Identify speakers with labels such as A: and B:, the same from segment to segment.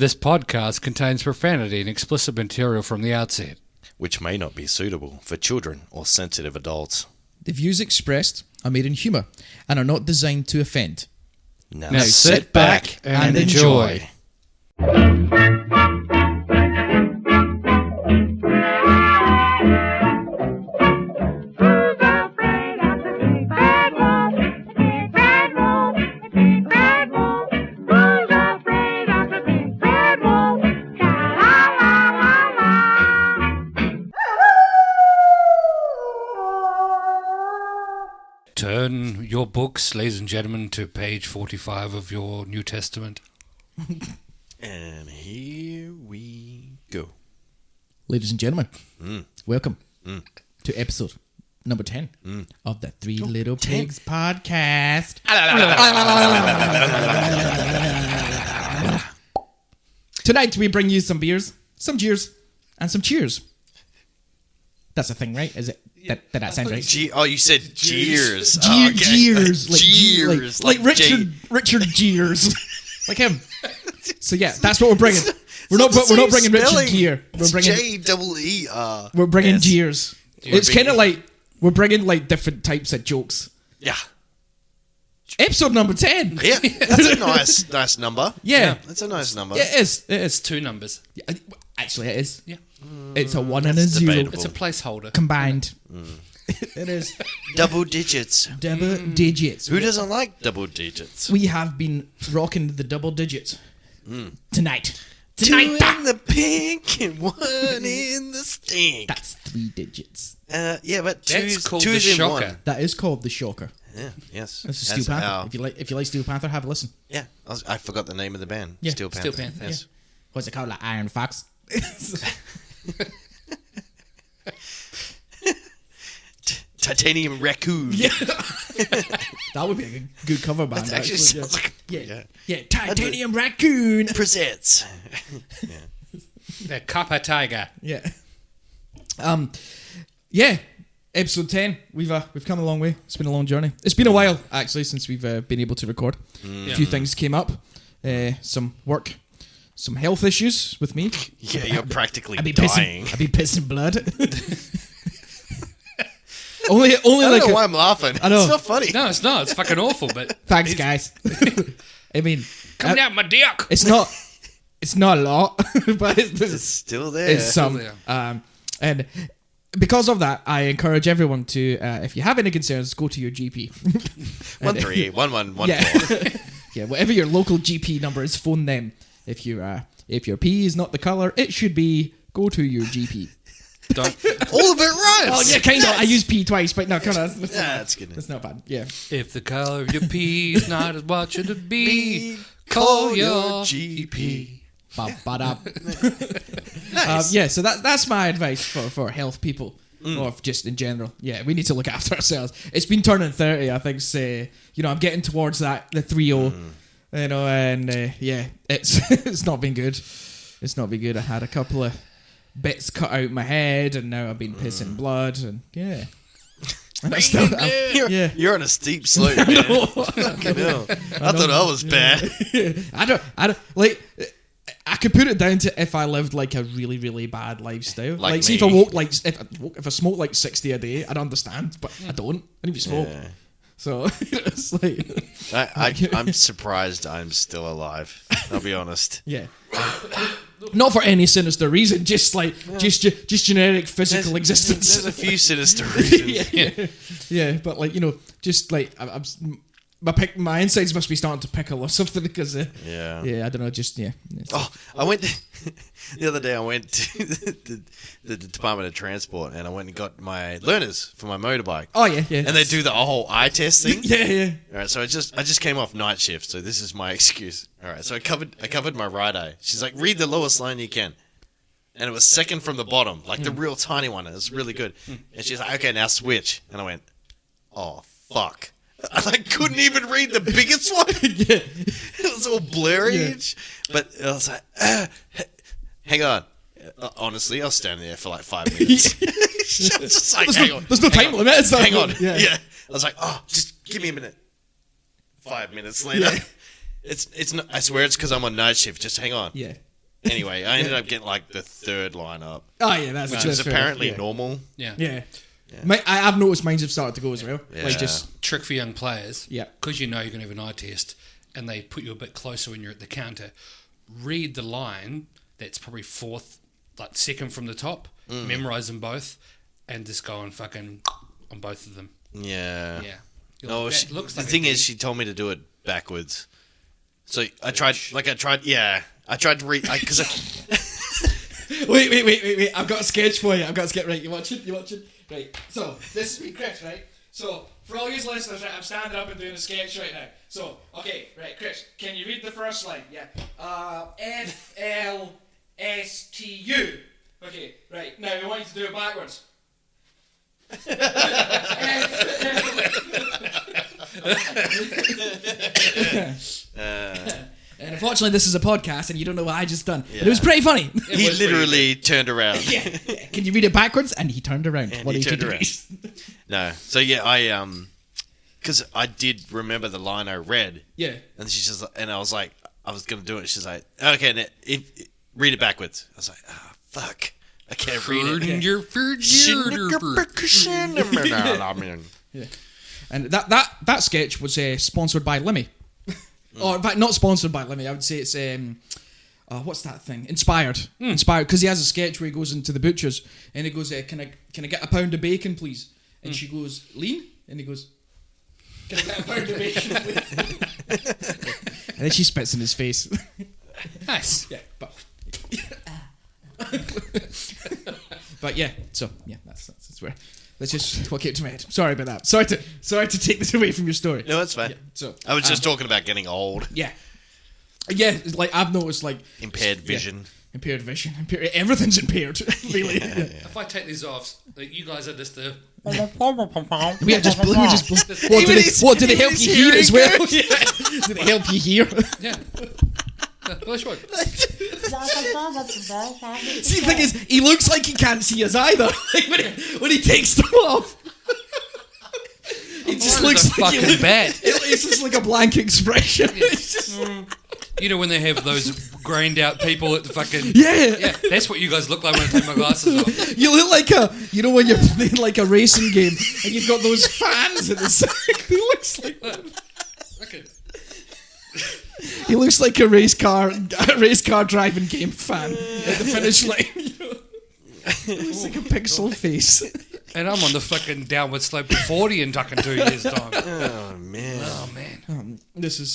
A: This podcast contains profanity and explicit material from the outset,
B: which may not be suitable for children or sensitive adults.
C: The views expressed are made in humour and are not designed to offend.
B: Now
A: sit back and enjoy. Turn your books, ladies and gentlemen, to page 45 of your New Testament.
B: And here we go.
C: Ladies and gentlemen, welcome to episode number 10 of the Three Little Pigs podcast. Tonight we bring you some beers, some jeers, and some cheers. That's a thing, right? Is it? That sounds right.
B: You said jeers.
C: Jeers.
B: Jeers.
C: Like Richard Jeers. Like him. So yeah, that's what we're bringing. We're not bringing Richard Gere. We're bringing
B: J-E-E-R.
C: We're bringing jeers. It's kind of like we're bringing like different types of jokes.
B: Yeah.
C: Episode number 10.
B: Yeah, that's a nice number.
C: Yeah.
B: That's a nice number.
C: Yeah, it is.
A: It's two numbers.
C: Yeah, actually, it is.
A: Yeah.
C: It's a 1 and a 0
B: debatable.
A: It's a placeholder.
C: combined. It is
B: Double digits.
C: double digits.
B: Who doesn't like double digits?
C: We have been rocking the double digits tonight.
B: Two in the pink and one in the stink.
C: That's 3 digits.
B: Yeah, but
A: That's called the
B: two's in
A: shocker.
B: one.
C: That is called the shocker.
B: Yeah, yes.
C: That's Steel Panther. If you like Steel Panther, have a listen.
B: Yeah, I forgot the name of the band.
C: Yeah,
B: Steel Panther.
A: Steel Panther,
B: Yes.
C: What's it called? Like Iron Fox.
B: Titanium Raccoon.
C: Yeah. That would be a good cover band.
B: That actually sounds like
C: yeah. Titanium Raccoon.
B: presents.
A: The Copper Tiger.
C: Yeah. Yeah. Episode 10. We've come a long way. It's been a long journey. It's been a while actually since we've been able to record. A few things came up. Some work, some health issues with me.
B: Yeah, you're practically
C: I'd be
B: dying.
C: pissing blood. only
B: I don't
C: like
B: know why I'm laughing.
C: I know.
B: It's not funny.
A: No, it's not. It's fucking awful, but...
C: Thanks, guys. I mean,
A: Come down my dick!
C: it's not a lot, but
B: It's still there.
C: it's some.
A: there.
C: And because of that, I encourage everyone to, if you have any concerns, go to your GP.
B: 1381114.
C: Yeah, yeah. Whatever your local GP number is, phone them. If your pee is not the color it should be, go to your GP.
A: Don't...
B: All of it rhymes.
C: Oh yeah, kind of. I used pee twice, but no, come on.
B: Yeah, that's good.
C: That's not bad. Yeah.
A: If the color of your pee is not as what should it be, call your GP.
C: Ba-ba-da.
B: Nice.
C: Yeah, so that's my advice for health people, or just in general. Yeah, we need to look after ourselves. It's been turning 30, I think. I'm getting towards the 3-0, and yeah, it's not been good. It's not been good. I had a couple of bits cut out my head, and now I've been pissing blood, and yeah. And
B: You're on a steep slope, man. Fucking hell. I thought I was bad.
C: I don't like. I could put it down to if I lived like a really, really bad lifestyle.
B: Like
C: see,
B: me.
C: if I woke if I smoked like 60 a day, I'd understand, but I don't. I don't even smoke.
B: Yeah.
C: So it's like
B: I'm surprised I'm still alive. I'll be honest.
C: yeah. Not for any sinister reason, just like just generic physical existence.
B: There's a few sinister reasons.
C: Yeah, but like just like I'm my insides must be starting to pickle or something because
B: Yeah,
C: I don't know, just
B: Oh, I went the other day. I went to the Department of Transport and I went and got my learners for my motorbike.
C: Oh yeah.
B: And they do the whole eye test thing.
C: Yeah.
B: All right, so I just came off night shift, so this is my excuse. All right, so I covered my right eye. She's like, read the lowest line you can, and it was second from the bottom, like the real tiny one. It was really good. And she's like, okay, now switch. And I went, oh fuck. I couldn't even read the biggest one.
C: Yeah.
B: It was all blurry.
C: Yeah.
B: But I was like, hang on. Honestly, I was standing there for like 5 minutes. Just like,
C: there's no time limit. It's
B: hang on.
C: Yeah.
B: Yeah. I was like, oh, just give me a minute. 5 minutes later.
C: Yeah.
B: It's not, I swear it's because I'm on night shift. Just hang on.
C: Yeah.
B: Anyway, I ended up getting like the third line up,
C: Oh yeah, that's
B: which
C: that's
B: is
C: fair
B: apparently
C: enough.
B: normal.
A: Yeah.
C: Yeah. I've noticed mine have started to go as well.
B: Yeah.
C: Like just
A: Trick for young players.
C: Yeah.
A: Because you know you're going to have an eye test and they put you a bit closer when you're at the counter. Read the line that's probably fourth, like second from the top. Memorise them both and just go on fucking on both of them.
B: Yeah.
A: Yeah.
B: No,
A: That
B: she,
A: looks
B: the
A: like a
B: thing
A: D.
B: is, she told me to do it backwards. So I tried to read because
C: Wait. I've got a sketch for you. Right, you watching? Right. So, this is me, Chris, right? So, for all you listeners, right, I'm standing up and doing a sketch right now. So, okay, right, Chris, can you read the first line? Yeah. FLSTU. Okay, right. Now, we want you to do it backwards. And unfortunately, this is a podcast, and you don't know what I just done. But it was pretty funny.
B: he literally turned around.
C: Yeah. Can you read it backwards? And he turned around.
B: And
C: What
B: he
C: did you
B: turned
C: do?
B: around. No, so yeah, I because I did remember the line I read,
C: Yeah.
B: and she's just and I was like, I was gonna do it. She's like, okay, now, read it backwards. I was like, ah, fuck, I can't read it.
C: Yeah. And that sketch was sponsored by Lemmy. Or in fact, not sponsored by Lemmy. I would say it's what's that thing? Inspired. Inspired, because he has a sketch where he goes into the butcher's and he goes, "Can I get a pound of bacon, please?" And she goes, "Lean?" And he goes, "Can I get a pound of bacon, please?" And then she spits in his face.
A: Nice.
C: Yeah, but yeah. So yeah, that's where. That's just what came to my head. Sorry about that. Sorry to take this away from your story.
B: No, it's fine.
C: Yeah, so
B: I was just talking about getting old,
C: yeah, it's like I've noticed like
B: impaired vision.
C: Impaired vision, everything's impaired. Really.
A: If I take these off, like, you guys are just the.
C: We are just. What did it help you hear as well? Yeah. Did it help you hear?
A: Yeah. Which one?
C: See, the thing is, he looks like he can't see us either. Like when he takes them off, he just
A: Mine is
C: looks
A: a
C: like
A: fucking bat.
C: It's just like a blank expression. It's just,
A: You know when they have those grained out people at the fucking.
C: yeah.
A: Yeah, that's what you guys look like when I take my glasses off.
C: You look like when you're playing like a racing game and you've got those fans at the side. He looks like
A: Okay.
C: he looks like a race car driving game fan at the finish line. He looks like a pixel face.
A: And I'm on the fucking downward slope to 40 in fucking 2 years' time.
B: Oh man.
A: Oh, man.
C: This is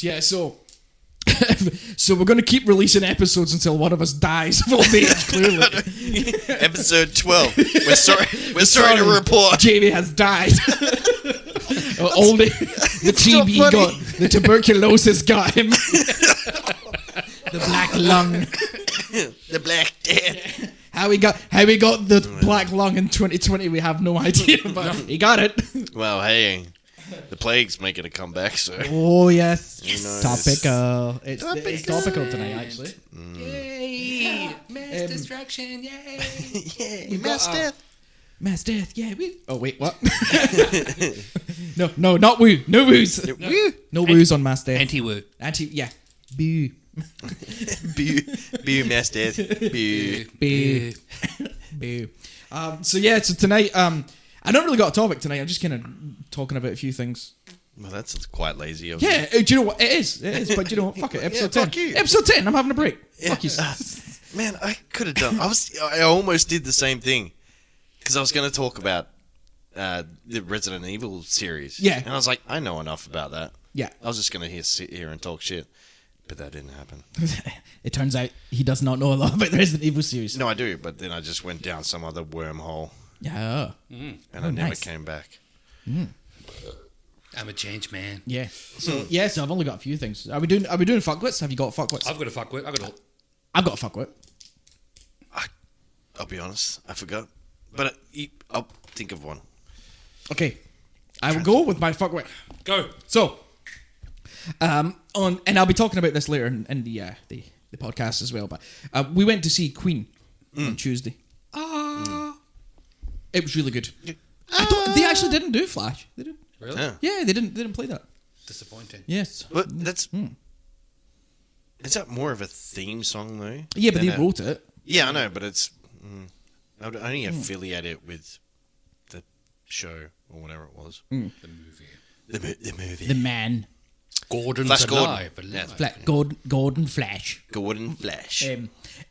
C: so we're going to keep releasing episodes until one of us dies of old age. Clearly,
B: Episode 12. We're sorry to report.
C: Jamie has died. Old age. The TB
B: funny.
C: got the tuberculosis got him. The black lung.
B: The Black Death.
C: How we got the black lung in 2020? We have no idea, but he got it.
B: Well, hey, the plague's making a comeback, so.
C: Oh yes,
B: knows?
C: topical. It's topical tonight, actually.
A: Yay! Mass destruction, yay!
B: Yeah, Mass Death.
C: Mass death. Yeah. Oh wait, what? No, not woo. No woos.
B: Woo.
C: No woos on mass death.
A: Anti-woo.
C: Yeah. Boo.
B: Boo, Mass Death. Boo.
C: Boo. Boo. So tonight, I don't really got a topic tonight. I'm just kind of talking about a few things.
B: Well, that's quite lazy of
C: Yeah, do you know what? It is, but do you know what? Fuck it. Episode 10.
B: fuck you.
C: Episode 10. I'm having a break.
B: Yeah.
C: Fuck you.
B: Man, I could have done. I almost did the same thing because I was going to talk about the Resident Evil series.
C: Yeah.
B: And I was like, I know enough about that.
C: Yeah.
B: I was just going to sit here and talk shit, but that didn't happen.
C: It turns out he does not know a lot about the Resident Evil series.
B: No, I do, but then I just went down some other wormhole
C: Yeah.
B: and I never
C: nice.
B: came back.
A: I'm a changed man.
C: Yeah. So I've only got a few things. Are we doing fuckwits? Have you got fuckwits?
A: I've got a fuckwit.
C: I've got a fuckwit.
B: I'll be honest, I forgot, but I'll think of one.
C: Okay. I will go with my fuckwit.
A: Go.
C: So, and I'll be talking about this later in the podcast as well. But we went to see Queen on Tuesday. It was really good. They actually didn't do Flash. They didn't.
A: Really?
B: Yeah.
C: Yeah, they didn't play that.
A: Disappointing.
C: Yes.
B: But that's Is that more of a theme song though?
C: Yeah, but
B: than
C: they wrote it.
B: Yeah, I know, but it's. I would only affiliate it with the show or whatever it was.
A: The movie.
B: The movie.
C: The man.
A: Gordon's
B: Flash
A: alive.
B: Gordon.
A: alive.
C: Gordon Flash.
B: Gordon Flash.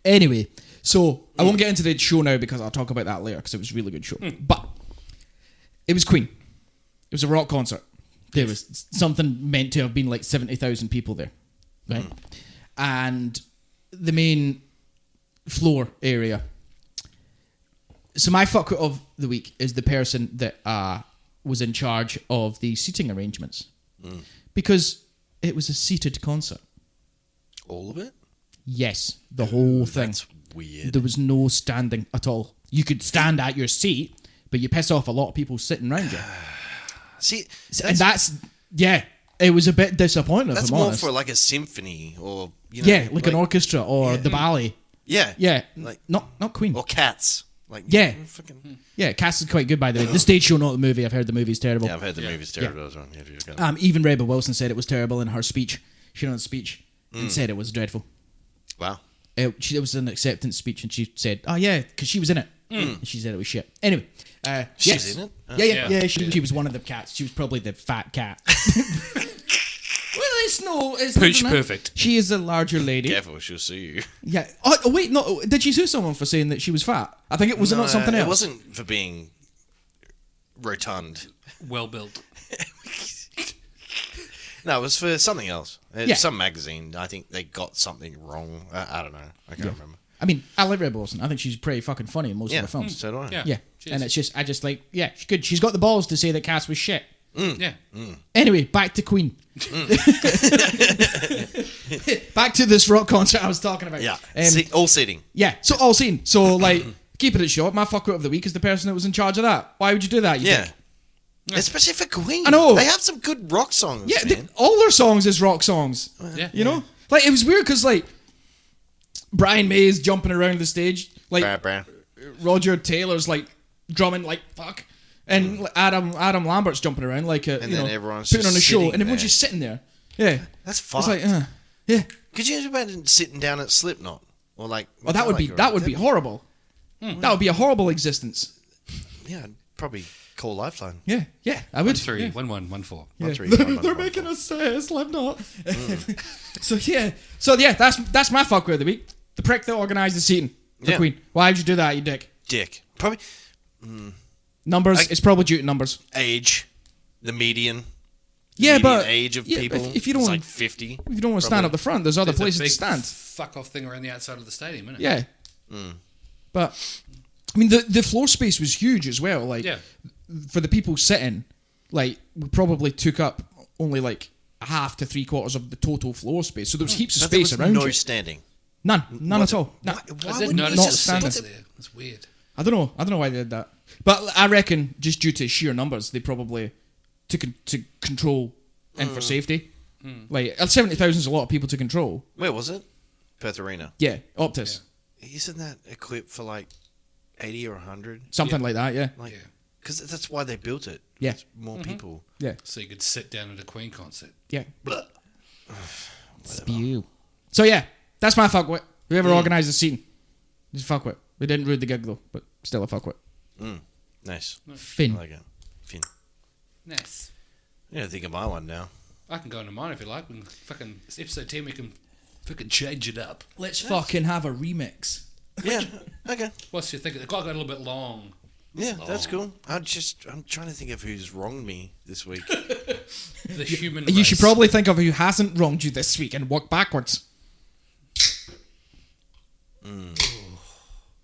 C: Anyway, so I won't get into the show now because I'll talk about that later because it was a really good show. But it was Queen. It was a rock concert. There was something meant to have been like 70,000 people there, right? And the main floor area. So my fuck of the week is the person that was in charge of the seating arrangements because it was a seated concert.
B: All of it?
C: Yes, the whole thing.
B: That's weird.
C: There was no standing at all. You could stand at your seat, but you piss off a lot of people sitting around you.
B: See,
C: And that's it was a bit disappointing.
B: that's
C: if I'm
B: more
C: honest.
B: for like a symphony or you know,
C: like an orchestra or the ballet.
B: Yeah,
C: Yeah,
B: like
C: not Queen.
B: or Cats. Like
C: Yeah.
B: fucking,
C: Yeah, Cass is quite good by the way. The stage show, not the movie. I've heard the movie's terrible.
B: yeah. I've heard the movie's terrible. as well. Yeah, if you're gonna-
C: Even Rebel Wilson said it was terrible in her speech. She done a speech and said it was dreadful.
B: Wow.
C: It was an acceptance speech, and she said, "Oh yeah," because she was in it. And she said it was shit. Anyway,
B: She's
C: yes.
B: in it?
C: Yeah. She was one of the cats. She was probably the fat cat. Well, it's
A: Pooch
C: not that.
A: perfect.
C: She is a larger lady.
B: Careful, she'll sue you.
C: Yeah. Oh wait, no. Did she sue someone for saying that she was fat? I think it was not something else.
B: It wasn't for being rotund.
A: Well built.
B: No, it was for something else.
C: Yeah.
B: Some magazine. I think they got something wrong. I don't know. I can't remember.
C: I mean, I like Rebel Wilson. I think she's pretty fucking funny in most
B: Yeah,
C: of her films.
B: so do I.
A: Yeah.
C: Yeah.
A: She
C: And
A: is.
C: it's just, I just like, yeah, she's good. She's got the balls to say that Cass was shit.
A: Yeah.
C: Anyway, back to Queen. Back to this rock concert I was talking about.
B: Yeah.
C: Um,
B: All seating.
C: Yeah, so all seen. So, like, keeping it short, my fuckwit of the week is the person that was in charge of that. Why would you do that, you
B: Yeah.
C: dick?
B: Especially for Queen.
C: I know.
B: They have some good rock songs,
C: Yeah,
B: man.
C: all their songs is rock songs.
A: Yeah.
C: You know? Like, it was weird because, like, Brian May is jumping around the stage. Like,
B: Brah.
C: Roger Taylor's, like, drumming like fuck. And like, Adam Lambert's jumping around like a,
B: And
C: you
B: then
C: know,
B: everyone's
C: putting
B: just
C: on a show.
B: sitting
C: And everyone's
B: there.
C: just sitting there. Yeah.
B: That's
C: It's
B: fucked.
C: like, yeah.
B: Could you imagine sitting down at Slipknot? Or like...
C: Well, that would be
B: Metallica or-
C: horrible. That would be a horrible existence.
B: Yeah, I'd probably call Lifeline.
C: Yeah, I would.
A: 3,
C: Yeah.
A: 1-1-1-4.
C: Yeah.
B: 1, 3,
C: They're,
B: 1, 1,
C: they're
B: 1,
C: making
B: 4.
C: us Slipknot. So yeah, that's my fuck of the week. The prick that organised the seating for
B: Yeah.
C: Queen. Why'd you do that, you dick?
B: Dick. Probably
C: Numbers. It's probably due to numbers.
B: age. The median.
C: Yeah,
B: median
C: but
B: age of people.
C: if you don't
B: it's
C: want
B: like 50.
C: if you don't want to stand
B: probably.
C: up the front, there's other
A: There's
C: places
A: a
C: to
A: big
C: stand.
A: fuck off thing around the outside of the stadium, isn't it?
C: Yeah. But I mean, the floor space was huge as well. Like,
A: Yeah.
C: for the people sitting, like, we probably took up only like half to 3/4 of the total floor space. So there was heaps of
B: But there
C: space
B: was
C: around
B: no
C: you.
B: standing.
C: None at all. Nah.
B: Why
A: I
B: would
A: didn't
B: you
A: notice
C: not
A: the
C: standing.
A: seats there. That's weird.
C: I don't know why they did that. But I reckon just due to sheer numbers, they probably took to control and for safety. Like 70,000 is a lot of people to control.
B: Where was it? Perth Arena.
C: Yeah, Optus,
B: Isn't that equipped for like 80 or 100?
C: something like that. Yeah,
B: Like,
A: Yeah.
B: because that's why they built it.
C: Yeah.
B: It's more people.
C: yeah,
A: So you could sit down at a Queen concert.
C: yeah.
B: Blah.
C: Spew. So yeah, that's my fuckwit. Whoever organised the scene, just fuckwit. We didn't ruin the gig though, but still a fuckwit.
B: Nice.
C: Finn.
B: I like it. Finn.
A: Nice.
B: Yeah, I think of my one now.
A: I can go into mine if you like. We can fucking it's episode 10. We can fucking change it up.
C: Let's fucking have a remix.
B: Yeah. Okay.
A: What's your thinking? The clock got a little bit long.
B: Yeah, that's cool. I'm trying to think of who's wronged me this week.
A: The human.
C: You should
A: race.
C: probably think of who hasn't wronged you this week and work backwards.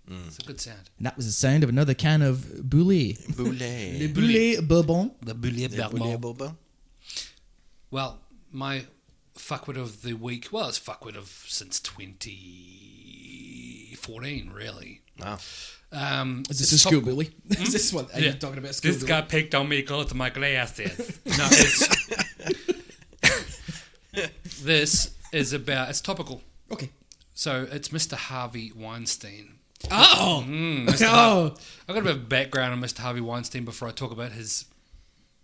A: It's a good sound.
C: And that was the sound of another can of Boulet.
B: Boulet.
C: Boulet Bourbon.
A: The Boulet
B: Boulet Bobo.
A: Well, my fuckwit of the week. Well, it's fuckwit of since 2014, really.
B: Wow.
C: Is this a school bully? Is this what? Are you
A: Yeah.
C: talking about school
A: This
C: bully?
A: guy picked on me because of my glasses. No, it's this is about. It's topical.
C: Okay.
A: So it's Mr. Harvey Weinstein.
C: Oh!
A: Mr.
C: Oh!
A: I've got a bit of background on Mr. Harvey Weinstein before I talk about his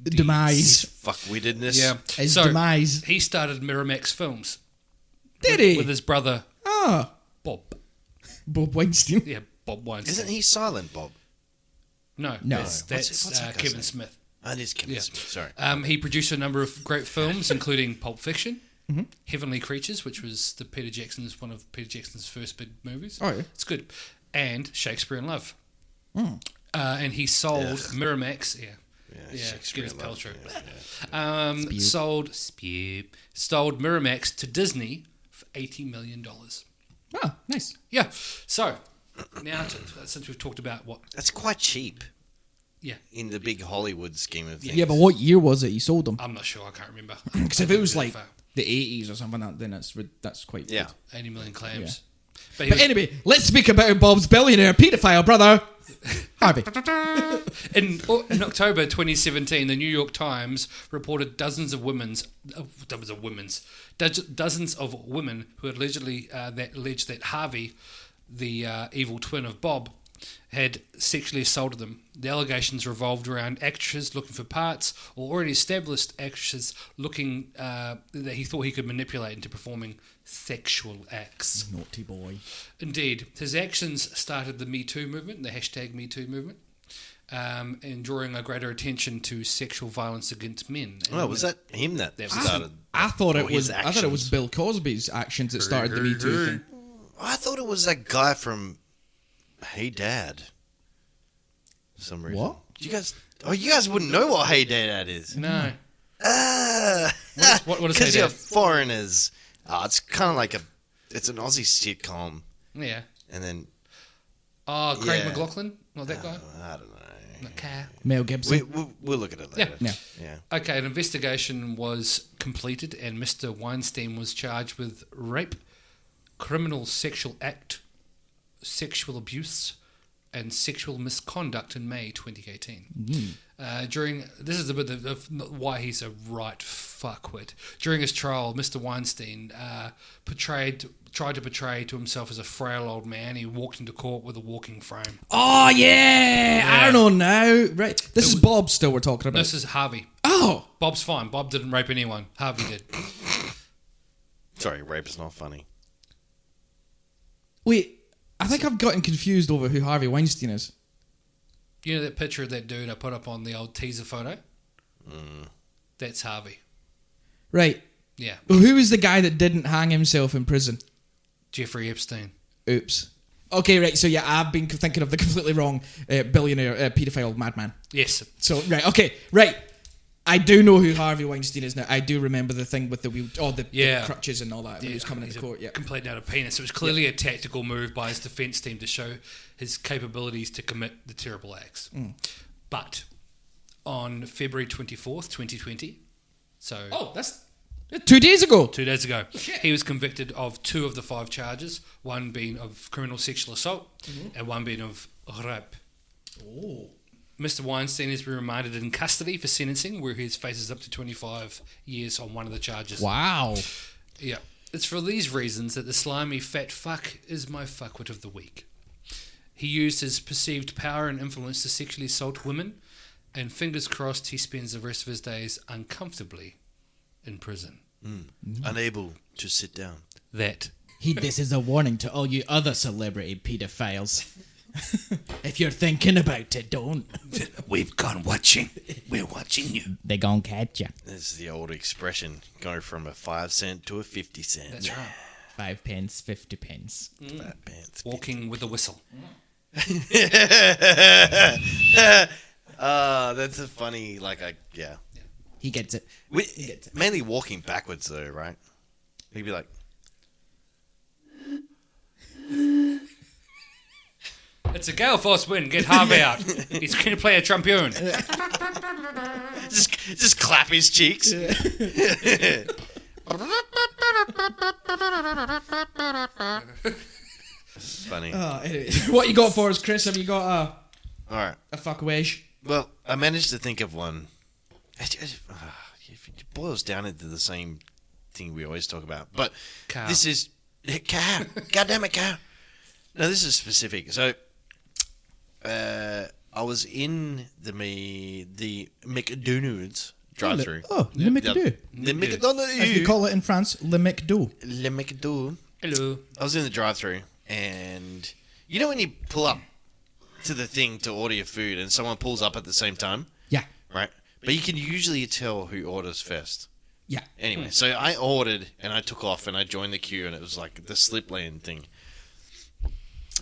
C: Demise.
B: Fuck-wittedness.
A: Yeah.
C: His demise.
A: He started Miramax Films.
C: Did he?
A: With his brother,
C: Ah,
A: Bob.
C: Bob Weinstein.
A: Yeah, Bob Weinstein.
B: Isn't he silent, Bob?
A: No,
C: No.
A: that's
B: What's that guy's
A: Kevin
B: name?
A: Smith.
B: Oh, it is Kevin
A: Yeah.
B: Smith. Sorry.
A: He produced a number of great films, including Pulp Fiction, Heavenly Creatures, which was one of Peter Jackson's first big movies.
C: Oh, yeah.
A: It's good. And Shakespeare in Love. And he sold Miramax. Yeah,
B: Shakespeare
A: Gwyneth
B: in Love,
A: Paltrow. Sold Miramax to Disney for $80 million.
C: Oh, nice.
A: Yeah. So now, since we've talked about what,
B: That's quite cheap
A: yeah,
B: in the big Hollywood scheme of things.
C: Yeah, but what year was it he sold them?
A: I'm not sure. I can't remember.
C: Because if it was like the 80s or something, then that's quite
B: Yeah.
C: good.
A: 80 million claims.
C: But anyway, let's speak about Bob's billionaire paedophile brother, Harvey.
A: In October 2017, the New York Times reported dozens of women who alleged that Harvey, the evil twin of Bob, had sexually assaulted them. The allegations revolved around actresses looking for parts or already established actresses looking that he thought he could manipulate into performing sexual acts.
C: Naughty boy.
A: Indeed, his actions started the Me Too movement, the hashtag Me Too movement, and drawing a greater attention to sexual violence against men.
B: Oh, was that him that started?
C: I thought it
B: Or his
C: was. I thought it was
B: actions?
C: Bill Cosby's actions that started the Me Too thing.
B: I thought it was that guy from Hey Dad. For some reason.
C: What?
B: You guys wouldn't know what Hey Dad is.
A: No.
B: What
A: What is
B: Because
A: Hey
B: you're
A: Dad?
B: foreigners. It's kind of like it's an Aussie sitcom,
A: Yeah.
B: and then
A: Oh, Craig
B: Yeah.
A: McLaughlin? Not that guy?
B: I don't know.
A: Okay.
C: Mel Gibson.
B: We'll look at it later.
C: Yeah.
B: Yeah.
A: Okay, an investigation was completed and Mr. Weinstein was charged with rape, criminal sexual act, sexual abuse, and sexual misconduct in May 2018. This is the bit of why he's a right fuckwit. During his trial, Mr. Weinstein tried to portray to himself as a frail old man. He walked into court with a walking frame.
C: Oh yeah, I don't know now. Right, this is Bob. Still, we're talking about.
A: This is Harvey.
C: Oh,
A: Bob's fine. Bob didn't rape anyone. Harvey did.
B: Sorry, rape is not funny.
C: wait. I think I've gotten confused over who Harvey Weinstein is.
A: You know that picture of that dude I put up on the old teaser photo? That's Harvey.
C: Right.
A: Yeah.
C: Well, who was the guy that didn't hang himself in prison?
A: Jeffrey Epstein.
C: Oops. Okay, right. So yeah, I've been thinking of the completely wrong billionaire paedophile madman.
A: Yes.
C: So right, okay, right. I do know who Harvey Weinstein is now. I do remember the thing with the wheel, the crutches and all that when he was coming into court. Yeah,
A: Complete out of penis. It was clearly a tactical move by his defence team to show his capabilities to commit the terrible acts. But on February 24th, 2020, so
C: that's 2 days ago.
A: 2 days ago, he was convicted of 2 of the 5 charges, one being of criminal sexual assault and one being of rape.
C: Oh.
A: Mr. Weinstein has been remanded in custody for sentencing, where he faces up to 25 years on one of the charges.
C: Wow.
A: Yeah. It's for these reasons that the slimy fat fuck is my fuckwit of the week. He used his perceived power and influence to sexually assault women, and fingers crossed he spends the rest of his days uncomfortably in prison.
B: Unable to sit down.
A: That.
D: This is a warning to all you other celebrity pedophiles. If you're thinking about it, don't.
A: We've gone watching. We're watching you.
D: They gon' catch you.
B: This is the old expression, going from a 5 cent to a 50 cent.
A: That's right.
D: 5 pence, 50 pence.
B: Fat pants.
A: Walking with a whistle.
B: That's a funny, yeah.
D: He gets it.
B: Mainly walking backwards though, right? He'd be like,
A: It's a gale force wind. Get Harvey out. He's going to play a trombone.
B: just clap his cheeks. Funny.
C: Anyway, what you got for us, Chris? Have you got
B: All right.
C: a fuck wish?
B: Well, I managed to think of one. It boils down into the same thing we always talk about, but
A: Cow.
B: this is cow. God damn it, cow. No, this is specific. So, I was in the McDonald's drive-through.
C: Le McDo.
B: Le McDonald's.
C: As we call it in France, Le McDo.
B: Le McDo.
A: Hello.
B: I was in the drive-through, and you know when you pull up to the thing to order your food, and someone pulls up at the same time,
C: Yeah.
B: right? But you can usually tell who orders first.
C: Yeah.
B: Anyway, so I ordered, and I took off, and I joined the queue, and it was like the slip lane thing.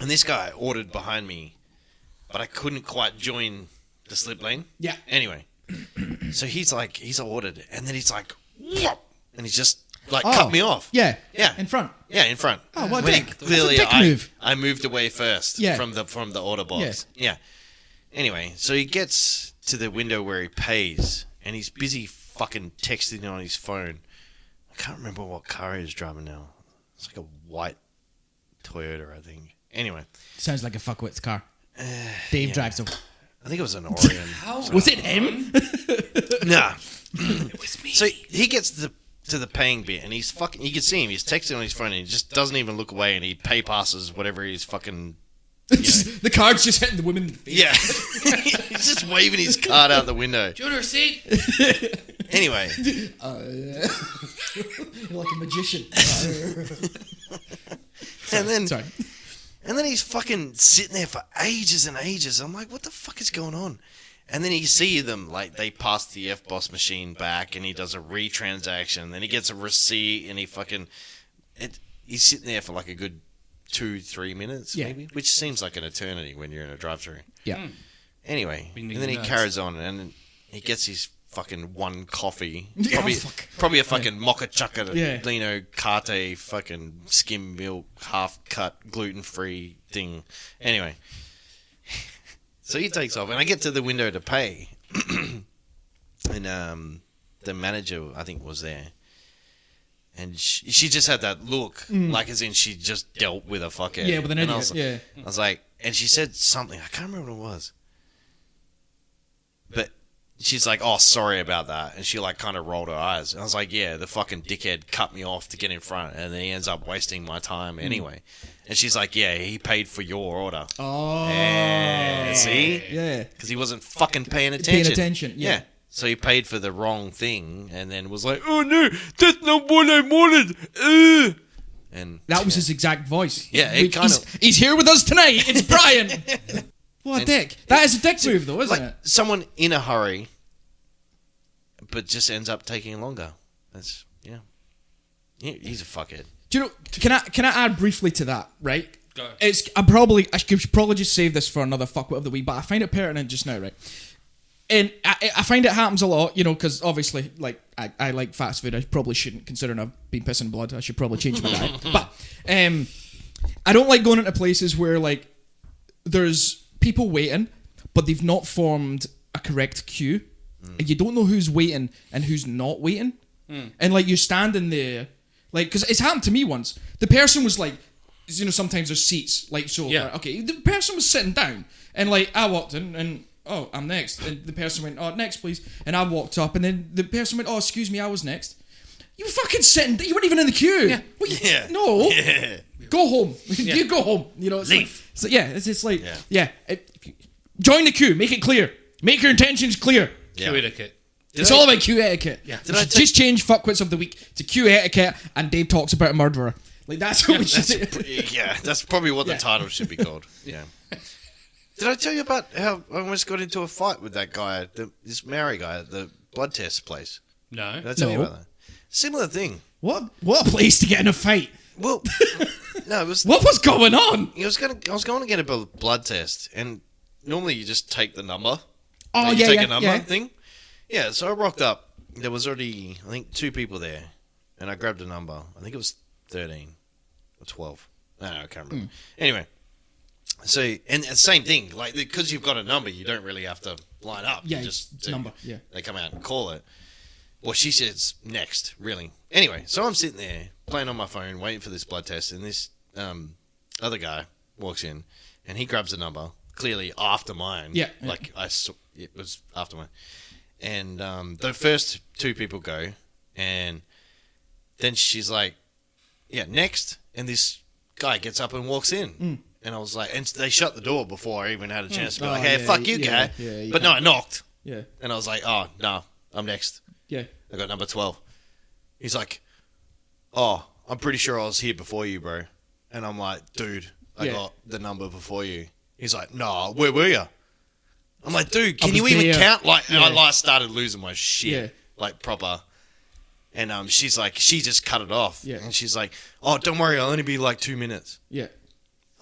B: And this guy ordered behind me, but I couldn't quite join the slip lane.
C: Yeah.
B: Anyway, so he's ordered, and then he's like, whoop, and he's just like cut me off.
C: Yeah.
B: Yeah.
C: In front.
B: Yeah, in front.
C: Oh, what a
B: When
C: dick.
B: clearly
C: That's a dick move.
B: I moved away first
C: Yeah.
B: from the order box. Yeah. Anyway, so he gets to the window where he pays, and he's busy fucking texting on his phone. I can't remember what car he was driving now. It's like a white Toyota, I think. Anyway,
C: Sounds like a fuckwit's car. Dave drives them.
B: I think it was an Orion.
C: Was it him?
B: Nah. It was me. So he gets to the paying bit, and he's fucking. You can see him. He's texting on his phone, and he just doesn't even look away, and he pay passes whatever he's fucking.
C: The card's just hitting the woman in the face.
B: Yeah, he's just waving his card out the window.
A: Do you want a receipt?
B: Anyway,
C: You're like a magician.
B: and
C: Sorry.
B: then he's fucking sitting there for ages and ages. I'm like, what the fuck is going on? And then you see them, like, they pass the FBOS machine back, and he does a retransaction, then he gets a receipt, and he's sitting there for like a good 2-3 minutes,
C: Yeah.
B: maybe, which seems like an eternity when you're in a drive-thru.
C: Yeah.
B: Anyway,
A: Been
B: and then he
A: nuts.
B: carries on, and he gets his fucking one coffee,
C: Yeah,
B: probably,
C: fuck.
B: probably a fucking mocha chaka,
C: Yeah.
B: Carte fucking skim milk, half cut, gluten-free thing. Anyway. So he takes off, and I get to the window to pay, and the manager, I think, was there, and she just had that look, like as in she just dealt with a fuckhead.
C: Yeah, with an
B: And
C: idiot.
B: I was like, and she said something, I can't remember what it was, but she's like, oh, sorry about that, and she like kind of rolled her eyes, and I was like, yeah, the fucking dickhead cut me off to get in front, and then he ends up wasting my time anyway. And she's like, yeah, he paid for your order.
C: Oh.
B: Yeah, see?
C: Yeah.
B: Because he wasn't fucking paying attention.
C: Yeah.
B: So he paid for the wrong thing and then was like, oh no, that's not what I wanted. And
C: That was his exact voice.
B: Yeah, it kind of.
C: He's here with us tonight. It's Brian. What a dick. That is a dick move, though, isn't
B: Like
C: it?
B: someone in a hurry, but just ends up taking longer. That's, yeah. He's a fuckhead.
C: Do you know? Can I add briefly to that? Right.
A: Go.
C: I should probably just save this for another fuckwit of the week, but I find it pertinent just now, right? And I find it happens a lot, you know, because obviously, like, I like fast food. I probably shouldn't, considering I've been pissing blood. I should probably change my diet. But I don't like going into places where, like, there's people waiting, but they've not formed a correct queue, and you don't know who's waiting and who's not waiting, and like you're standing there, like, because it's happened to me once. The person was like, you know, sometimes there's seats, like, so,
A: Yeah.
C: okay, the person was sitting down, and like I walked in and. Oh, I'm next. And the person went, oh, next, please. And I walked up, and then the person went, oh, excuse me, I was next. You were fucking sitting, you weren't even in the queue.
A: Yeah.
B: Yeah.
C: No.
B: Yeah.
C: Go home. You go home. You know, it's
A: Leave.
C: Like, so yeah, it's like,
B: Yeah.
C: join the queue. Make it clear. Make your intentions clear.
B: Yeah.
A: Queue etiquette.
C: It's all about queue etiquette.
A: Yeah.
C: We should just change fuckwits of the week to queue etiquette, and Dave talks about a murderer. Like, that's what we should do.
B: Yeah, that's probably what
C: Yeah.
B: the title should be called. Yeah. Did I tell you about how I almost got into a fight with that guy, this Maori guy at the blood test place?
A: No.
B: Did I tell you
C: No.
B: about that? Similar thing.
C: What a place to get in a fight.
B: Well, no, it was.
C: What was going on?
B: I was going to get a blood test, and normally you just take the number.
C: Oh,
B: you
C: yeah,
B: take
C: yeah,
B: a number
C: yeah.
B: thing. Yeah, so I rocked up. There was already, I think, 2 people there, and I grabbed a number. I think it was 13 or 12. I don't know, I can't remember. Anyway. So, and the same thing, like, because you've got a number, you don't really have to line up.
C: Yeah,
B: You
C: it's number, yeah.
B: They come out and call it. Well, she says next, really. Anyway, so I'm sitting there, playing on my phone, waiting for this blood test, and this other guy walks in, and he grabs a number, clearly after mine.
C: Yeah.
B: Like, it was after mine. And the first 2 people go, and then she's like, yeah, next, and this guy gets up and walks in. And I was like, and they shut the door before I even had a chance to be
C: Oh,
B: like, hey,
C: yeah,
B: fuck you,
C: yeah,
B: guy.
C: yeah, you
B: But no, I knocked.
C: Yeah.
B: And I was like, oh, no, I'm next.
C: Yeah.
B: I got number 12. He's like, oh, I'm pretty sure I was here before you, bro. And I'm like, dude, I got the number before you. He's like, nah, where were you? I'm like, dude, can you even count? Like, and I started losing my shit, like proper. And she's like, she just cut it off. Yeah. And she's like, oh, don't worry, I'll only be like 2 minutes.
C: Yeah.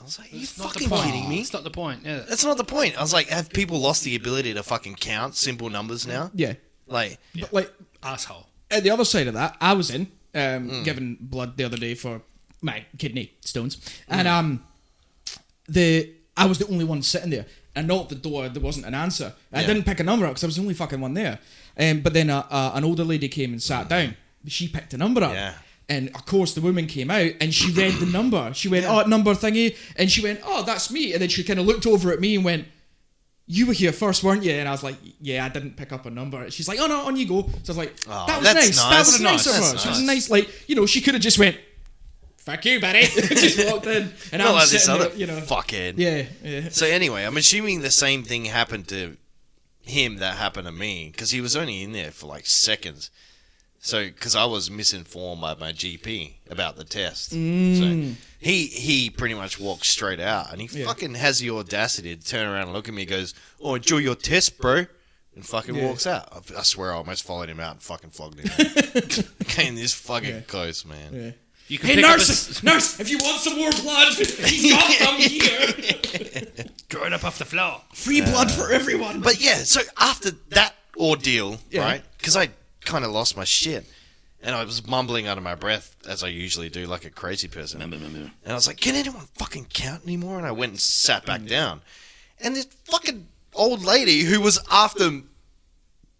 B: I was like, are you fucking kidding me?
A: It's not the point. Yeah.
B: That's not the point. I was like, have people lost the ability to fucking count simple numbers now?
C: Yeah.
B: Like,
C: but like,
A: asshole.
C: At the other side of that, I was in giving blood the other day for my kidney stones, and I was the only one sitting there. I knocked the door. There wasn't an answer. I didn't pick a number up because I was the only fucking one there. But then an older lady came and sat down. She picked a number up.
B: Yeah.
C: And of course the woman came out and she read the number. She went, oh, number thingy. And she went, oh, that's me. And then she kind of looked over at me and went, you were here first, weren't you? And I was like, yeah, I didn't pick up a number. She's like, oh no, on you go. So I was like, that was nice. That was nice of her. She was nice. Like, you know, she could have just went, fuck you, buddy. Just walked in. And I was sitting there, you know.
B: Fuckhead.
C: Yeah.
B: So anyway, I'm assuming the same thing happened to him that happened to me, because he was only in there for like seconds. So, because I was misinformed by my GP about the test. So he pretty much walked straight out, and he fucking has the audacity to turn around and look at me and goes, oh, enjoy your test, bro. And fucking walks out. I swear I almost followed him out and fucking flogged him. Came this fucking close, man.
C: Yeah.
A: You can
C: hey, nurse, if you want some more blood, he's got some here.
A: Draw it up off the floor.
C: Free blood for everyone.
B: But yeah, so after that ordeal, right, because I kind of lost my shit, and I was mumbling under my breath, as I usually do, like a crazy person. And I was like, can anyone fucking count anymore? And I went and sat back down. And this fucking old lady who was after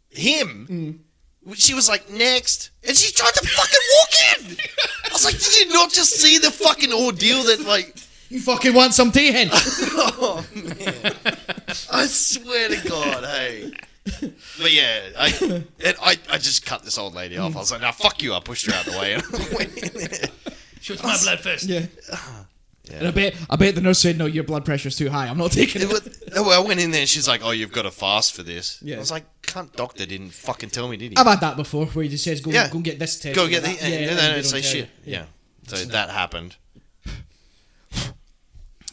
B: him, she was like, next. And she tried to fucking walk in. I was like, did you not just see the fucking ordeal that, like...
C: You fucking want some tea, hen?
B: Oh, man. I swear to God, hey. But yeah, I just cut this old lady off. I was like, nah, fuck you. I pushed her out of the way and I went in there.
A: She was my blood first.
C: Yeah. And I bet the nurse said, no, your blood pressure's too high. I'm not taking it.
B: Well, I went in there and she's like, oh, you've got to fast for this.
C: Yeah.
B: I was like, cunt doctor didn't fucking tell me, did he?
C: I've had that before, where he just says, go and get this test.
B: Go get the...
C: Yeah,
B: and they don't say
C: tell
B: shit.
C: you.
B: Yeah. So that happened.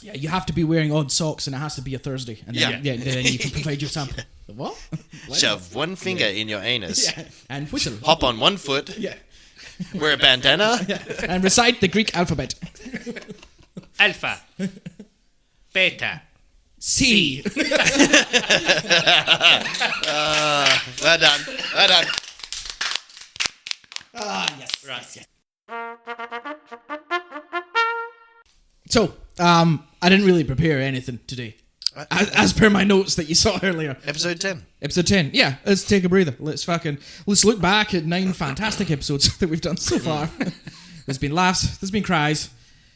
C: Yeah, you have to be wearing odd socks, and it has to be a Thursday. And then, then you can provide your sample. What?
B: Shove one finger in your anus.
C: Yeah, and whistle.
B: Hop on one foot.
C: Yeah.
B: Wear a bandana.
C: And recite the Greek alphabet.
A: Alpha. Beta.
C: C.
B: Well done. Well done.
C: Yes.
A: Right.
C: Yes. So, I didn't really prepare anything today. As per my notes that you saw earlier.
B: Episode 10.
C: Episode 10. Yeah, let's take a breather. Let's look back at 9 fantastic episodes that we've done so far. There's been laughs, there's been cries.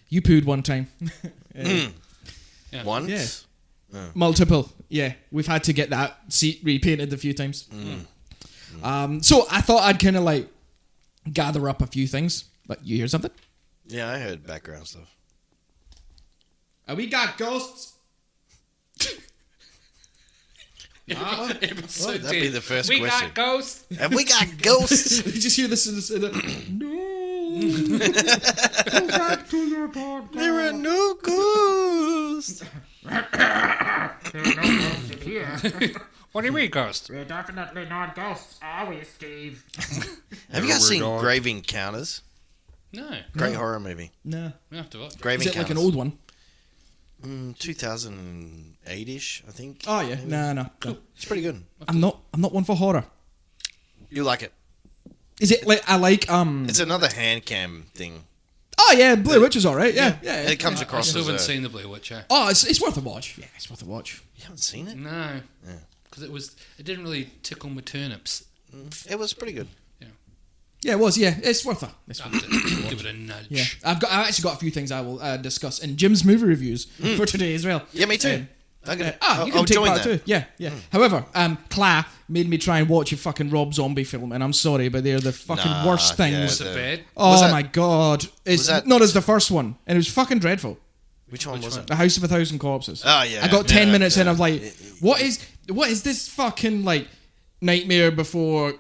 C: You pooed one time.
B: Once?
C: Yeah. Multiple. Yeah, we've had to get that seat repainted a few times. So I thought I'd kind of like gather up a few things. But you hear something?
B: Yeah, I heard background stuff.
C: We got ghosts.
B: That'd be the first
A: we
B: question.
A: got ghosts.
B: Have we got ghosts?
C: Did you just hear this? No. Go back to your podcast.
B: There are no ghosts.
A: What do you mean, ghosts?
D: We're definitely not ghosts, are we, Steve?
B: Have you guys seen Grave Encounters?
A: No.
B: Great horror movie.
C: No.
A: We have to watch.
B: Grave
C: Is it
B: Encounters.
C: like an old one?
B: 2008-ish, I think.
C: Oh yeah. No.
B: It's pretty good.
C: I'm not one for horror.
B: You like it.
C: Is it like I like
B: It's another hand cam thing.
C: Oh yeah, Blue Witch is alright. Yeah.
B: It comes
A: I
B: across
A: still
B: as
A: haven't
B: a...
A: seen the Blue Witch.
C: Oh, it's worth a watch. Yeah, it's worth a watch.
B: You haven't seen it?
A: No. Because it didn't really tickle my turnips.
B: It was pretty good.
C: Yeah, it was. Yeah, it's worth a.
A: I have to give it a nudge.
C: Yeah, I've actually got a few things I will discuss in Jim's movie reviews for today as well.
B: Yeah, me too.
C: You can
B: I'll
C: take
B: join
C: part
B: that.
C: too. Yeah. However, Cla made me try and watch a fucking Rob Zombie film, and I'm sorry, but they're the fucking worst things.
A: Was it bad?
C: Oh my god, it's
B: that-
C: not as the first one, and it was fucking dreadful.
B: Which one was it?
C: The House of a Thousand Corpses.
B: Oh, yeah.
C: I got 10 minutes in,
B: yeah.
C: I'm like, what is this fucking like Nightmare Before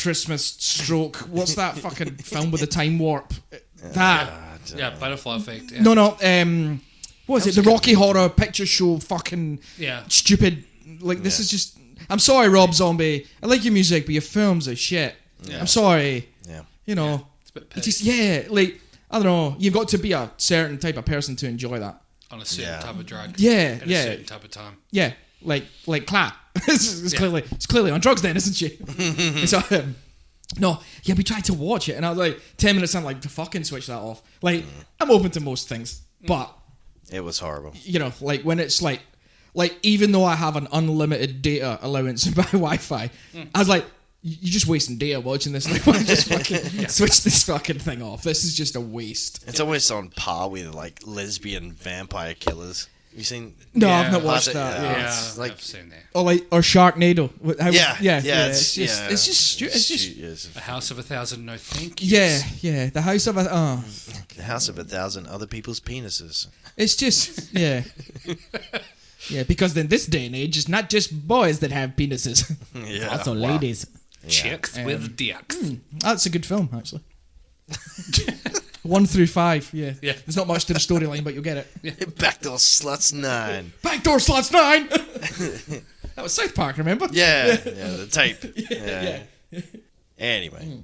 C: Christmas stroke. What's that fucking film with the time warp? That.
A: Yeah, Butterfly Effect. Yeah.
C: No. What was it? The Rocky Horror Picture Show. Fucking
A: Yeah.
C: stupid. Like this is just. I'm sorry, Rob Zombie. I like your music, but your films are shit.
B: Yeah.
C: I'm sorry.
B: Yeah.
C: You know.
A: It's a bit
C: It just like I don't know. You've got to be a certain type of person to enjoy that.
A: on a certain type of drug.
C: Yeah,
A: At
C: yeah.
A: a certain type of time.
C: Yeah, like Claire. it's clearly on drugs then, isn't she? So, we tried to watch it, and I was like 10 minutes in, like to fucking switch that off. Like I'm open to most things, but
B: It was horrible.
C: you know, like when it's like even though I have an unlimited data allowance in my Wi-Fi, I was like, you're just wasting data watching this. Like, why don't you just fucking switch this fucking thing off? This is just a waste.
B: It's almost on par with like lesbian vampire killers. You seen?
C: No,
A: Yeah.
C: I've not watched
B: That's it,
C: that.
B: yeah.
C: Yeah.
B: It's like-
A: I've seen that.
C: Or Sharknado.
B: It's
C: It's just stupid. It's just
B: it's
A: A House of a Thousand No Thank
C: yeah. The House of a
B: the house of 1,000 other people's penises.
C: It's just yeah. Yeah, because in this day and age, it's not just boys that have penises.
B: Yeah,
D: Also,
B: wow.
D: ladies.
A: Chicks with dicks.
C: That's a good film, actually. 1 through 5, yeah.
A: Yeah.
C: There's not much to the storyline, but you'll get it.
B: Backdoor sluts 9.
C: Backdoor Slots 9! That was South Park, remember?
B: Yeah, the tape. Yeah. Anyway,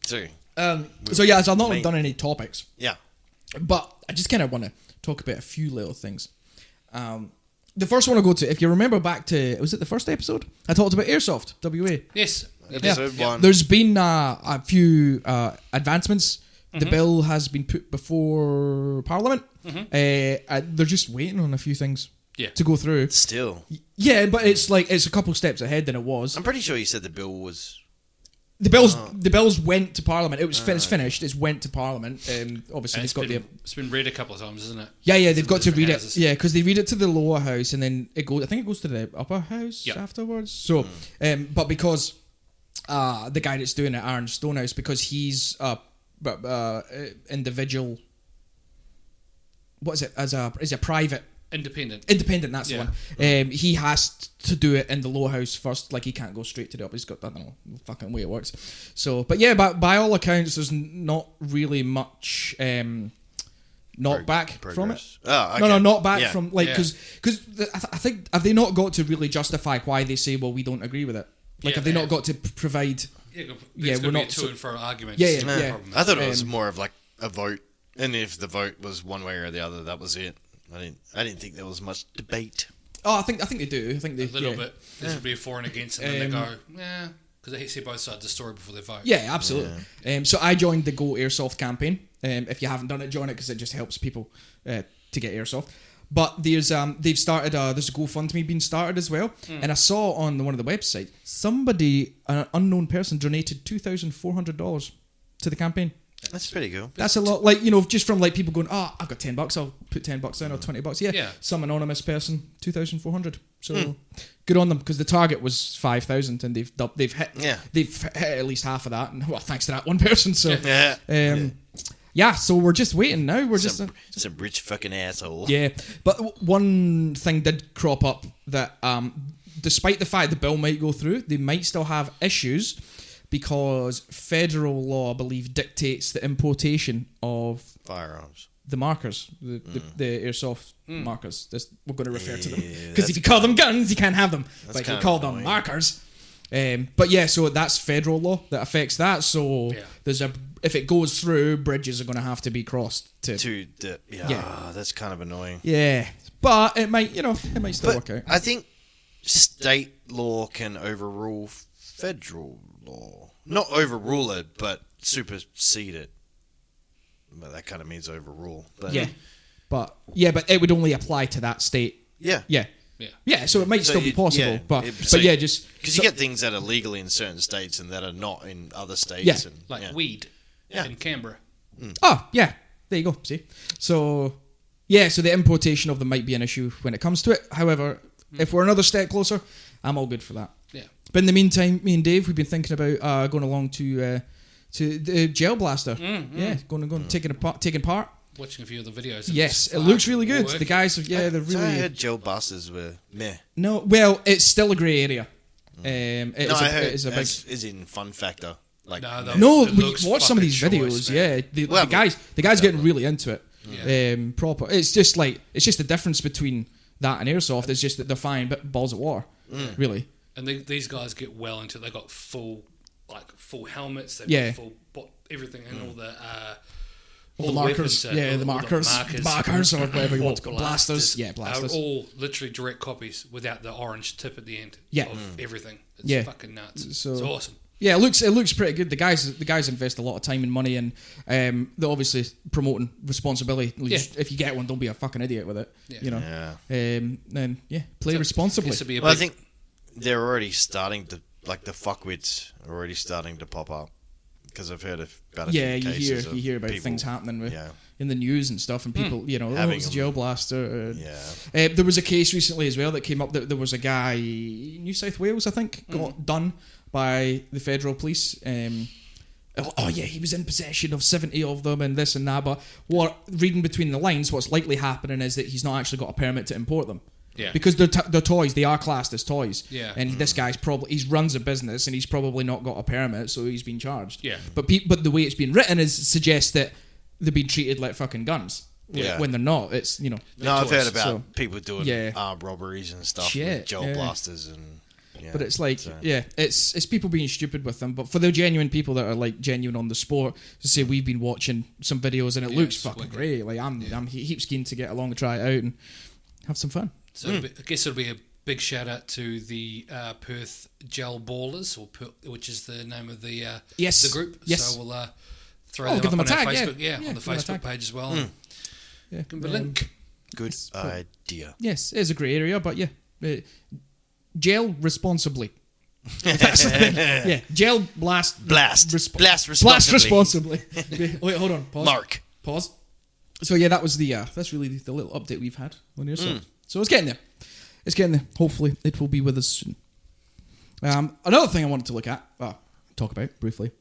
B: so
C: So I've not done any topics,
B: yeah,
C: but I just kind of want to talk about a few little things. The first one I go to, if you remember back to, was it the first episode? I talked about Airsoft, WA.
A: Yes.
B: episode 1.
C: There's been a few advancements. The bill has been put before Parliament. They're just waiting on a few things to go through.
B: Still,
C: Yeah, but it's a couple steps ahead than it was.
B: I'm pretty sure you said the bill was.
C: The bills went to Parliament. It was finished. It's went to Parliament. Obviously,
A: It's
C: they've got
A: it's been read a couple of times, isn't it?
C: they've got to
A: different
C: read
A: houses.
C: it. Yeah, because they read it to the lower house, and then it goes. I think it goes to the upper house afterwards. So, but because the guy that's doing it, Aaron Stonehouse, because he's individual. What is it? Is a private.
A: Independent.
C: That's the one. He has to do it in the lower house first. Like he can't go straight to the up. He's got, I don't know, the fucking way it works. So, but yeah, but by all accounts, there's not really much knockback from it.
B: Oh, okay.
C: No, not back
B: Yeah.
C: from like
A: Yeah.
C: because I think have they not got to really justify why they say, well, we don't agree with it? Like,
A: Yeah,
C: have they
A: they
C: not got to provide?
A: Yeah,
C: we're
A: we're not
C: not
A: to and fro arguments.
C: Yeah,
B: Nah,
C: yeah.
B: I thought it was more of like a vote, and if the vote was one way or the other, that was it. I didn't think there was much debate.
C: Oh, I think they do. I think they
A: A little bit. This would be a for and against, and then they go, because they see both sides of the story before they vote.
C: Yeah, absolutely. So I joined the Go Airsoft campaign. If you haven't done it, join it because it just helps people to get airsoft. But there's they've started there's a GoFundMe being started as well, and I saw on one of the websites an unknown person donated $2,400 to the campaign.
B: That's pretty cool.
C: That's a lot, like, you know, just from like people going, I've got $10, I'll put $10 in, or $20. Yeah. Some anonymous person, 2,400. So good on them, because the target was 5,000, and they've hit at least half of that, and well, thanks to that one person. So so we're just waiting now. We're
B: some rich fucking asshole.
C: yeah. But one thing did crop up that, despite the fact the bill might go through, they might still have issues. Because federal law, I believe, dictates the importation of
B: Firearms.
C: the markers, the airsoft markers. We're going to refer to them. Because if you call them guns, you can't have them. But if you call them markers. But yeah, so that's federal law that affects that. So if it goes through, bridges are going to have to be crossed.
B: That's kind of annoying.
C: Yeah. But it might still work out.
B: I think state law can overrule federal law. Not overrule it, but supersede it. But that kind of means overrule. But
C: But it would only apply to that state.
B: Yeah.
C: Yeah, so it might still be possible. Just
B: because you get things that are legal in certain states and that are not in other states.
C: Yeah.
B: And,
A: Like weed in Canberra.
C: Oh, yeah. There you go. See? So the importation of them might be an issue when it comes to it. However, if we're another step closer, I'm all good for that.
A: Yeah.
C: But in the meantime, me and Dave, we've been thinking about going along to the Gel Blaster. Going taking part.
A: Watching a few of the videos.
C: Yes, it looks really good. The guys, they're
B: So I
C: really.
B: heard Joe Busters were meh.
C: No, well, it's still a grey area. It
B: No,
C: is
B: I
C: a,
B: heard
C: it is a big.
B: is in fun factor. Like,
C: No,
A: it
C: we
A: looks
C: watch some of these
A: fucking
C: videos.
A: choice, man.
C: Yeah,
B: Well,
C: the guy's getting really into it.
A: Yeah.
C: Proper. It's just the difference between that and airsoft is just that they're firing balls at water. Really.
A: And these guys get well into it. They got full helmets. They've
C: Yeah.
A: got full everything and all the
C: All the markers,
A: weapons,
C: the markers or whatever you want to call blasters. Yeah, blasters.
A: Are all literally direct copies without the orange tip at the end.
C: Yeah.
A: Of everything. It's
C: Yeah.
A: fucking nuts.
C: So-
A: it's awesome.
C: Yeah, it looks pretty good. The guys invest a lot of time and money, and they're obviously promoting responsibility. If you get one, don't be a fucking idiot with it.
A: Yeah.
C: You know.
B: Yeah.
C: Then play
A: So,
C: responsibly.
A: this would be a
B: Well, I
A: big-
B: think they're already starting to, like, the fuckwits are already starting to pop up because I've heard about a few
C: Yeah,
B: cases
C: you
B: of
C: hear about
B: people-
C: things happening with,
B: Yeah.
C: in the news and stuff, and people,
B: Having
C: it's a
B: them.
C: jail blaster.
B: Yeah.
C: There was a case recently as well that came up that there was a guy in New South Wales, I think, got done by the federal police. He was in possession of 70 of them and this and that. But reading between the lines, what's likely happening is that he's not actually got a permit to import them.
A: Yeah.
C: Because they're toys, they are classed as toys.
A: Yeah.
C: And this guy's he runs a business and he's probably not got a permit, so he's been charged.
A: Yeah.
C: But the way it's been written suggests that they're being treated like fucking guns.
B: Yeah.
C: When they're not. It's,
B: No, I've heard about
C: So-
B: people doing
C: Yeah.
B: armed robberies and stuff
C: Shit,
B: with gel
C: yeah.
B: blasters and. Yeah,
C: But it's like,
B: so-
C: it's people being stupid with them. But for the genuine people that are like genuine on the sport, to say we've been watching some videos and it looks
A: it's
C: fucking
A: wicked.
C: great. Like I'm heaps keen to get along and try it out and have some fun.
A: So I guess it'll be a big shout out to the Perth Gel Ballers, which is the name of the
C: Yes.
A: the group.
C: Yes.
A: So we'll throw
C: Oh,
A: them
C: give
A: up
C: them a
A: on our
C: tag, yeah.
A: Facebook,
C: Yeah,
A: on the
C: give them a
A: Facebook
C: tag.
A: page as well.
C: Yeah.
A: Give them a link.
B: Good idea.
C: Yes, it is a grey area, but gel responsibly. That's the thing. Yeah, gel blast
B: Blast
C: blast
B: responsibly.
C: responsibly. Wait, hold on. Pause.
B: Mark.
C: Pause. So yeah, that was that's really the little update we've had on here. So it's getting there. It's getting there. Hopefully, it will be with us soon. Another thing I wanted to talk about briefly.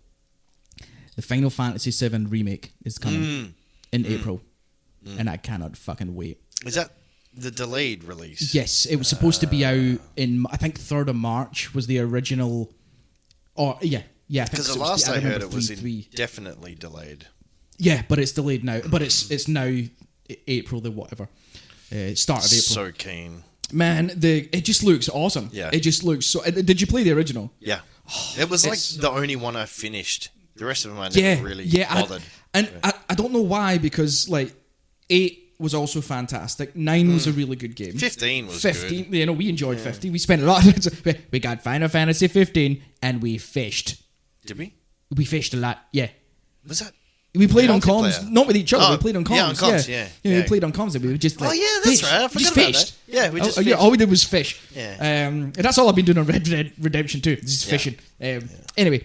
C: The Final Fantasy VII remake is coming in April, and I cannot fucking wait.
B: Is that the delayed release?
C: Yes, it was supposed to be out in, I think, 3rd of March was the original. Or yeah, I think
B: Because
C: so.
B: the last I heard
C: remember
B: it was
C: 3.3.
B: definitely delayed.
C: Yeah, but it's delayed now. But it's now April the whatever. Start of April.
B: So keen.
C: Man, it just looks awesome.
B: Yeah.
C: It just looks so. Did you play the original?
B: Yeah. It was like
C: it's-
B: the only one I finished. The rest of them I never really bothered.
C: I don't know why, because like 8 was also fantastic. 9 was a really good game.
B: 15 was
C: 15,
B: good.
C: we enjoyed 15. We spent a lot of time. We got Final Fantasy 15 and we fished.
B: Did we?
C: We fished a lot, yeah.
B: Was that?
C: We played on comms,
B: Multiplayer?
C: not with each other.
B: Oh,
C: We played on comms.
B: yeah, on comms, yeah.
C: We
B: Yeah.
C: played on comms and we would just like,
B: Oh, yeah, that's
C: fish.
B: right. I
C: We
B: forgot
C: just
B: about
C: fished.
B: that. Yeah, we just
C: Yeah,
B: fished.
C: all we did was fish.
B: Yeah.
C: And that's all I've been doing on Red Dead Redemption 2. Just
B: Yeah.
C: fishing. Anyway,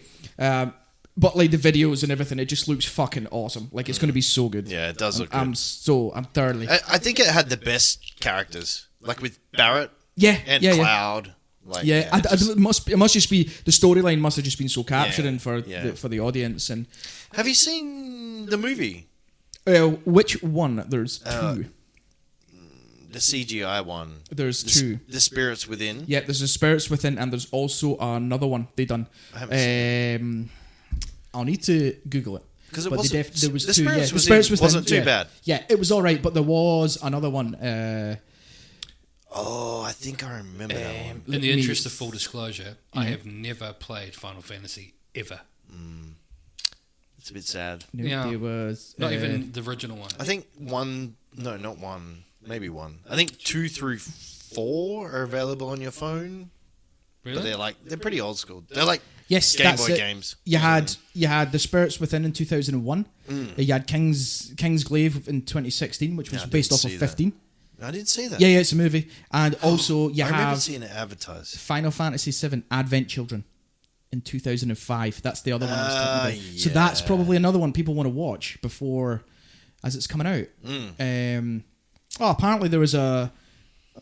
C: but like the videos and everything, it just looks fucking awesome. Like it's going to be so good.
B: Yeah, it does look good.
C: I'm thoroughly.
B: I think it had the best characters, like with Barrett
C: Yeah,
B: and
C: yeah.
B: Cloud. Like,
C: Yeah, it must just be the storyline must have just been so capturing for
B: yeah.
C: for the audience. And
B: Have you seen the movie?
C: which one? There's two.
B: The CGI one.
C: There's two.
B: The Spirits Within.
C: Yeah, there's a Spirits Within, and there's also another one they done.
B: I haven't
C: I'll need to Google it.
B: Because it
C: But
B: wasn't.
C: there was
B: the
C: two.
B: Spirits
C: Yeah,
B: Within
C: Spirits Within
B: wasn't too
C: yeah.
B: bad.
C: Yeah, it was all right, but there was another one.
B: Oh, I think I remember that one.
A: In
C: Let
A: the
C: me-
A: interest of full disclosure, I have never played Final Fantasy ever.
B: It's a bit sad.
C: No,
A: Yeah.
C: there was
A: Not even the original one.
B: I think one. No, not one. Maybe one. I think 2 through 4 are available on your phone. But
A: Really?
B: they're pretty old school. They're like
C: yes,
B: Game
C: that's
B: Boy
C: it.
B: games.
C: You had the Spirits Within in 2001. You had King's Glaive in 2016, which was
B: Yeah, I
C: based
B: didn't
C: off of
B: see that.
C: 15.
B: I didn't see that.
C: Yeah, it's a movie, and also you
B: I remember
C: have
B: seeing it advertised.
C: Final Fantasy VII Advent Children in 2005. That's the other one I was talking about. So
B: yeah.
C: that's probably another one people want to watch before, as it's coming out. Apparently there was a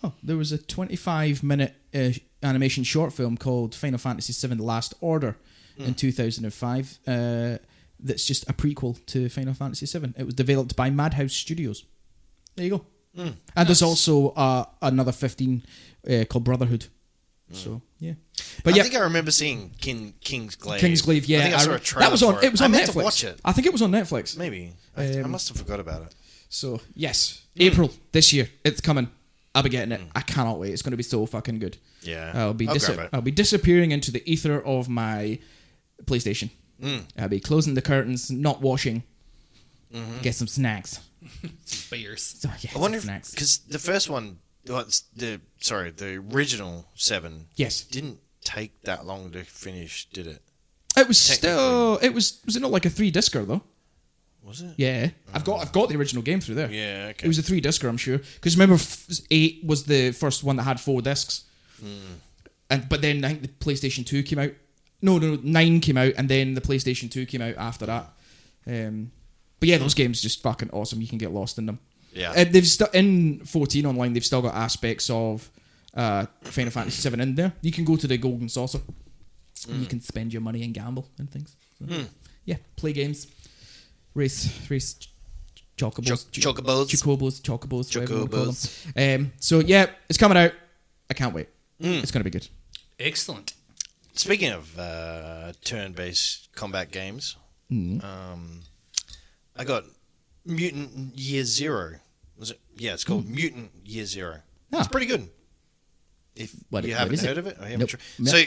C: 25-minute animation short film called Final Fantasy VII: The Last Order in 2005. That's just a prequel to Final Fantasy VII. It was developed by Madhouse Studios. There you go. And there's also another 15 called Brotherhood. So yeah,
B: But I think I remember seeing Kingsglaive.
C: Kingsglaive, yeah.
B: I think I saw a trailer.
C: That was on.
B: for
C: It was on
B: I meant
C: Netflix.
B: to watch it.
C: I think it was on Netflix.
B: Maybe I must have forgot about it.
C: So yes, April this year, it's coming. I'll be getting it. I cannot wait. It's going to be so fucking good.
B: Yeah,
C: I'll
B: grab it.
C: I'll be disappearing into the ether of my PlayStation. I'll be closing the curtains, not washing. Get some snacks.
A: Beers.
C: So, yeah,
B: I wonder
C: some snacks.
B: because the first one, the original 7,
C: Yes,
B: didn't take that long to finish, did it?
C: it was still. It was. Was it not like a 3-discer though?
B: Was it?
C: Yeah, I've got the original game through there.
B: Yeah, okay.
C: It was a 3-discer, I'm sure. Because remember, 8 was the first one that had 4 discs. But then I think the PlayStation 2 came out. No, 9 came out, and then the PlayStation 2 came out after that. But yeah, those games just fucking awesome. You can get lost in them.
B: Yeah.
C: They've in 14 online. They've still got aspects of Final Fantasy 7 in there. You can go to the Golden Saucer. And you can spend your money and gamble and things. So, yeah, play games, race chocobos, chocobos, whatever you want to call them. So yeah, it's coming out. I can't wait. It's going to be good.
A: Excellent.
B: Speaking of turn-based combat games, I got Mutant Year Zero. Was it? Yeah, it's called Mutant Year Zero. It's pretty good. If you haven't heard of it, I haven't.
C: Nope.
B: So,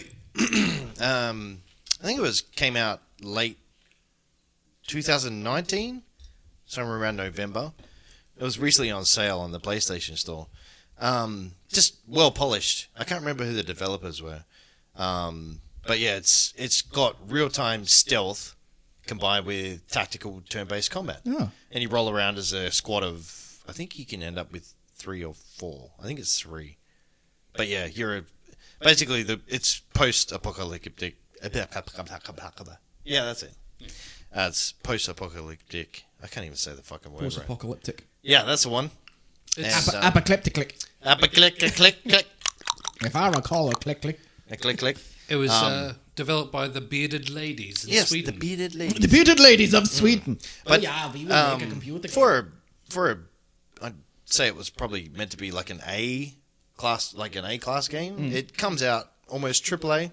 B: I think came out late 2019, somewhere around November. It was recently on sale on the PlayStation Store. Just well polished. I can't remember who the developers were. But yeah, it's got real-time stealth combined with tactical turn-based combat.
C: Oh.
B: And you roll around as a squad of, I think you can end up with 3 or 4. I think it's 3. But yeah, basically it's post-apocalyptic. Yeah, that's it. It's post-apocalyptic. I can't even say the fucking word.
C: Post-apocalyptic.
B: Right. Yeah, that's the one.
C: Apocryptic.
B: Click.
C: If I recall, a click.
B: Click.
A: It was developed by the Bearded Ladies in Sweden.
B: The bearded lady.
C: The bearded ladies of Sweden.
B: But
D: we will make a computer.
B: for a, I'd say it was probably meant to be like an A class game. It comes out almost AAA.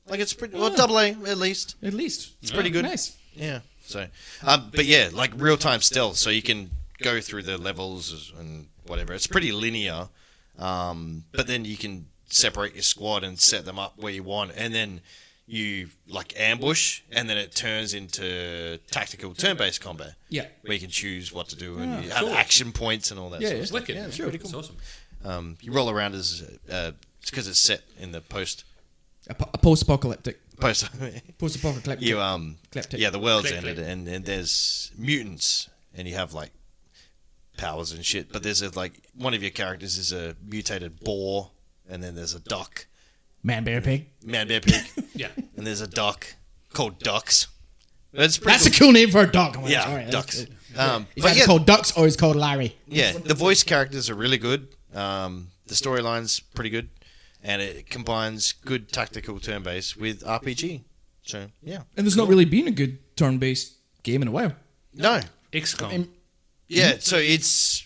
B: Like it's pretty double A at least.
C: At least.
B: It's pretty good.
C: Nice.
B: Yeah. So, but yeah, like real time stealth, so you can go through the levels and whatever. It's pretty linear, but then you can separate your squad and set them up where you want, and then you like ambush, and then it turns into tactical turn-based combat.
C: Yeah.
B: Where you can choose what to do, and you have action points and all that. Sort of stuff.
A: Wicked.
B: Yeah, it's
A: Sure.
B: pretty cool.
A: It's awesome.
B: You roll around as because it's set in the post.
C: A post-apocalyptic.
B: You yeah, the world's
A: Click.
B: ended, and there's mutants, and you have like powers and shit. But there's one of your characters is a mutated boar, and then there's a duck,
C: Man, bear, pig.
A: Yeah.
B: and there's a duck called Ducks. It's pretty
C: That's a cool name for a dog.
B: Yeah,
C: Sorry,
B: Ducks.
C: He's
B: But
C: either
B: yeah,
C: called Ducks or he's called Larry.
B: yeah, the voice characters are really good. The storyline's pretty good, and it combines good tactical turn-based with RPG. So yeah,
C: And there's not really been a good turn-based game in a while.
B: no,
A: XCOM.
B: yeah. So it's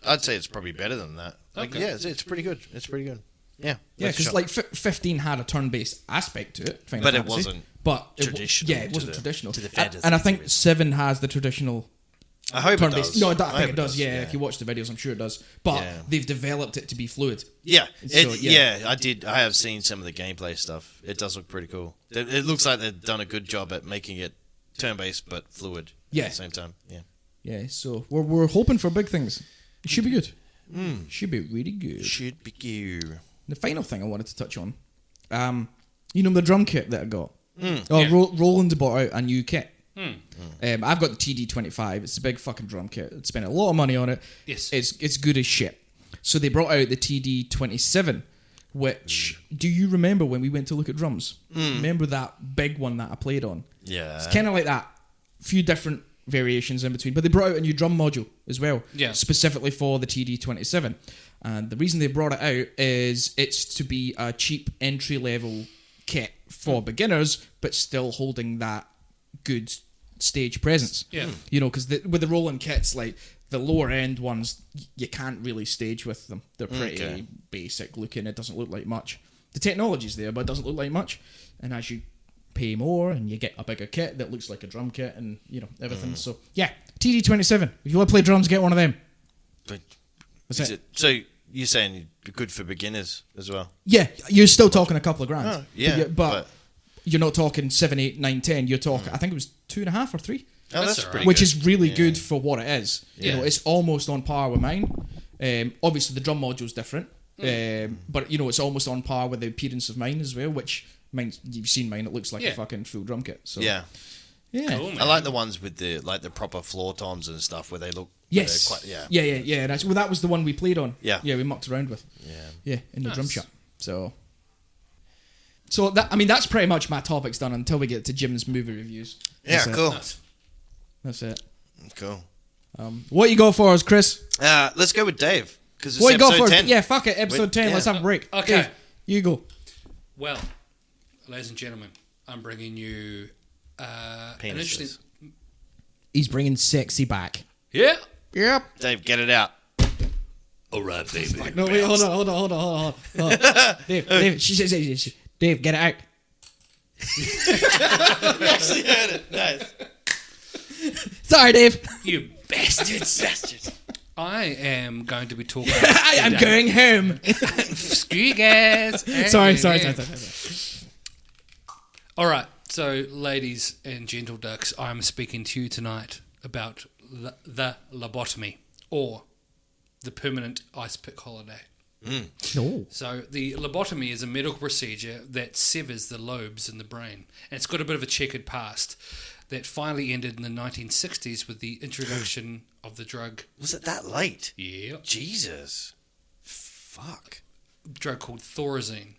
B: I'd say it's probably better than that. Like,
A: Okay.
B: yeah, it's pretty good. It's pretty good. Yeah,
C: Yeah,
B: worth a
C: because
B: shot.
C: like 15 had a turn-based aspect to it. Final
B: But it
C: Fantasy.
B: wasn't
C: But
B: traditional
C: Yeah, it
B: to
C: wasn't
B: the-
C: traditional.
B: to the
C: And-
B: fantasy
C: and I think
B: series.
C: 7 has the traditional
B: I hope it
C: turn-based.
B: does.
C: No, I think
B: hope
C: it does. Yeah, if you watch the videos, I'm sure it does. But
B: Yeah.
C: they've developed it to be fluid.
B: Yeah,
C: So, yeah.
B: I have seen some of the gameplay stuff. It does look pretty cool. It looks like they've done a good job at making it turn-based but fluid
C: Yeah.
B: at the same time. Yeah.
C: Yeah, so we're hoping for big things. It should be good. Should be really good.
B: Should be good.
C: The final thing I wanted to touch on, the drum kit that I got.
A: Yeah.
C: Roland bought out a new kit. I've got the TD-25. It's a big fucking drum kit. I spent a lot of money on it.
A: Yes.
C: It's good as shit. So they brought out the TD-27, which, do you remember when we went to look at drums? Remember that big one that I played on?
B: Yeah.
C: It's kind of like that. Few different variations in between. But they brought out a new drum module as well.
A: Yeah.
C: Specifically for the TD-27. And the reason they brought it out is it's to be a cheap entry-level kit for beginners, but still holding that good stage presence.
A: Yeah.
C: Because with the Roland kits, like, The lower end ones, you can't really stage with them. They're pretty
B: Okay.
C: basic looking. It doesn't look like much. The technology's there, but it doesn't look like much. And as you pay more and you get a bigger kit that looks like a drum kit and, everything. So, yeah, TD27. If you want to play drums, get one of them.
B: But
C: That's
B: is
C: it.
B: so you're saying good for beginners as well?
C: Yeah, you're still talking a couple of grand.
B: Oh, yeah,
C: But you're not talking 7, 8, 9, 10. You're talking, I think it was 2.5 or 3.
B: Oh, that's
A: alright.
B: pretty
C: Which
B: good.
C: is really good for what it is.
A: Yeah.
C: It's almost on par with mine. Obviously, the drum module's different, but it's almost on par with the appearance of mine as well. Which you've seen mine; it looks like a fucking full drum kit. So
B: Yeah.
C: yeah.
A: Cool, man.
B: I like the ones with the proper floor toms and stuff where they look.
C: Yes.
B: Quite, yeah.
C: Yeah. That was the one we played on.
B: Yeah.
C: Yeah, we mucked around with.
B: Yeah.
C: In the
A: Nice.
C: drum shop. So that's pretty much my topics done until we get to Jim's movie reviews.
B: Yeah.
C: That's it.
B: Cool.
A: Nice.
C: That's it.
B: Cool.
C: What you go for us, Chris?
B: Let's go with Dave because it's
C: What you go
B: episode
C: for?
B: 10.
C: Yeah, fuck it. Episode 10.
B: yeah.
C: Let's have a break.
A: Okay.
C: Dave, you go.
A: Well, ladies and gentlemen, I'm bringing you an
B: Penises.
A: interesting.
D: He's bringing sexy back.
A: Yeah.
C: Yep.
B: Dave, get it out.
A: All right, baby.
C: No, wait, hold on. Dave, Dave, get it out.
B: Actually heard it. Nice.
C: Sorry, Dave.
A: You bastards. I am going to be talking.
C: I am going home.
A: Screw you guys.
C: Sorry.
A: All right. So, ladies and gentle ducks, I'm speaking to you tonight about the lobotomy, or the permanent ice pick holiday.
C: No.
A: So the lobotomy is a medical procedure that severs the lobes in the brain. And it's got a bit of a checkered past that finally ended in the 1960s with the introduction of the drug.
B: Was it that late?
A: Yeah.
B: Jesus. Fuck.
A: Drug called Thorazine.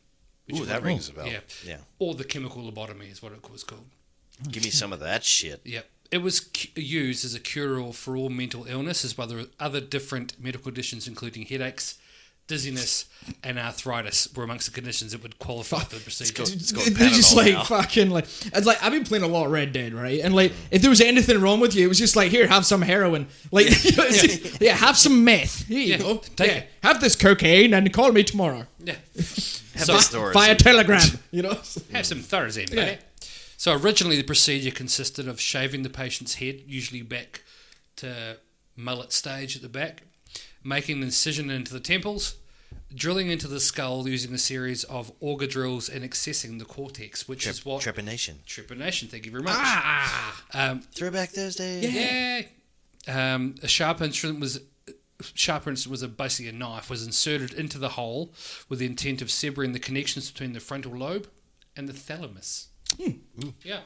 A: which
B: Ooh,
A: you
B: that
A: might-
B: rings a bell.
A: Yeah.
B: Yeah.
A: Or the chemical lobotomy is what it was called.
B: Give me some of that shit.
A: Yep. It was used as a cure-all for all mental illness, as well as other different medical conditions, including headaches, dizziness, and arthritis, were amongst the conditions that would qualify for the procedure.
B: It's got
C: They're just
B: Panadol
C: like
B: now.
C: fucking like it's like I've been playing a lot of Red Dead, right? And like if there was anything wrong with you, it was just like here, have some heroin, like yeah, have some meth. Here you
A: Yeah,
C: go.
A: take
C: Yeah,
A: it.
C: have this cocaine and call me tomorrow
A: Yeah.
B: Have
A: So-
B: the stories.
C: via telegram. You know.
A: Have some Thorazine, buddy. So originally the procedure consisted of shaving the patient's head, usually back to mullet stage at the back, making an incision into the temples, drilling into the skull using a series of auger drills and accessing the cortex, which is what...
B: Trepanation.
A: Trepanation, thank you very much.
B: Throwback Thursday.
A: Yeah. A sharp instrument was basically a knife, was inserted into the hole with the intent of severing the connections between the frontal lobe and the thalamus. Yeah.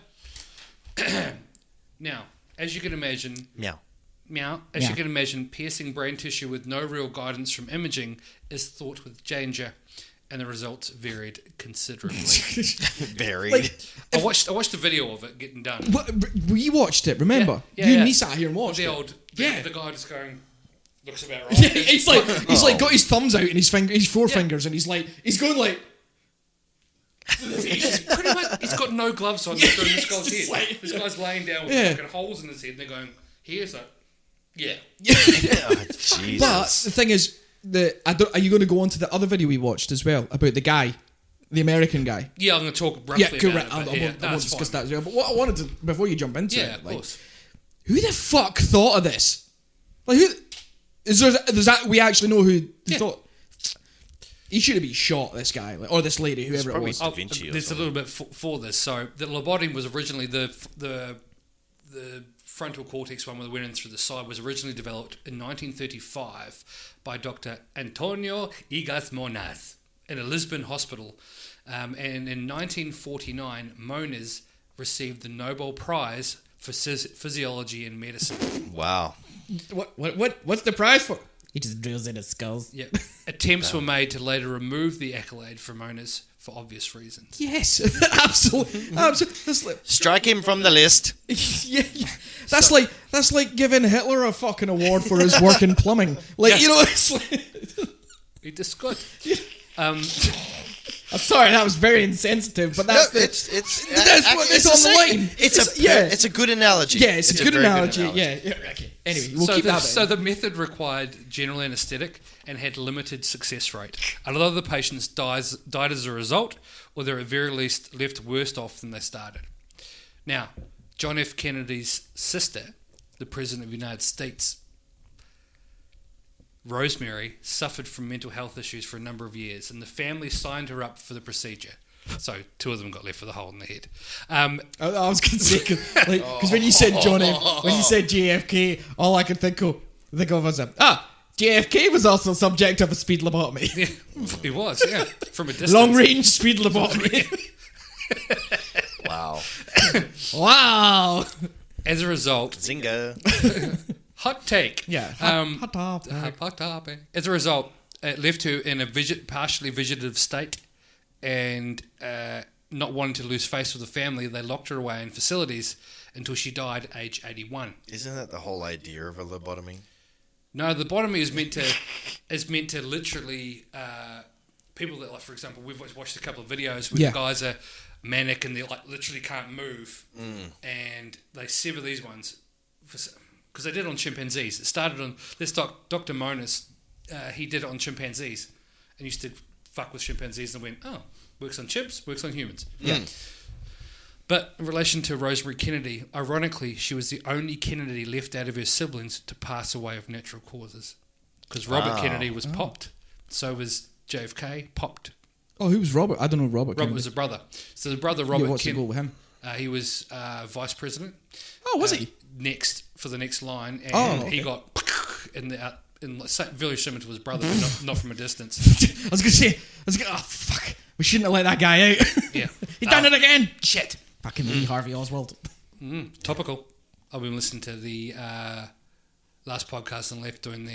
A: Now, as you can imagine,
B: Meow.
A: as you can imagine, piercing brain tissue with no real guidance from imaging is thought with danger, and the results varied considerably.
B: Buried.
C: Like,
A: I watched a video of it getting done.
C: We watched it. Remember,
A: Yeah,
C: you
A: yeah.
C: and me sat here and watched
A: The
C: it.
A: old,
C: Yeah.
A: the guy just going, looks about right.
C: Yeah, he's like got his thumbs out and his forefingers, and he's going like.
A: He's just pretty much, he's got no gloves on during this guy's
C: just
A: head.
C: like-
A: This guy's laying down with
C: Yeah.
A: fucking holes in his head, and they're going, here's a, yeah.
B: Oh, Jesus.
C: But the thing is, are you going to go on to the other video we watched as well about the guy, the American guy?
A: Yeah, I'm going to talk roughly
C: Yeah,
A: about
C: correct.
A: it.
C: I
A: but
C: won't
A: that's
C: discuss
A: fine.
C: that as well. But what I wanted to, before you jump into
A: Yeah,
C: it,
A: of
C: like,
A: course.
C: who the fuck thought of this? Like, who is there? Does that we actually know who thought? He should have been shot. This guy, like, or this lady, whoever it
B: probably
C: was.
B: Da Vinci or
A: There's a
B: something.
A: little bit for this. So the lobotomy was originally the frontal cortex one that went in through the side was originally developed in 1935 by Dr. Antonio Igas Monas in a Lisbon hospital. And in 1949, Monas received the Nobel Prize for physiology and medicine.
B: Wow.
C: What's the prize for?
D: He just drills in his skulls.
A: Yep. Attempts were made to later remove the accolade from Monas for obvious reasons.
C: Yes, absolutely. That's like,
B: Strike him from the list.
C: yeah. That's like giving Hitler a fucking award for his work in plumbing. Like, you know, it's like,
A: It is good.
C: I'm sorry, that was very insensitive, but that's
B: it's
C: what is on the line.
B: It's a good analogy.
C: Yeah, it's a good
B: very
C: analogy. Yeah. Okay. Anyway, we'll keep that.
A: So the method required general anaesthetic and had limited success rate. A lot of the patients died as a result, or they're at very least left worse off than they started. Now, John F. Kennedy's sister, the President of the United States, Rosemary, suffered from mental health issues for a number of years, and the family signed her up for the procedure. So 2 of them got left with a hole in the head.
C: I was going to say, because when you said when you said JFK, all I could think of was JFK was also subject of a speed lobotomy.
A: Yeah, he was, yeah, from a distance.
C: Long range speed lobotomy.
B: Wow.
C: Wow.
A: As a result,
B: Zinga.
A: hot take.
C: Yeah.
A: Hot topic. As a result, it left her in a partially vegetative state, and not wanting to lose face with the family, they locked her away in facilities until she died at age 81.
B: Isn't that the whole idea of a lobotomy?
A: No, the lobotomy is meant to literally people that, like, for example, we've watched a couple of videos where the guys are manic and they literally can't move, and they sever these ones because they did it on chimpanzees. It started on this Dr. Monas. He did it on chimpanzees and used to fuck with chimpanzees and went, oh, works on chimps, works on humans.
C: Yeah.
A: But in relation to Rosemary Kennedy, ironically, she was the only Kennedy left out of her siblings to pass away of natural causes. Because Robert Kennedy was popped. So was JFK, popped.
C: Oh, who was Robert? I don't know Robert Kennedy.
A: Robert was a brother. So the brother Robert
C: what's the goal with him?
A: He was vice president.
C: Oh, was he?
A: Next, for the next line. And he got very similar to his brother, but not from a distance.
C: I was going to say, oh, fuck. We shouldn't have let that guy out.
A: Yeah.
C: He's done it again.
A: Shit.
C: Fucking Lee Harvey Oswald.
A: Topical. I've been listening to the last podcast and left doing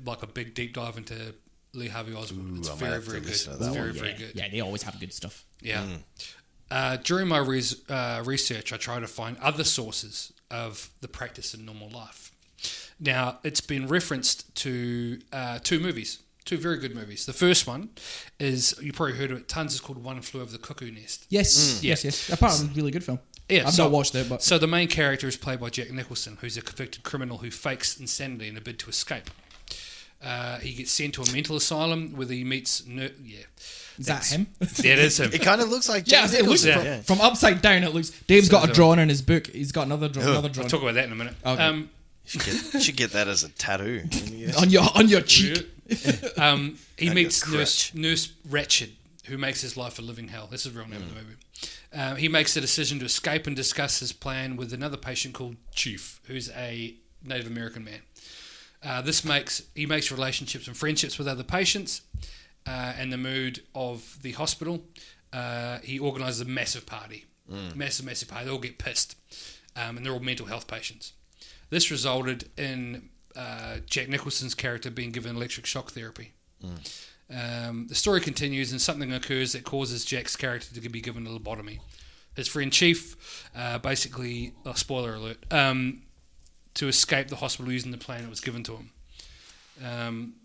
A: like a big deep dive into Lee Harvey Oswald. It's very, very good. It's very, very good.
C: Yeah, they always have good stuff.
A: Yeah. During my research, I tried to find other sources of the practice in normal life. Now, it's been referenced to 2 movies. 2 very good movies. The first one is, you probably heard of it tons, it's called One Flew Over the Cuckoo Nest.
C: Yes, yes. Apparently, a really good film.
A: Yeah,
C: I've not watched it, but...
A: So the main character is played by Jack Nicholson, who's a convicted criminal who fakes insanity in a bid to escape. He gets sent to a mental asylum where he meets...
C: Is that him?
A: That is him.
B: It kind of looks like
C: Yeah,
B: Jack
C: it looks
B: Nicholson.
C: from upside down. It looks. Dave's got a drawing in his book. He's got another drawing.
A: I'll talk about that in a minute.
C: Okay.
B: You should get that as a tattoo.
C: on your cheek.
A: He meets Nurse Ratched, who makes his life a living hell. This is the real name of the movie. He makes a decision to escape and discuss his plan with another patient called Chief, who's a Native American man. He makes relationships and friendships with other patients, and the mood of the hospital. He organises a massive party. Massive party. They all get pissed, and they're all mental health patients. This resulted in Jack Nicholson's character being given electric shock therapy. The story continues, and something occurs that causes Jack's character to be given a lobotomy. His friend Chief, basically, spoiler alert, to escape the hospital using the plan that was given to him.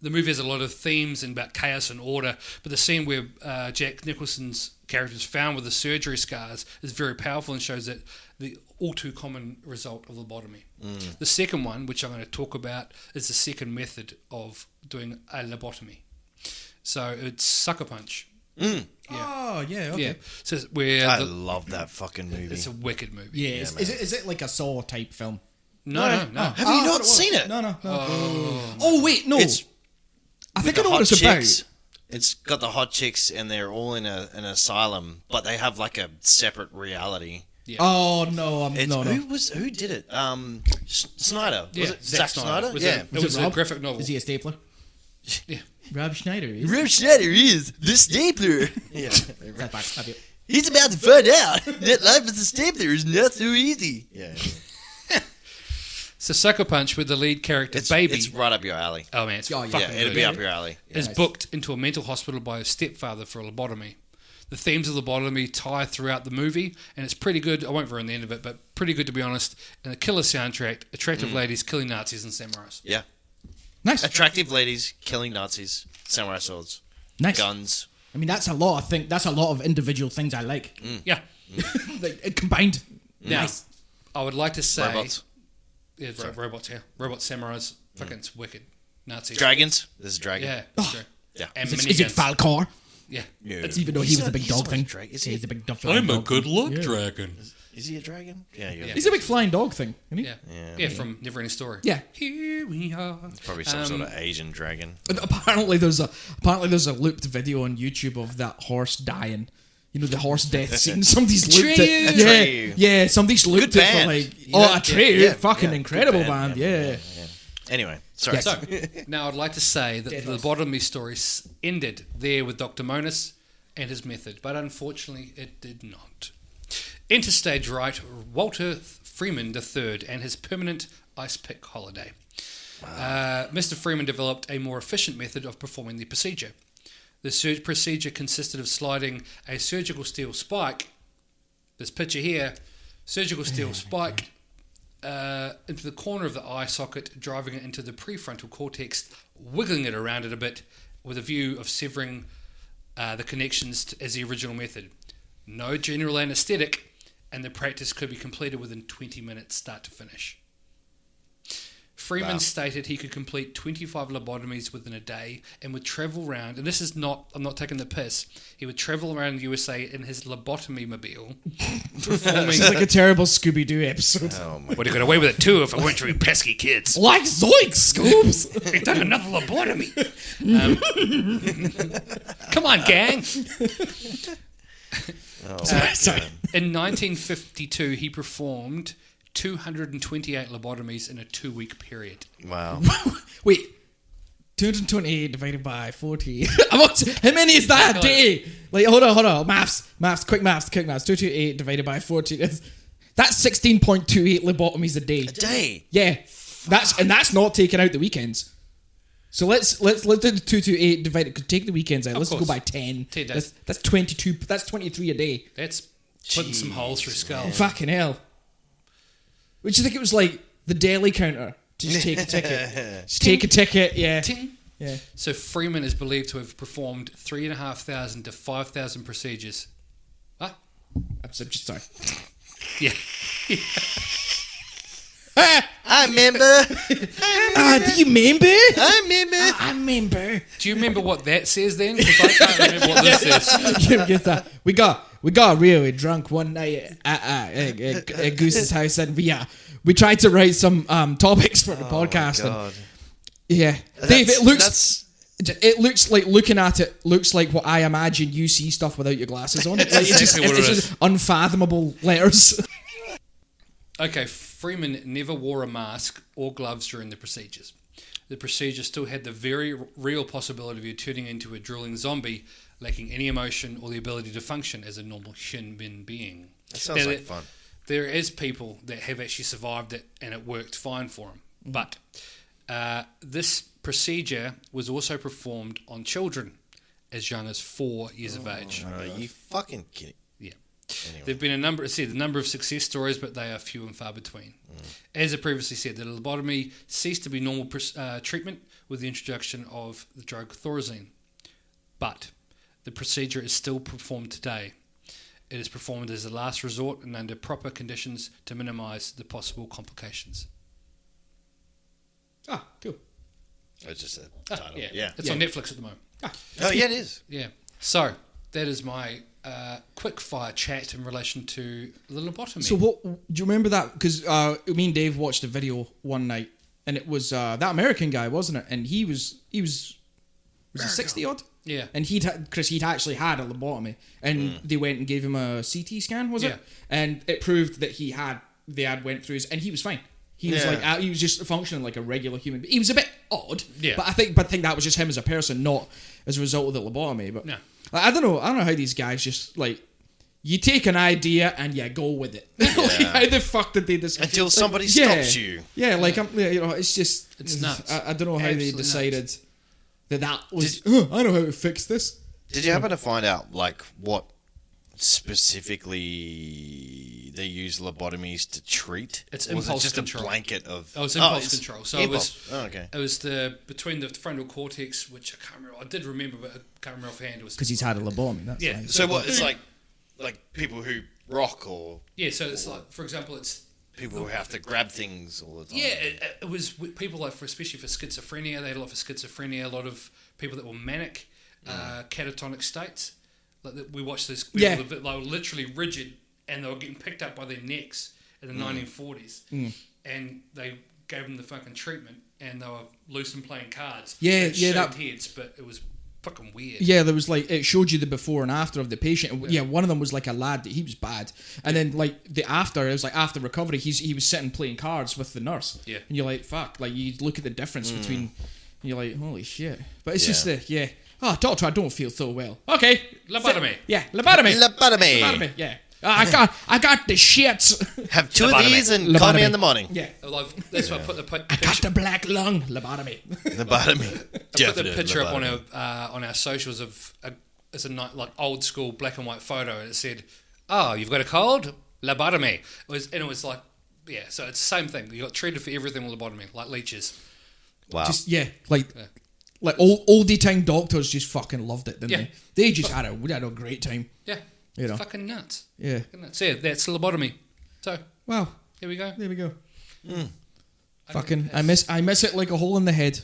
A: The movie has a lot of themes about chaos and order, but the scene where Jack Nicholson's character is found with the surgery scars is very powerful and shows that the all too common result of lobotomy. The second one, which I'm going to talk about, is the second method of doing a lobotomy. So it's sucker punch.
C: Yeah. Oh, yeah, okay.
A: Yeah. So where
B: I love that fucking movie.
A: It's a wicked movie.
C: Yeah, is it like a Saw type film?
A: No.
B: Have you not seen it?
C: No. Oh, wait, no. I think I know what it's
B: about. It's got the hot chicks, and they're all in an asylum, but they have like a separate reality.
A: Yeah.
C: Oh no, no.
B: Who did it? Snyder.
A: Yeah,
B: was it Zack Snyder?
A: It was a graphic novel.
C: Is he a stapler?
A: Yeah.
C: Rob Schneider is.
B: Rob Schneider is the stapler. Yeah.
C: Have you?
B: He's about to find out that life as a stapler is not so easy. Yeah.
A: So Sucker Punch, with the lead character Baby.
B: It's right up your alley.
A: Oh man, it's fucking
B: Yeah, it'll
A: good.
B: be up your alley.
A: Is booked into a mental hospital by his stepfather for a lobotomy. The themes of lobotomy tie throughout the movie, and it's pretty good. I won't ruin the end of it, but pretty good to be honest. And a killer soundtrack, attractive ladies killing Nazis and samurais.
B: Yeah.
C: Nice.
B: Attractive ladies killing Nazis, samurai swords.
D: Nice.
B: guns.
D: I mean, that's a lot. I think that's a lot of individual things I like.
A: Yeah.
D: Like, combined.
A: Now,
D: Nice.
A: I would like to say
B: Robots.
A: Yeah, robots. Yeah, robot samurais. Fucking it's wicked. Nazis.
B: Dragons. There's a dragon.
A: Yeah.
B: Yeah.
A: And
D: Is it
A: miniguns.
D: Falcor?
A: Yeah.
D: Even though he was a big dog thing.
B: Is
D: He's
B: he,
D: a big dog.
A: luck dragon.
B: is he a dragon? Yeah, you're
C: He's a big flying dog thing, isn't he?
A: Yeah. From Neverending Story.
C: Yeah.
A: Here we are.
B: probably some sort of Asian dragon.
C: And apparently there's a looped video on YouTube of that horse dying. You know, the horse death scene. Somebody's looped it.
B: Atreyu.
C: Yeah, somebody's looped
B: Good
C: it for
B: band.
C: like
B: Yeah,
C: Atreyu,
B: yeah,
C: fucking
B: yeah,
C: incredible
B: good
C: band. Yeah.
B: Anyway, sorry.
C: Yes.
A: So, now I'd like to say that the lobotomy story ended there with Dr. Monis and his method, but unfortunately it did not. Enter stage right, Walter Freeman III and his permanent ice pick holiday. Mr. Freeman developed a more efficient method of performing the procedure. The procedure consisted of sliding a surgical steel spike, this picture here, surgical steel spike, into the corner of the eye socket, driving it into the prefrontal cortex, wiggling it around it a bit, with a view of severing the connections as the original method. No general anaesthetic, and the practice could be completed within 20 minutes start to finish. Freeman stated he could complete 25 lobotomies within a day and would travel around, and this is not, I'm not taking the piss, he would travel around the USA in his lobotomy mobile, performing...
C: It's like a terrible Scooby-Doo episode.
B: Oh my
A: Would have got away with it too if it weren't for you pesky kids.
C: Like Zoinks, Scoobs!
A: He's done another lobotomy. Come on, gang.
C: Sorry.
A: In 1952, he performed 228 lobotomies in a 2-week period.
B: Wow.
C: Wait, 228 divided by 40. How many is that a day? Like, hold on. Maths, quick maths. 228 divided by 40. That's 16.28 lobotomies a day.
B: A day.
C: Yeah, that's not taking out the weekends. So let's do the 228 divided. Take the weekends out. Let's
A: course.
C: go by 10.
A: 10 days.
C: That's 22. That's 23 a day.
A: That's putting some holes through skull.
C: Fucking hell. Would you think it was like the deli counter? Just take a ticket. Just take a ticket. Yeah.
A: Ting.
C: Yeah.
A: So Freeman is believed to have performed 3,500 to 5,000 procedures. What?
C: I'm just sorry.
A: Yeah.
B: I remember.
C: Do you remember?
B: I remember.
C: I remember.
A: Do you remember what that says then? Because I can't remember what this says.
C: Yeah, get that. We got really drunk one night at Goose's house, and we tried to write some topics for the podcast.
B: God.
C: Yeah, Dave, it looks like looking at it looks like what I imagine you see stuff without your glasses on. Like, it's just unfathomable letters.
A: Okay, Freeman never wore a mask or gloves during the procedures. The procedure still had the very real possibility of turning into a drooling zombie, lacking any emotion or the ability to function as a normal human being.
B: That sounds like fun.
A: There is people that have actually survived it and it worked fine for them. But this procedure was also performed on children as young as 4 years of age.
B: Are you fucking kidding?
A: Yeah.
B: Anyway.
A: There have been a number of success stories, but they are few and far between. As I previously said, the lobotomy ceased to be normal treatment with the introduction of the drug Thorazine. But the procedure is still performed today. It is performed as a last resort and under proper conditions to minimise the possible complications.
C: Ah, cool.
B: It's just a title. Yeah.
A: It's on Netflix at the moment.
B: Oh, yeah, it is.
A: Yeah. So, that is my quick fire chat in relation to the lobotomy.
C: So what do you remember that? Because me and Dave watched a video one night, and it was that American guy, wasn't it? And he was he 60 odd?
A: Yeah.
C: And he'd actually had a lobotomy, and they went and gave him a CT scan, was it?
A: Yeah.
C: And it proved that they had went through his, and he was fine. He was he was just functioning like a regular human. He was a bit odd,
A: Yeah.
C: But I think that was just him as a person, not as a result of the lobotomy. But
A: No.
C: I don't know how these guys just like. You take an idea and you go with it. Like, how the fuck did they decide?
B: Until somebody stops you.
C: Yeah, like it's just
A: It's nuts.
C: I don't know how
A: Absolutely
C: they decided that was.
B: Did-
C: I know how to fix this.
B: Did you happen to find out, like, what specifically they use lobotomies to treat?
A: It's
B: Or was it
A: impulse
B: just
A: control.
B: a blanket of...
A: Oh, it's impulse control. So
B: Okay.
A: it was between the frontal cortex, which I can't remember. I did remember, but I can't remember offhand. It was
C: Because he's had a lobotomy. That's
A: Yeah.
C: fine.
B: So what? It's like people who rock or
A: yeah. So it's like, for example, it's
B: people who have to grab things all the time.
A: yeah. It was people like especially for schizophrenia. They had a lot for schizophrenia. A lot of people that were manic, catatonic states. Like we watched these people
C: Yeah.
A: that they were literally rigid, and they were getting picked up by their necks in the 1940s, and they gave them the fucking treatment, and they were loose and playing cards.
C: Yeah,
A: They
C: yeah,
A: shaved
C: that-
A: heads, but it was fucking weird.
C: Yeah, there was like it showed you the before and after of the patient. Yeah, one of them was like a lad that he was bad, and then like the after it was like after recovery, he was sitting playing cards with the nurse.
A: Yeah.
C: And you're like, fuck, like you look at the difference between, and you're like, holy shit. But it's just oh doctor, I don't feel so well. Okay,
A: Lobotomy.
C: Yeah, lobotomy.
B: Lobotomy.
C: Lobotomy. Yeah. I got the shits.
B: Have two of
A: Lobotomy.
B: these and call me
C: Lobotomy.
B: in the morning.
C: Yeah.
A: That's why I put the
C: I got the black lung. Lobotomy.
B: Lobotomy.
A: put the picture up on our socials of it's a like old school black and white photo, and it said, "Oh, you've got a cold? Lobotomy." It was like, yeah. So it's the same thing. You got treated for everything with lobotomy, like leeches.
B: Wow.
C: Just like oldie time doctors just fucking loved it, didn't
A: Yeah.
C: they? They just had a great time.
A: Yeah,
C: You know.
A: it's fucking nuts.
C: Yeah.
A: Fucking nuts. So yeah, that's lobotomy. So
C: Wow.
A: here we go.
C: There we go. Fucking, I miss it like a hole in the head.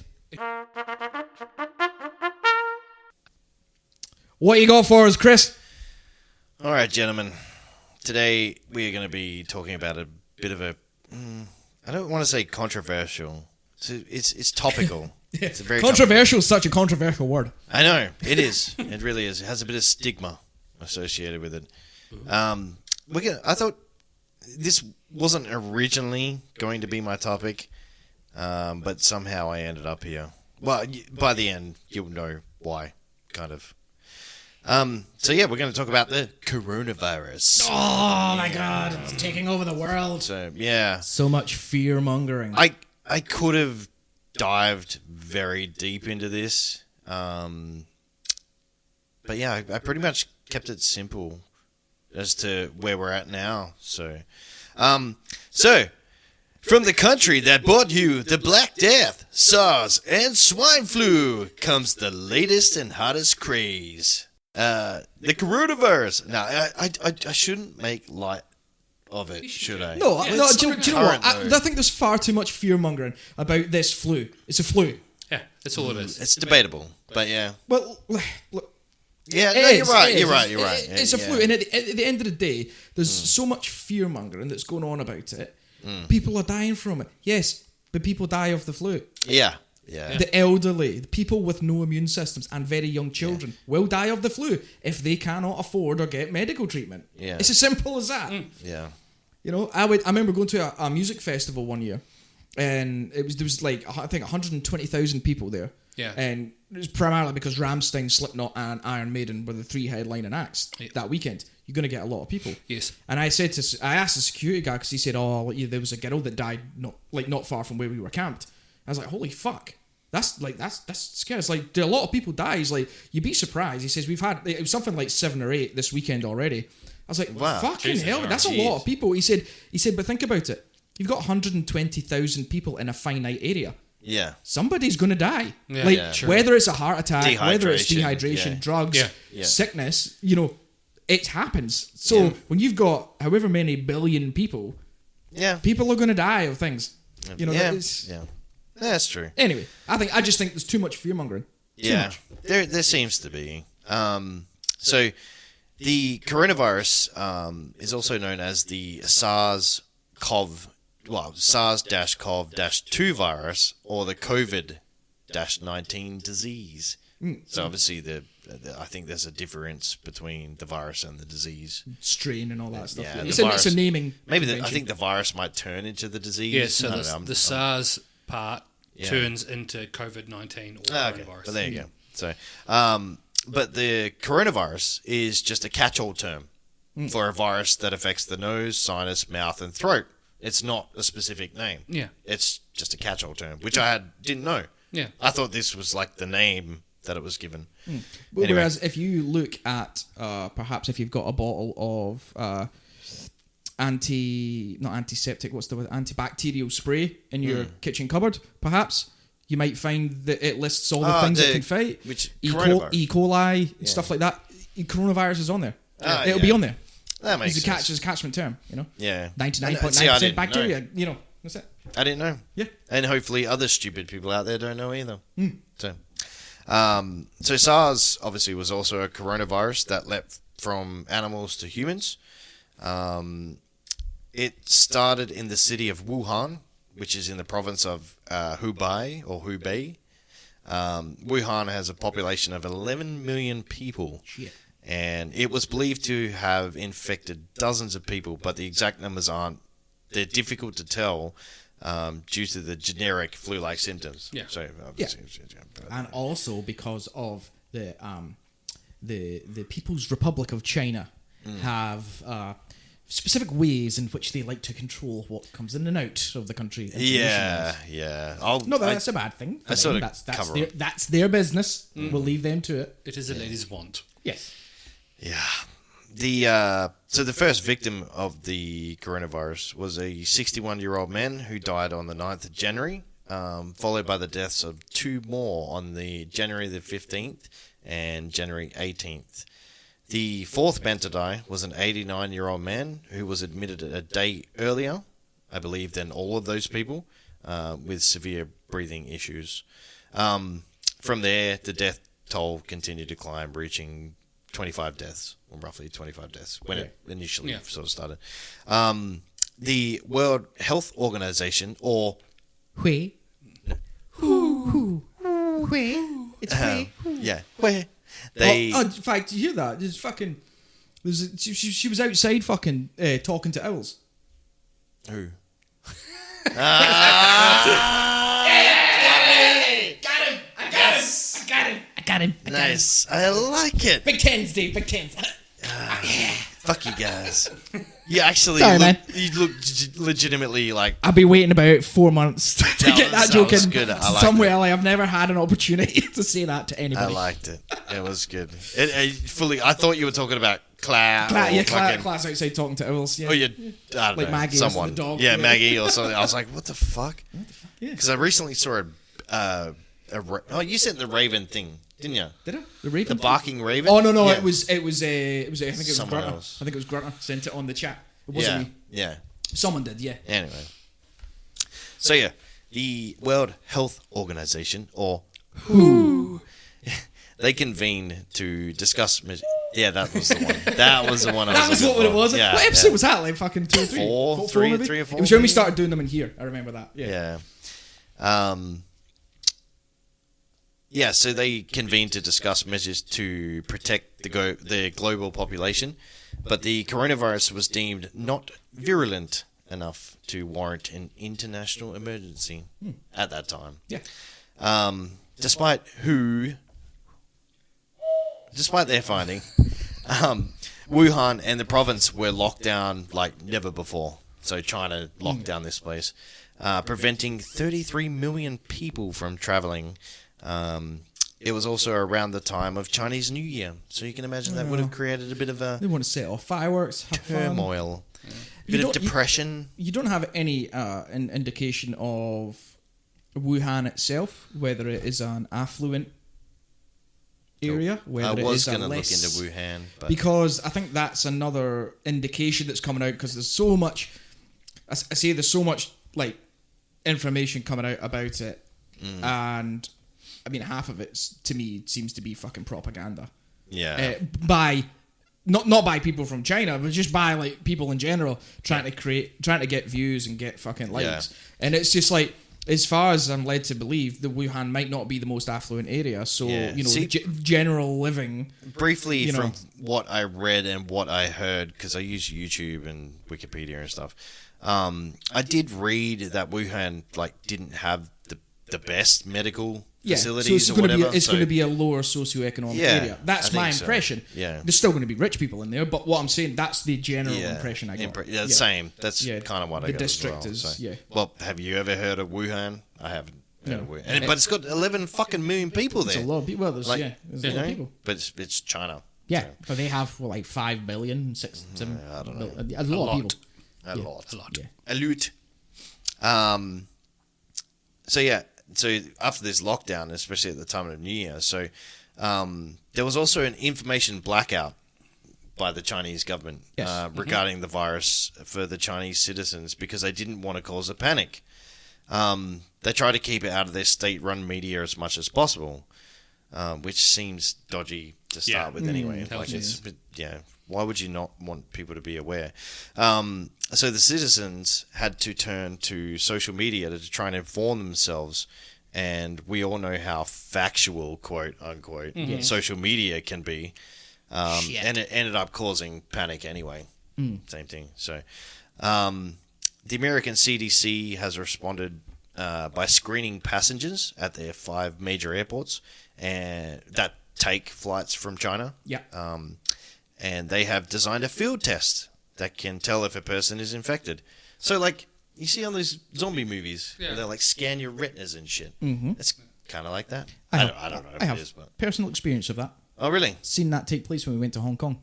C: What you got for us, Chris?
B: All right, gentlemen. Today we are going to be talking about a bit of a... I don't want to say controversial. It's topical. It's a very
C: Controversial is such a controversial word.
B: I know. It is. It really is. It has a bit of stigma associated with it. I thought this wasn't originally going to be my topic, but somehow I ended up here. Well, by the end, you'll know why, kind of. So yeah, we're going to talk about the coronavirus.
D: Oh my god, it's taking over the world.
B: So yeah,
C: So much fear mongering.
B: I could have dived very deep into this, but yeah, I pretty much kept it simple as to where we're at now. So from the country that brought you the Black Death, SARS, and swine flu comes the latest and hottest craze. The coronavirus. Now, I shouldn't make light of it, should I?
C: No,
A: Yeah,
C: no.
A: it's
C: Do you know what?
B: current, though.
C: I think there's far too much fear mongering about this flu. It's a flu.
A: Yeah, that's all it is.
B: It's debatable, but yeah.
C: Well, look,
B: Yeah,
C: it
B: no,
C: is,
B: you're right.
C: it
B: You're
C: is.
B: right. You're right.
C: It's a
B: Yeah.
C: flu, and at the end of the day, there's so much fear mongering that's going on about it. People are dying from it. Yes, but people die of the flu.
B: Yeah. Yeah.
C: The elderly, the people with no immune systems, and very young children will die of the flu if they cannot afford or get medical treatment.
B: Yeah.
C: It's as simple as that.
B: Yeah.
C: You know, I remember going to a music festival one year, and there was like I think 120,000 people there.
A: Yeah.
C: And it was primarily because Rammstein, Slipknot, and Iron Maiden were the three headlining acts that weekend. You're going to get a lot of people.
A: Yes.
C: And I asked the security guy because he said, "Oh, there was a girl that died not far from where we were camped." I was like, "Holy fuck." That's scary. It's like, do a lot of people die? He's like, you'd be surprised. He says, it was something like 7 or 8 this weekend already. I was like,
B: Wow.
C: fucking
A: Jesus,
C: hell,
A: right.
C: that's a lot of people. He said, but think about it. You've got 120,000 people in a finite area.
B: Yeah.
C: Somebody's going to die.
A: Yeah.
C: Like,
A: Yeah. True.
C: whether it's a heart attack, whether it's
B: Dehydration,
C: dehydration,
B: yeah.
C: drugs,
A: Yeah.
C: sickness, it happens. So when you've got however many billion people,
B: Yeah.
C: people are going to die of things.
B: Yeah.
C: that is...
B: Yeah. That's true.
C: Anyway, I just think there's too much fear mongering.
B: Yeah. There seems to be. So the coronavirus is also known as the SARS-CoV-2 virus, or the COVID-19 disease. So obviously I think there's a difference between the virus and the disease.
C: Strain and all that stuff.
B: Yeah,
C: It's
B: the
C: a
B: virus-
C: naming.
B: Maybe I
C: convention.
B: think the virus might turn into the disease.
A: Yeah, so
B: I don't know,
A: the SARS part
B: Yeah.
A: turns into COVID-19 or
B: Okay,
A: coronavirus.
B: but there you go. So, but the coronavirus is just a catch-all term for a virus that affects the nose, sinus, mouth, and throat. It's not a specific name.
A: Yeah.
B: It's just a catch-all term, which I didn't know.
A: Yeah.
B: I thought this was like the name that it was given.
C: Well,
B: Anyway.
C: whereas if you look at perhaps if you've got a bottle of not antiseptic, what's the word? Antibacterial spray in your kitchen cupboard, perhaps you might find that it lists all the things it can fight.
B: Which
C: E.
B: coronavirus.
C: coli, stuff like that. Coronavirus is on there. It'll be on there.
B: That makes sense.
C: It's a catchment term,
B: Yeah.
C: 99.9% bacteria, that's it.
B: I didn't know.
C: Yeah.
B: And hopefully other stupid people out there don't know either. So SARS obviously was also a coronavirus that leapt from animals to humans. It started in the city of Wuhan, which is in the province of Hubei. Wuhan has a population of 11 million people.
C: Shit.
B: And it was believed to have infected dozens of people, but the exact numbers aren't. They're difficult to tell due to the generic flu-like symptoms.
A: Yeah.
B: So,
D: And also because of the People's Republic of China have specific ways in which they like to control what comes in and out of the country.
B: Yeah.
D: No, but that's a bad thing.
B: I sort of
D: That's their business. We'll leave them to it.
A: It is a lady's want.
D: Yes.
B: Yeah. So the first victim of the coronavirus was a 61-year-old man who died on the 9th of January, followed by the deaths of two more on the January the 15th and January 18th. The fourth man to die was an 89-year-old man who was admitted a day earlier, I believe, than all of those people, with severe breathing issues. From there, the death toll continued to climb, reaching 25 deaths, or roughly 25 deaths, when it initially sort of started. The World Health Organization, or
C: Hui. It's Hui.
B: yeah, where they
C: in fact, you hear that? There's fucking. She was outside fucking talking to owls.
B: who?
D: I got him.
B: Nice, I like it.
D: Big tens, Dave. Big tens.
B: Fuck you guys. You actually
D: Sorry, man.
B: you look legitimately like.
C: I've been waiting about 4 months to get that joke
B: was
C: in
B: good. I liked
C: somewhere.
B: it.
C: Like, I've never had an opportunity to say that to
B: I
C: anybody.
B: liked it. It was good. I thought you were talking about Claire.
C: Class outside talking to owls. Yeah.
B: Oh, I don't
C: Like
B: know,
C: Maggie or
B: someone.
C: the dog,
B: Yeah,
C: yeah.
B: Maggie or something. I was like, what the fuck?
C: Yeah.
B: Because I recently saw you sent the Raven thing, didn't you?
C: Did I? The Raven?
B: The barking Raven.
C: Oh no,
B: Yeah.
C: it was. I think it was
B: Someone
C: Grunter.
B: else.
C: I think it was Grunter sent it on the chat. It wasn't me.
B: Yeah.
C: Someone did. Yeah.
B: Anyway. So yeah, the World Health Organization, or WHO, they convened to discuss. Yeah, that was the one. That was the one.
C: That was what it was.
B: Yeah,
C: what episode was that? Like fucking 2 or 3?
B: Three
C: maybe?
B: or four.
C: It was when we started doing them in here. I remember that. Yeah.
B: Yeah. So they convened to discuss measures to protect the global population, but the coronavirus was deemed not virulent enough to warrant an international emergency at that time.
C: Yeah.
B: Despite their finding, Wuhan and the province were locked down like never before. So China locked down this place, preventing 33 million people from traveling. It was also around the time of Chinese New Year, so you can imagine that would have created a bit of a
C: They want to set off fireworks, have fun.
B: turmoil, a
C: You
B: bit of
C: don't-
B: depression.
C: You don't have any indication of Wuhan itself, whether it is an affluent area,
B: I
C: whether it
B: was
C: is a
B: going to look
C: less...
B: into Wuhan, but
C: Because I think that's another indication that's coming out, because there's so much... I say there's so much like information coming out about it, and I mean half of it to me seems to be fucking propaganda.
B: yeah,
C: By not by people from China, but just by like people in general trying to get views and get fucking likes. And it's just like, as far as I'm led to believe, the Wuhan might not be the most affluent area. So
B: See,
C: general living.
B: briefly
C: know.
B: from what I read and what I heard, because I use YouTube and Wikipedia and stuff. I did read that Wuhan didn't have the best medical facilities
C: so
B: or whatever.
C: It's going to be a lower socioeconomic area. That's
B: I
C: my
B: think so.
C: impression.
B: Yeah.
C: There's still going to be rich people in there, but what I'm saying, that's the general impression I got.
B: Same. That's
C: Yeah,
B: kind of what I
C: the
B: got
C: district
B: as well.
C: is-
B: So.
C: yeah.
B: Well, have you ever heard of Wuhan? I haven't. But it's got 11 fucking million people
C: It's
B: there.
C: a lot of people. Well, there's,
B: Like,
C: there's a lot of people.
B: But it's China.
C: Yeah,
B: So,
C: but they have like 5 billion, 6, 7.
B: I don't know.
C: A lot of people.
B: a lot.
C: Yeah.
B: A lot. So after this lockdown, especially at the time of New Year, there was also an information blackout by the Chinese government regarding the virus for the Chinese citizens because they didn't want to cause a panic. They try to keep it out of their state-run media as much as possible, which seems dodgy to start with anyway. Why would you not want people to be aware? So the citizens had to turn to social media to try and inform themselves, and we all know how factual, quote unquote, social media can be. And it ended up causing panic anyway. Same thing. So the American CDC has responded by screening passengers at their 5 major airports and that take flights from China.
C: Yeah.
B: And they have designed a field test that can tell if a person is infected. So, like, you see on those zombie movies where they, like, scan your retinas and shit. It's kind of like that. I don't know if
C: I
B: it
C: have
B: is, but...
C: personal experience of that.
B: Oh, really?
C: Seen that take place when we went to Hong Kong.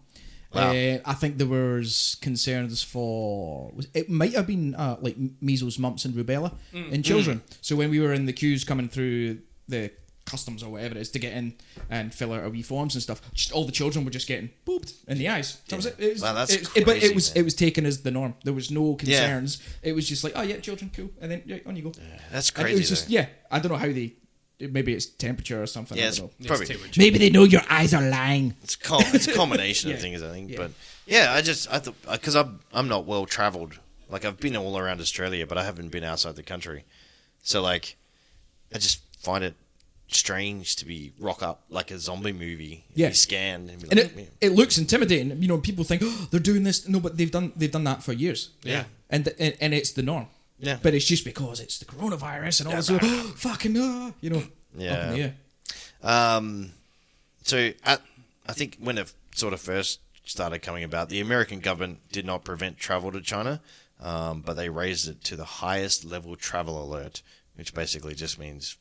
B: Wow.
C: I think there was concerns it might have been like measles, mumps, and rubella in children. So when we were in the queues coming through the customs or whatever it is to get in and fill out our wee forms and stuff, just all the children were just getting booped in the eyes. That was it.
B: Wow, that's
C: but
B: crazy,
C: it was taken as the norm. There was no concerns. It was just like, oh yeah, children, cool, and then on you go.
B: That's
C: And
B: crazy.
C: it was just I don't know how they. Maybe it's temperature or something.
B: Yeah,
C: I
B: it's
C: don't know.
B: probably...
D: Maybe they know your eyes are lying.
B: It's a combination of things, I think. But yeah, I thought because I'm not well traveled. Like I've been all around Australia, but I haven't been outside the country. So like, I just find it strange to be rock up like a zombie movie.
C: Yeah.
B: Be scanned and be
C: And
B: like,
C: it looks intimidating. You know, people think, oh, they're doing this. No, but they've done that for years.
B: Yeah.
C: And it's the norm.
B: Yeah.
C: But it's just because it's the coronavirus and all this. Fucking you know.
B: Yeah.
C: Up in the air.
B: So I think when it sort of first started coming about, the American government did not prevent travel to China, but they raised it to the highest level travel alert, which basically just means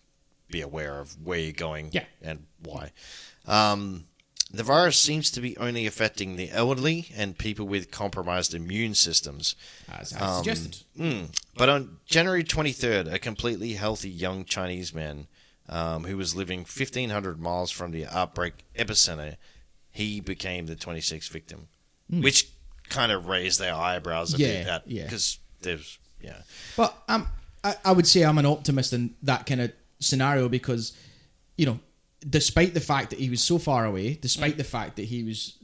B: be aware of where you're going and why. The virus seems to be only affecting the elderly and people with compromised immune systems.
C: As I suggested.
B: But on January 23rd, a completely healthy young Chinese man who was living 1,500 miles from the outbreak epicenter, he became the 26th victim, which kind of raised their eyebrows a bit. Because there's,
C: But I would say I'm an optimist in that kind of scenario because, you know, despite the fact that he was so far away, despite the fact that he was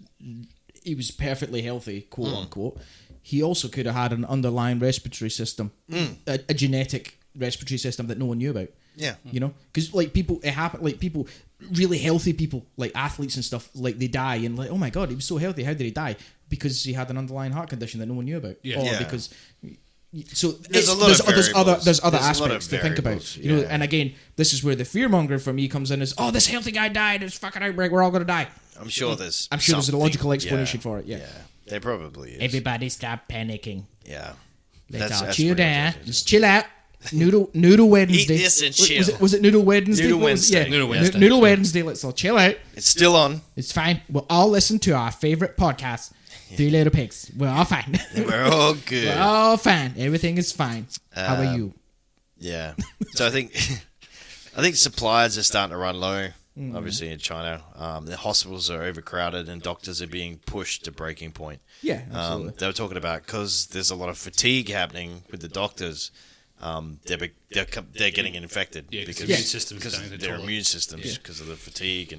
C: perfectly healthy, quote unquote, he also could have had an underlying respiratory system, a genetic respiratory system that no one knew about.
B: Yeah.
C: You know, because like people, it happened. Like people, really healthy people, like athletes and stuff, like they die and like, oh my god, he was so healthy. How did he die? Because he had an underlying heart condition that no one knew about.
A: Yeah.
C: Or because. So
B: there's
C: other aspects to think about, you know.
B: yeah.
C: And again, this is where the fear mongering for me comes in: is this healthy guy died? It's fucking outbreak. We're all gonna die.
B: I'm sure there's
C: there's a
B: something.
C: logical explanation for it. Yeah.
B: There probably is.
D: Everybody stop panicking.
B: Yeah.
D: Let's all
B: that's
D: chill
B: pretty much
D: down.
B: it.
D: Just chill out.
C: Noodle Wednesday.
B: Eat this and chill.
C: Was it Noodle Wednesday?
B: Noodle
C: What was it?
B: Wednesday.
A: Noodle Wednesday.
C: Noodle Wednesday. Let's all chill out.
B: It's still on.
D: It's fine. We'll all listen to our favorite podcast, Three Little Pigs. We're all fine.
B: We're all good.
D: We're all fine. Everything is fine. How about you?
B: Yeah. So I think supplies are starting to run low, obviously, in China. The hospitals are overcrowded and doctors are being pushed to breaking point.
C: Yeah, absolutely.
B: They were talking about because there's a lot of fatigue happening with the doctors. They're getting infected
A: because
B: because
A: immune system's
B: because
A: going to
B: of their
A: toilet.
B: immune systems because of the fatigue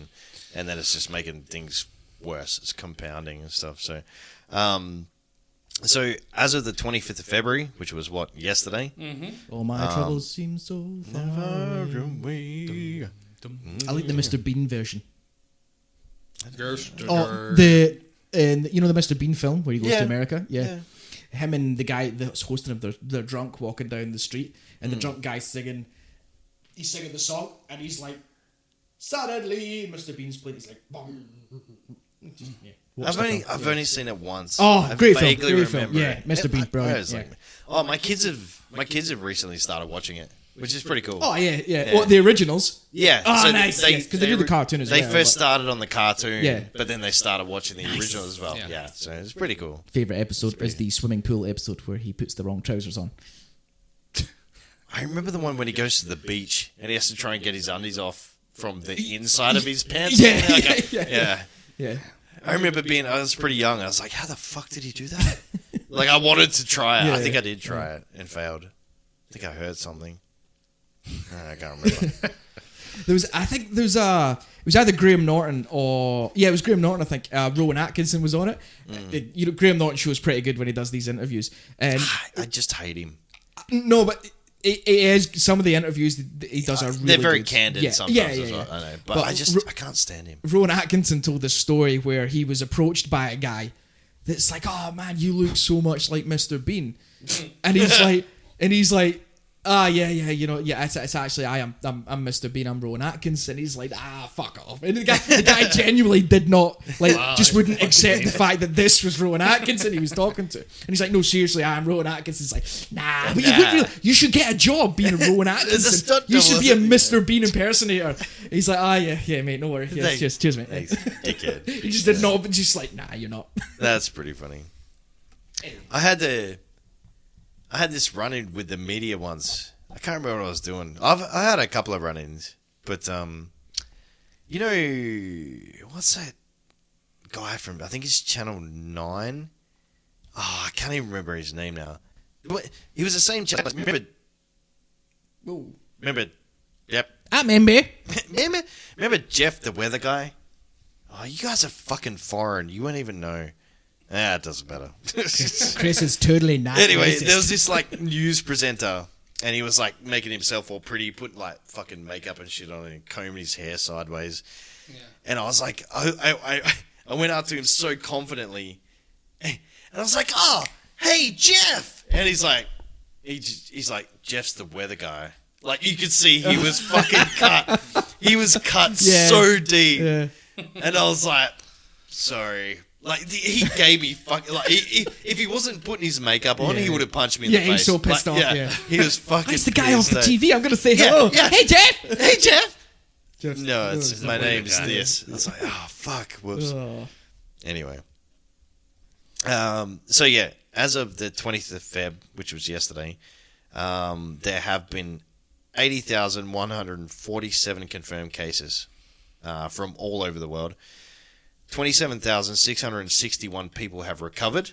B: and then it's just making things worse. It's compounding and stuff. So, so as of the 25th of February, which was yesterday.
C: All my troubles seem so far away. I like the Mr. Bean version. You know the Mr. Bean film where he goes to America? Yeah. Him and the guy that's hosting him, they're drunk walking down the street, and the drunk guy's singing. He's singing the song, and he's like, suddenly, Mr. Bean's playing. He's like, boom.
B: I've only seen it once.
C: Oh,
B: I
C: great film,
B: vaguely
C: great film.
B: remember
C: Yeah,
B: it.
C: Mr. Bean's brilliant.
B: My kids have recently started watching it. which is pretty cool.
C: Oh yeah. Well, the originals.
B: Yeah.
C: Oh,
B: so
C: nice. Yes, because they do the cartoon as
B: They
C: well.
B: first started on the cartoon,
C: Yeah.
B: but then they started watching the original as well.
A: Yeah.
B: Yeah. So it's pretty cool.
C: Favorite episode is the swimming pool episode where he puts the wrong trousers on.
B: I remember the one when he goes to the beach and he has to try and get his undies off from the inside of his pants.
C: Yeah.
B: I remember I was pretty young. I was like, how the fuck did he do that? Like, I wanted to try it.
C: Yeah.
B: I think I did try it and failed. I think I heard something. I can't remember.
C: It was either Graham Norton or it was Graham Norton. I think Rowan Atkinson was on it. Graham Norton show is pretty good when he does these interviews. And
B: I just hate him.
C: no, but it is some of the interviews that he does are really
B: They're very
C: good.
B: candid sometimes as well. I know, but I can't stand him.
C: Rowan Atkinson told a story where he was approached by a guy that's like, "Oh man, you look so much like Mr. Bean," and he's like, it's actually I'm Mr. Bean, I'm Rowan Atkinson. He's like, fuck off. And the guy genuinely did not wouldn't accept the fact that this was Rowan Atkinson he was talking to. And he's like, no, seriously, I'm Rowan Atkinson. He's like, nah, but you should get a job being a Rowan Atkinson. You should be a Mr. Bean impersonator. He's like, yeah, mate, no worries. Yeah, cheers, mate.
B: Thanks, dickhead.
C: He just did not, but just like, nah, you're not.
B: That's pretty funny. I had this run-in with the media once. I can't remember what I was doing. I had a couple of run-ins, but what's that guy from? I think it's Channel 9. Oh, I can't even remember his name now. But he was the same channel. Remember? Yep.
D: I remember.
B: Remember Jeff, the weather guy? Oh, you guys are fucking foreign. You won't even know. It doesn't matter.
D: Chris is totally not
B: Anyway,
D: racist.
B: there was this news presenter, and he was making himself all pretty, putting fucking makeup and shit on, and combing his hair sideways. Yeah. And I was like, I went up to him so confidently, and I was like, "Oh, hey Jeff," and he's like, Jeff's the weather guy. Like you could see he was fucking cut. He was cut so deep, and I was like, sorry. He gave me fucking if he wasn't putting his makeup on, he would have punched me in the face.
C: Yeah, he's so pissed off. Yeah,
B: he was fucking.
C: It's the guy off the TV. I'm gonna say hello.
B: Yeah.
C: Hey Jeff.
B: Hey Jeff.
C: Jeff.
B: No, it's my name's this. I was like, oh fuck, whoops. Anyway, so yeah, as of the 20th of Feb, which was yesterday, there have been 80,147 confirmed cases from all over the world. 27,661 people have recovered,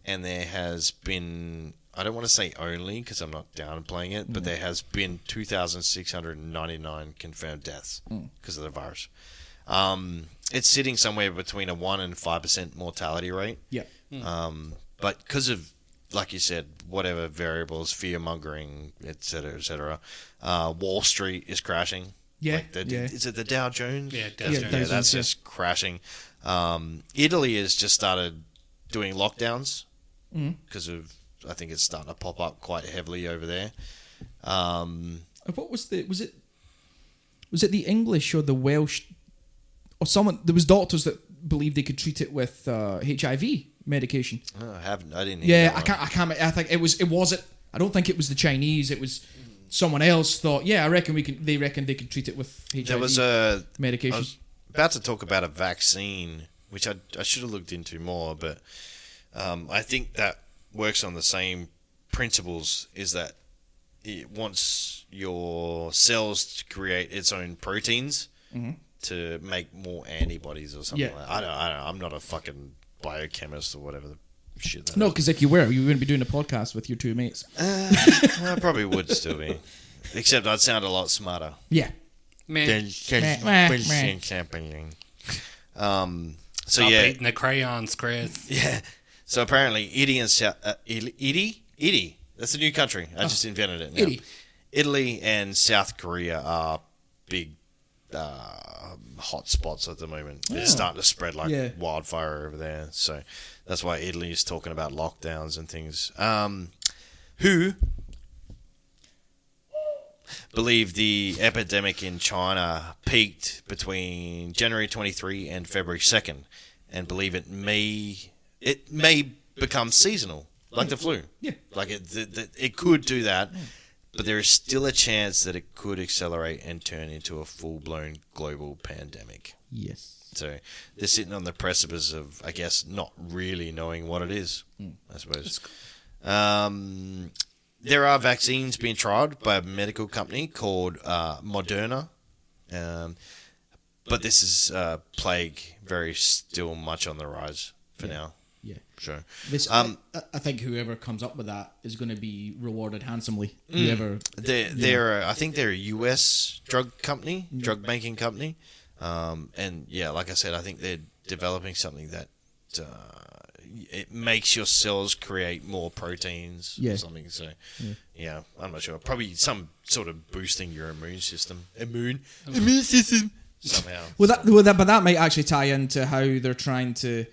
B: and there has been, I don't want to say only because I'm not downplaying it, but there has been 2,699 confirmed deaths because of the virus. It's sitting somewhere between a 1% and 5% mortality rate.
C: Yeah.
B: But because of, like you said, whatever variables, fear-mongering, et cetera, Wall Street is crashing.
C: Yeah,
B: Is it the Dow Jones?
A: Yeah, Dow
C: Jones.
B: Yeah, that's just crashing. Italy has just started doing lockdowns because of, I think it's starting to pop up quite heavily over there.
C: What was it the English or the Welsh or someone? There was doctors that believed they could treat it with HIV medication.
B: Oh, I didn't hear
C: Yeah,
B: that
C: I can't. I think it wasn't. I don't think it was the Chinese. It was someone else thought. Yeah, I reckon we can. They reckon they could treat it with HIV.
B: There was
C: medication.
B: I was about to talk about a vaccine, which I should have looked into more, but I think that works on the same principles. Is that it wants your cells to create its own proteins to make more antibodies or something.
C: Yeah.
B: I don't. I'm not a fucking biochemist or whatever the shit. That
C: No,
B: is.
C: because if you were, you wouldn't be doing a podcast with your two mates.
B: I probably would still be, except I'd sound a lot smarter.
C: Yeah.
A: Man,
B: So
A: stop
B: yeah,
A: eating the crayons, Chris.
B: yeah. So apparently, Italy. That's a new country. I just invented it now. Italy and South Korea are big hot spots at the moment. They're starting to spread like wildfire over there. So that's why Italy is talking about lockdowns and things. Who believe the epidemic in China peaked between January 23 and February 2nd, and believe it may become seasonal, like the flu.
C: Yeah.
B: Like it could do that, but there is still a chance that it could accelerate and turn into a full-blown global pandemic.
C: Yes.
B: So they're sitting on the precipice of, I guess, not really knowing what it is, I suppose. There are vaccines being tried by a medical company called Moderna. But this is plague very still much on the rise for now.
C: Yeah.
B: Sure.
C: This, I think whoever comes up with that is going to be rewarded handsomely. Whoever.
B: I think they're a US drug company, drug making company. And yeah, like I said, I think they're developing something that it makes your cells create more proteins or something. So yeah, I'm not sure. Probably some sort of boosting your immune system. Immune system somehow.
C: But that might actually tie into how they're trying to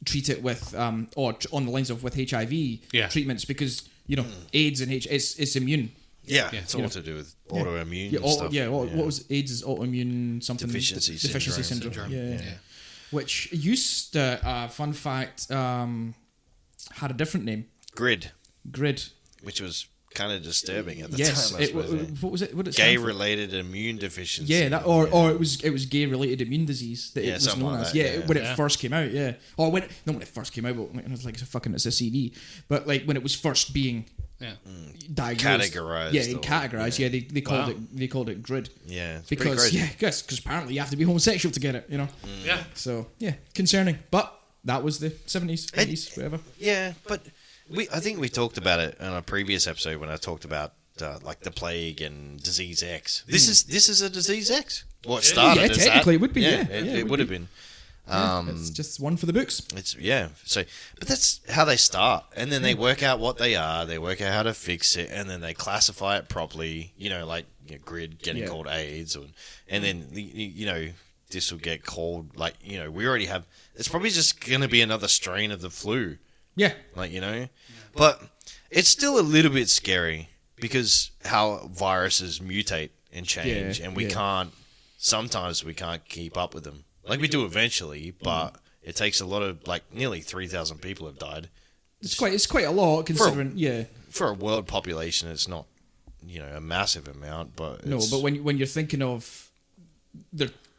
C: treat it with, or on the lines of with HIV treatments, because AIDS and it's immune.
B: Yeah, it's all to do with autoimmune stuff.
C: What was AIDS? Is autoimmune something?
B: Deficiency
C: syndrome. Yeah. Which used to, fun fact, had a different name.
B: Grid.
C: Which
B: was kind of disturbing at the
C: time.
B: I suppose.
C: What was it? What did it
B: Gay-related immune deficiency.
C: Yeah, or it was gay-related immune disease that it was known as. When it first came out. Yeah, or when it first came out, but it was like it's a CD. But like when it was first being diagnosed, categorized. Yeah, they called it GRID.
B: Yeah,
C: because apparently you have to be homosexual to get it.
A: Yeah.
C: So concerning. But that was the 70s, 80s, whatever.
B: Yeah, but I think we talked about it in a previous episode when I talked about like the plague and disease X. This is a disease X. What started as
C: technically
B: that.
C: it would be.
B: It would have been.
C: It's just one for the books.
B: So, but that's how they start, and then they work out what they are. They work out how to fix it, and then they classify it properly. GRID getting called AIDS, and then this will get called we already have. It's probably just going to be another strain of the flu.
C: Yeah,
B: but it's still a little bit scary because how viruses mutate and change, and we can't. Sometimes we can't keep up with them. Like we do eventually, but it takes a lot of nearly 3,000 people have died.
C: It's quite a lot considering
B: for a world population. It's not a massive amount, but
C: but when you're thinking of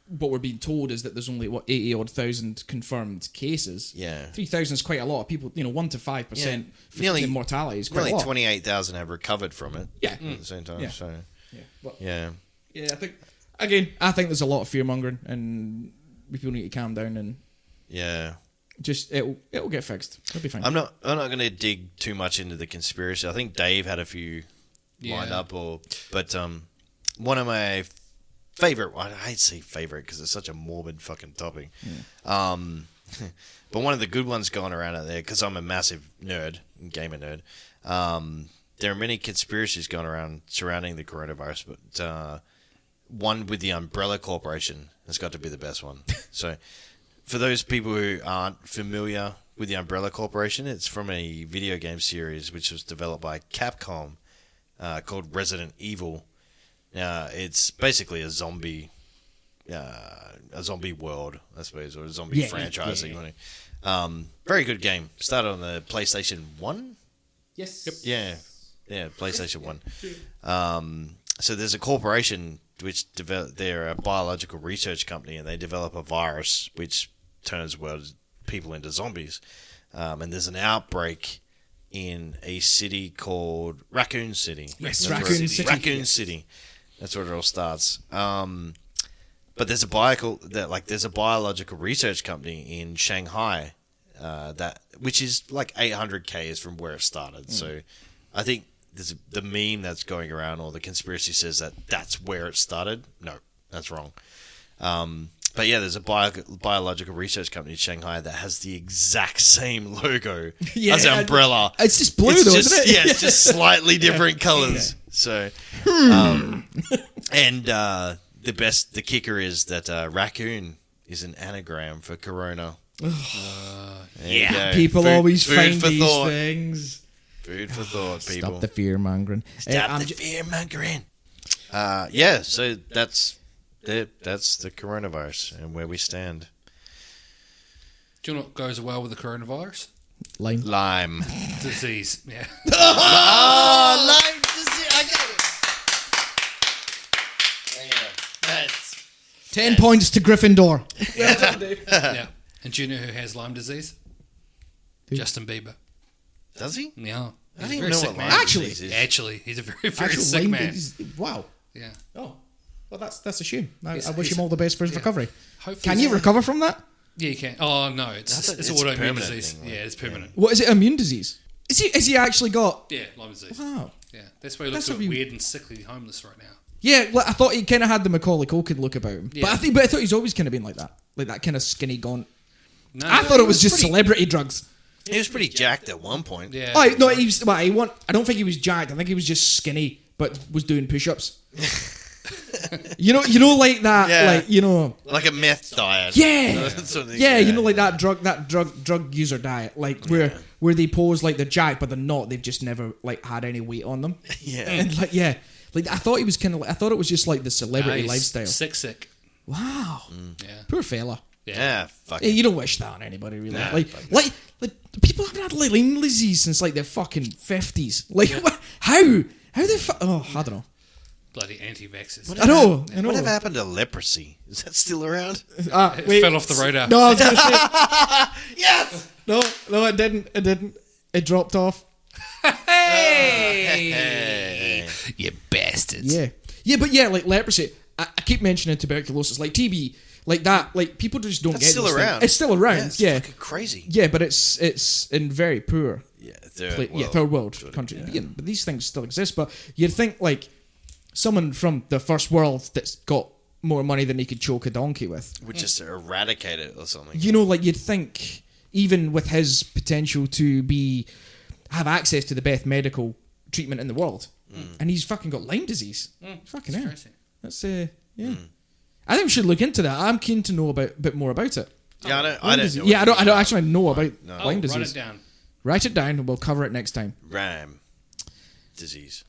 C: what we're being told is that there's only 80,000 confirmed cases. 3,000 is quite a lot of people. 1 to 5% nearly mortality is quite a lot.
B: 28,000 have recovered from it.
C: At
B: the same time.
C: I think there's a lot of fear mongering and people need to calm down and just it'll get fixed. It'll be fine.
B: I'm not going to dig too much into the conspiracy. I think Dave had a few lined up, but one of my favorite. I hate to say favorite because it's such a morbid fucking topic. But one of the good ones going around out there, because I'm a massive gamer nerd. There are many conspiracies going around surrounding the coronavirus, but one with the Umbrella Corporation has got to be the best one. So, for those people who aren't familiar with the Umbrella Corporation, it's from a video game series which was developed by Capcom called Resident Evil. It's basically a zombie world, I suppose, or a zombie franchise. Very good game. Started on the PlayStation 1?
C: Yes.
B: Yep. Yeah, PlayStation 1. So there's a corporation which they're a biological research company, and they develop a virus which turns people into zombies. And there's an outbreak in a city called Raccoon City.
C: Yes, Raccoon City.
B: That's where it all starts. But there's a biological research company in Shanghai which is 800 k's from where it started. So I think there's the meme that's going around, or the conspiracy says that that's where it started. No, that's wrong. But yeah, there's a biological research company in Shanghai that has the exact same logo as Umbrella.
C: It's just blue, isn't it?
B: Yeah, it's just slightly different colors. So, and the kicker is that raccoon is an anagram for corona.
C: People always find these things.
B: Food for thought, people.
C: Stop the fear mongering.
B: Stop the fear mongering. So that's it. That's the coronavirus and where we stand.
A: Do you know what goes well with the coronavirus?
C: Lyme
B: Lyme
A: disease. Yeah.
B: Lyme disease. I got it.
C: 10 points to Gryffindor.
A: Yeah. And do you know who has Lyme disease? Justin Bieber.
B: Does he?
A: Yeah.
B: I
A: He's
B: didn't
A: a
B: even
A: very
B: know
A: sick
B: what
A: man.
B: Lyme
C: Actually.
B: disease is.
A: Actually, he's a very, very
C: Actual
A: sick
C: Lyme
A: man.
C: disease- Wow.
A: Yeah.
C: Oh. Well, that's a shame. I
A: He's-
C: wish
A: he's-
C: him all the best for his
A: yeah.
C: recovery.
A: Hopefully
C: Can you recover from that?
A: Yeah, you can. Oh, no. It's
B: It's
A: autoimmune
B: permanent
A: disease.
B: thing, like,
A: Yeah, it's permanent.
C: What is it? Immune disease? Is he actually got?
A: Yeah, Lyme disease.
C: Wow.
A: Yeah. That's why he looks
C: That's
A: a bit
C: a
A: weird and sickly homeless right now.
C: Yeah, like, I thought he kind of had the Macaulay Culkin look about him.
A: Yeah.
C: But I thought he's always kind of been like that kind of skinny, gaunt.
A: No,
C: I thought it was just celebrity drugs.
B: He was pretty jacked at one point.
A: Yeah.
C: Oh, no, he was. Well, I don't think he was jacked. I think he was just skinny, but was doing push-ups. you know, like that,
B: Yeah.
C: like
B: Like a meth diet.
C: yeah,
B: Sort of thing,
C: yeah, like that drug user diet, like where they pose like they're jacked, but they're not. They've just never like had any weight on them.
B: Yeah.
C: And like I thought he was kind of. I thought it was just like the celebrity
A: Nice.
C: lifestyle.
A: Sick.
C: Wow,
A: Yeah.
C: poor fella.
B: Yeah, fuck
C: Yeah,
B: it.
C: you don't wish that on anybody, really.
B: Nah,
C: like
B: fuck
C: people haven't had Lyme disease since like their fucking 50s. Like, how the oh, I don't know.
A: Bloody anti-vaxxers.
C: I know.
B: Whatever happened to leprosy? Is that still around?
A: It fell off the radar.
C: No, I was gonna say
B: Yes!
C: no, it didn't. It dropped off.
B: Hey.
A: You bastards.
C: Yeah, but like leprosy. I keep mentioning tuberculosis, like TB, like that. Like people just don't
B: That's
C: get
B: still
C: these
B: around.
C: things. It's still around.
B: It's
C: Yeah,
B: fucking crazy.
C: yeah, but it's in very poor.
B: Yeah,
C: Third world country. Yeah, but these things still exist. But you'd think like someone from the first world that's got more money than he could choke a donkey with.
B: Would just eradicate it or something.
C: Like you'd think even with his potential to have access to the best medical treatment in the world, and he's fucking got Lyme disease. Fucking hell.
A: Crazy.
C: That's yeah. I think we should look into that. I'm keen to know a bit more about it.
B: Yeah, I don't
C: Lyme
B: know.
C: disease. Yeah, I don't actually know about
B: No.
C: Lyme
A: Write
C: disease.
A: it down.
C: Write it down and we'll cover it next time.
B: Ram disease.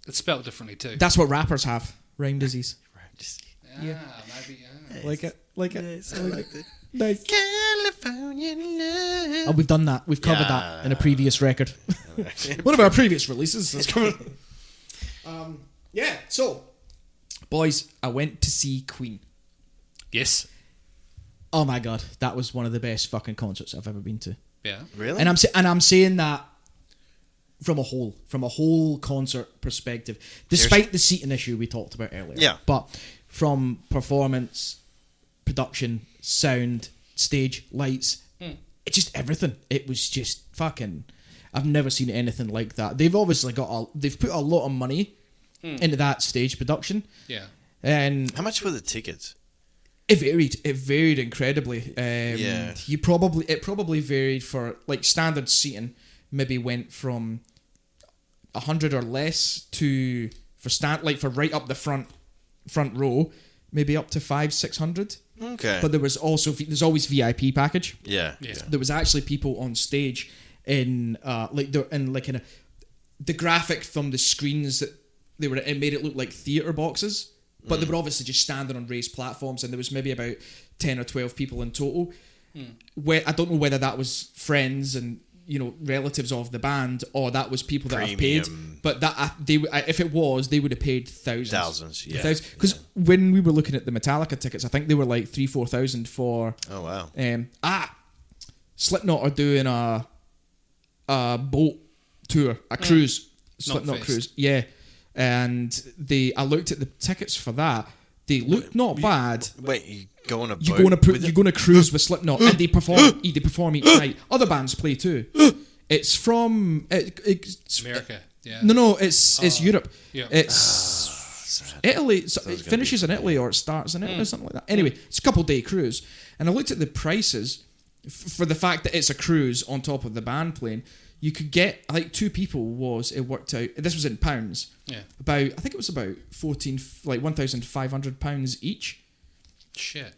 A: It's spelled differently too.
C: That's what rappers have. Lyme disease.
B: Ram disease.
A: Maybe.
C: Like it.
B: Nice, I liked it.
C: Nice.
B: California love.
C: Oh, we've done that. We've covered
B: Yeah.
C: that in a previous record. One of our previous releases. That's covered. Yeah. So, boys, I went to see Queen.
A: Yes.
C: Oh my god, that was one of the best fucking concerts I've ever been to.
A: Yeah.
B: Really?
C: And I'm saying that from a whole concert perspective, despite the seating issue we talked about earlier.
B: Yeah.
C: But from performance, production, sound, stage, lights, it's just everything. It was just fucking. I've never seen anything like that. They've obviously they've put a lot of money into that stage production,
A: Yeah.
C: and
B: How much were the tickets?
C: it varied incredibly.
B: Yeah.
C: It probably varied for like standard seating. Maybe went from 100 or less to for right up the front row, maybe up to 500-600.
B: Okay.
C: But there's always VIP package.
B: yeah.
A: Yeah.
C: There was actually people on stage in the graphic from the screens that it made it look like theatre boxes. But they were obviously just standing on raised platforms, and there was maybe about 10 or 12 people in total. Where I don't know whether that was friends and relatives of the band, or that was people that have paid.
B: Premium.
C: But if it was, they would have paid thousands.
B: Thousands, yeah.
C: Because when we were looking at the Metallica tickets, I think they were like 3,000-4,000 for.
B: Oh, wow.
C: Slipknot are doing a boat tour, a cruise. Slipknot
A: Knotfest.
C: cruise, yeah. And I looked at the tickets for that. They looked not bad.
B: Wait, you go on a boat?
C: You go on a cruise with Slipknot, and they perform each night. Other bands play too. It's from it's
A: America. Yeah.
C: No, it's Europe.
A: Yeah.
C: It's Italy. So it finishes in Italy or it starts in Italy or something like that. Anyway, it's a couple-day cruise, and I looked at the prices for the fact that it's a cruise on top of the band playing. You could get like two people it worked out. This was in pounds.
A: Yeah.
C: I think it was about £1,500 each.
A: Shit.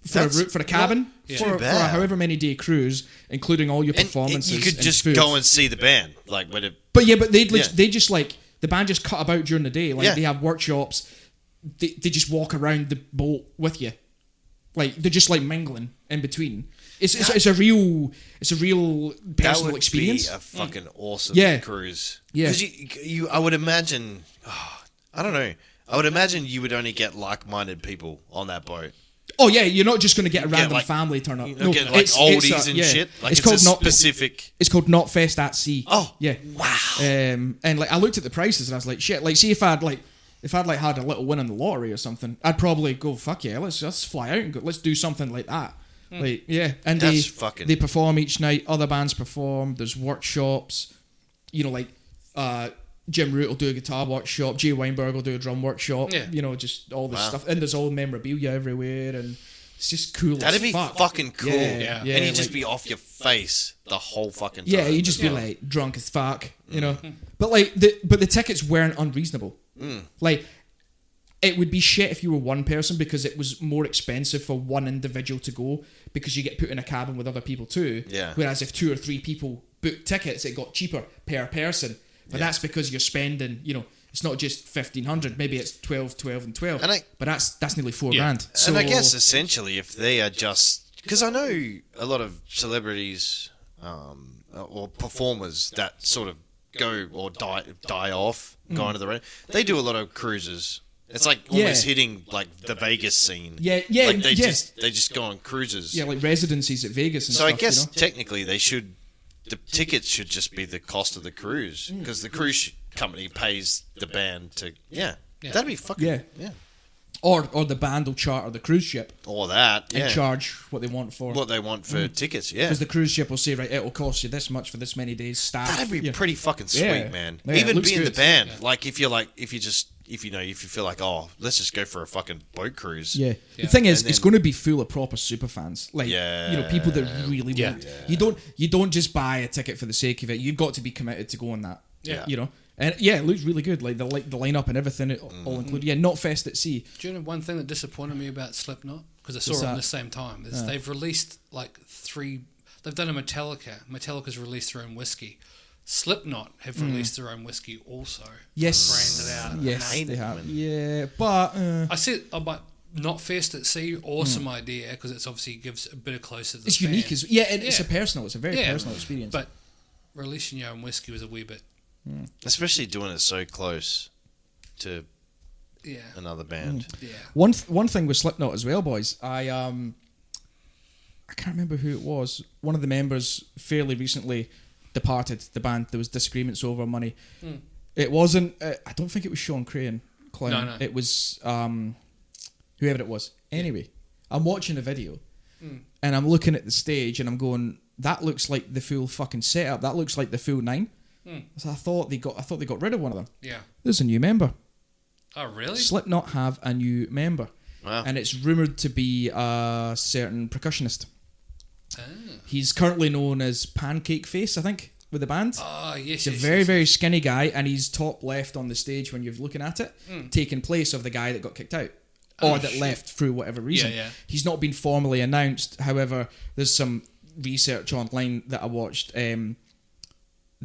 C: For a cabin
A: Yeah.
C: for
B: Too
C: a
B: bad.
C: however many day cruise, including all your
B: And
C: performances.
B: you could
C: and
B: just
C: food.
B: go and see the band. Like, when it...
C: But they
B: Yeah.
C: just like the band just cut about during the day. Like
B: Yeah.
C: they have workshops. They just walk around the boat with you. Like they're just like mingling in between. It's a real
B: That
C: personal
B: would
C: experience.
B: be a fucking awesome
C: Yeah.
B: cruise.
C: Yeah.
B: Because I would imagine, I don't know. I would imagine you would only get like-minded people on that boat.
C: Oh yeah, you're not just going to get a
B: get,
C: random
B: like-
C: family turn up.
B: You don't get like oldies and shit. Like it's
C: called
B: a specific.
C: It's called Not Fest at Sea.
B: Oh,
C: yeah,
B: wow.
C: And like I looked at the prices and I was like, shit. Like, see if I'd had a little win in the lottery or something, I'd probably go, fuck yeah, let's fly out and go, let's do something like that. Like, yeah, and they perform each night. Other bands perform. There's workshops. You know, like Jim Root will do a guitar workshop. Jay Weinberg will do a drum workshop.
A: Yeah.
C: You know, just all this stuff. And there's all memorabilia everywhere, and it's just cool.
B: That'd
C: as
B: be
C: fuck.
B: fucking cool.
C: Yeah.
B: And you'd just be off your face the whole fucking time.
C: Yeah, you'd just be like drunk as fuck, you know. But like the tickets weren't unreasonable. Like, it would be shit if you were one person because it was more expensive for one individual to go because you get put in a cabin with other people too.
B: Yeah.
C: Whereas if 2 or 3 people booked tickets, it got cheaper per person. But that's because you're spending, you know, it's not just 1,500, maybe it's 12, 12 and 12. But that's nearly $4,000. So,
B: and I guess essentially if they are just... Because I know a lot of celebrities or performers that sort of go or die off, go into the rain. They do a lot of cruises. It's like almost hitting like the Vegas scene.
C: Yeah.
B: Like they just go on cruises.
C: Yeah, like residencies at Vegas and
B: so
C: stuff.
B: I guess
C: you know?
B: technically the tickets should just be the cost of the cruise because the cruise company pays the band to that'd be fucking yeah.
C: Or the band will charter the cruise ship
B: or that
C: and charge what they want for
B: tickets. Yeah,
C: because the cruise ship will say, right, it'll cost you this much for this many days staff.
B: That'd be pretty fucking sweet, man.
C: Yeah,
B: even being
C: good.
B: the band, like if you feel like, oh, let's just go for a fucking boat cruise.
C: Yeah. The thing is, it's going to be full of proper super fans, like you know, people that really want. You don't just buy a ticket for the sake of it. You've got to be committed to going that.
A: Yeah.
C: You know. And yeah, it looks really good. Like the lineup and everything, all included. Yeah, Not Fest at Sea.
A: Do you know one thing that disappointed me about Slipknot? Because I saw it at the same time. Is they've released like 3. They've done a Metallica. Metallica's released their own whiskey. Slipknot have released their own whiskey also.
C: Yes.
A: Branded out.
C: Yes, they have. Yeah, but
A: I said about Not Fest at Sea. Awesome idea because it's obviously gives a bit of closer to the
C: it's
A: fan.
C: unique as it's a personal. It's a very personal experience.
A: But releasing your own whiskey was a wee bit.
B: Especially doing it so close to another band.
C: Yeah. One thing with Slipknot as well, boys. I can't remember who it was. One of the members fairly recently departed the band. There was disagreements over money. It wasn't. I don't think it was Sean Crahan.
A: No.
C: It was whoever it was. Anyway, I'm watching the video and I'm looking at the stage and I'm going, that looks like the full fucking setup. That looks like the full 9. So I thought they got rid of one of them.
A: Yeah.
C: There's a new member.
A: Oh really?
C: Slipknot have a new member.
B: Wow.
C: And it's rumoured to be a certain percussionist.
A: Ah.
C: He's currently known as Pancake Face, I think, with the band.
A: Oh yes.
C: He's a very, very skinny guy, and he's top left on the stage when you're looking at it, taking place of the guy that got kicked out. Or that left through whatever reason.
A: Yeah.
C: He's not been formally announced. However, there's some research online that I watched.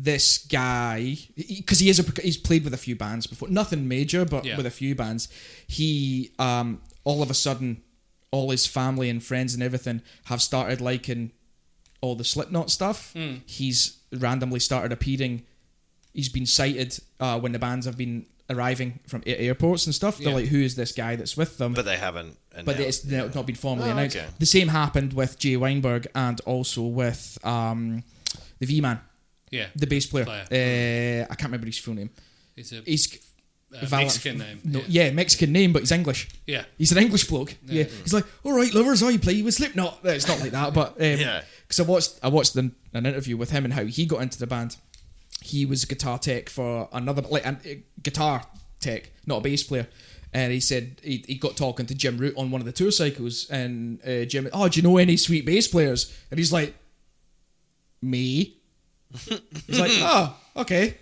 C: This guy, because he's played with a few bands before, nothing major, but with a few bands. He all of a sudden, all his family and friends and everything have started liking all the Slipknot stuff. He's randomly started appearing. He's been cited when the bands have been arriving from airports and stuff. They're like, who is this guy that's with them?
B: But they haven't announced.
C: But it's not been formally announced.
B: Okay.
C: The same happened with Jay Weinberg and also with the V-Man.
A: Yeah.
C: The bass player. I can't remember his full name.
A: He's Mexican name.
C: No, Mexican name, but he's English.
A: Yeah.
C: He's an English bloke. Yeah. He's like, all right, lovers, I play with Slipknot. It's not like that, but because I watched an interview with him and how he got into the band. He was a guitar tech for another, guitar tech, not a bass player. And he said he got talking to Jim Root on one of the tour cycles, and Jim, do you know any sweet bass players? And he's like, me. He's like, oh, okay.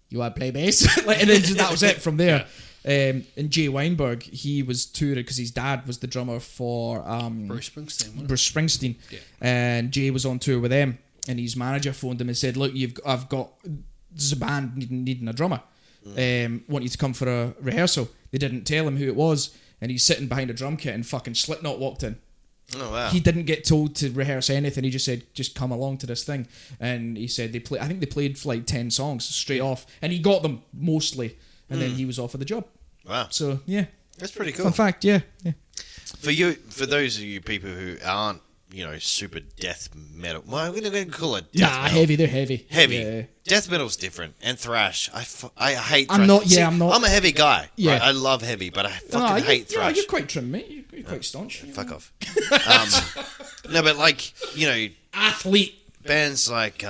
C: You want to play bass? And then that was it from there. And Jay Weinberg, he was touring because his dad was the drummer for
A: Bruce Springsteen.
C: Bruce Springsteen, and Jay was on tour with them. And his manager phoned him and said, "Look, there's a band needing a drummer. Want you to come for a rehearsal." They didn't tell him who it was, and he's sitting behind a drum kit, and fucking Slipknot walked in.
B: Oh wow!
C: He didn't get told to rehearse anything. He just said, "Just come along to this thing." And he said I think they played for like 10 songs straight off, and he got them mostly. and then he was offered the job.
B: Wow,
C: So yeah,
B: that's pretty cool.
C: fun fact. Yeah.
B: For those of you people who aren't, super death metal. Well, I'm going to call it death metal.
C: Heavy. They're heavy.
B: Heavy.
C: Yeah.
B: Death metal's different, and thrash. I hate.
C: I'm
B: thrash.
C: not- yeah,
B: See,
C: I'm not-
B: I'm a heavy guy.
C: Yeah.
B: Right? I love heavy, but I fucking hate
C: Yeah,
B: thrash.
C: you're quite trim, mate. You're quite staunch.
B: Fuck off. No, but
C: Athlete.
B: bands like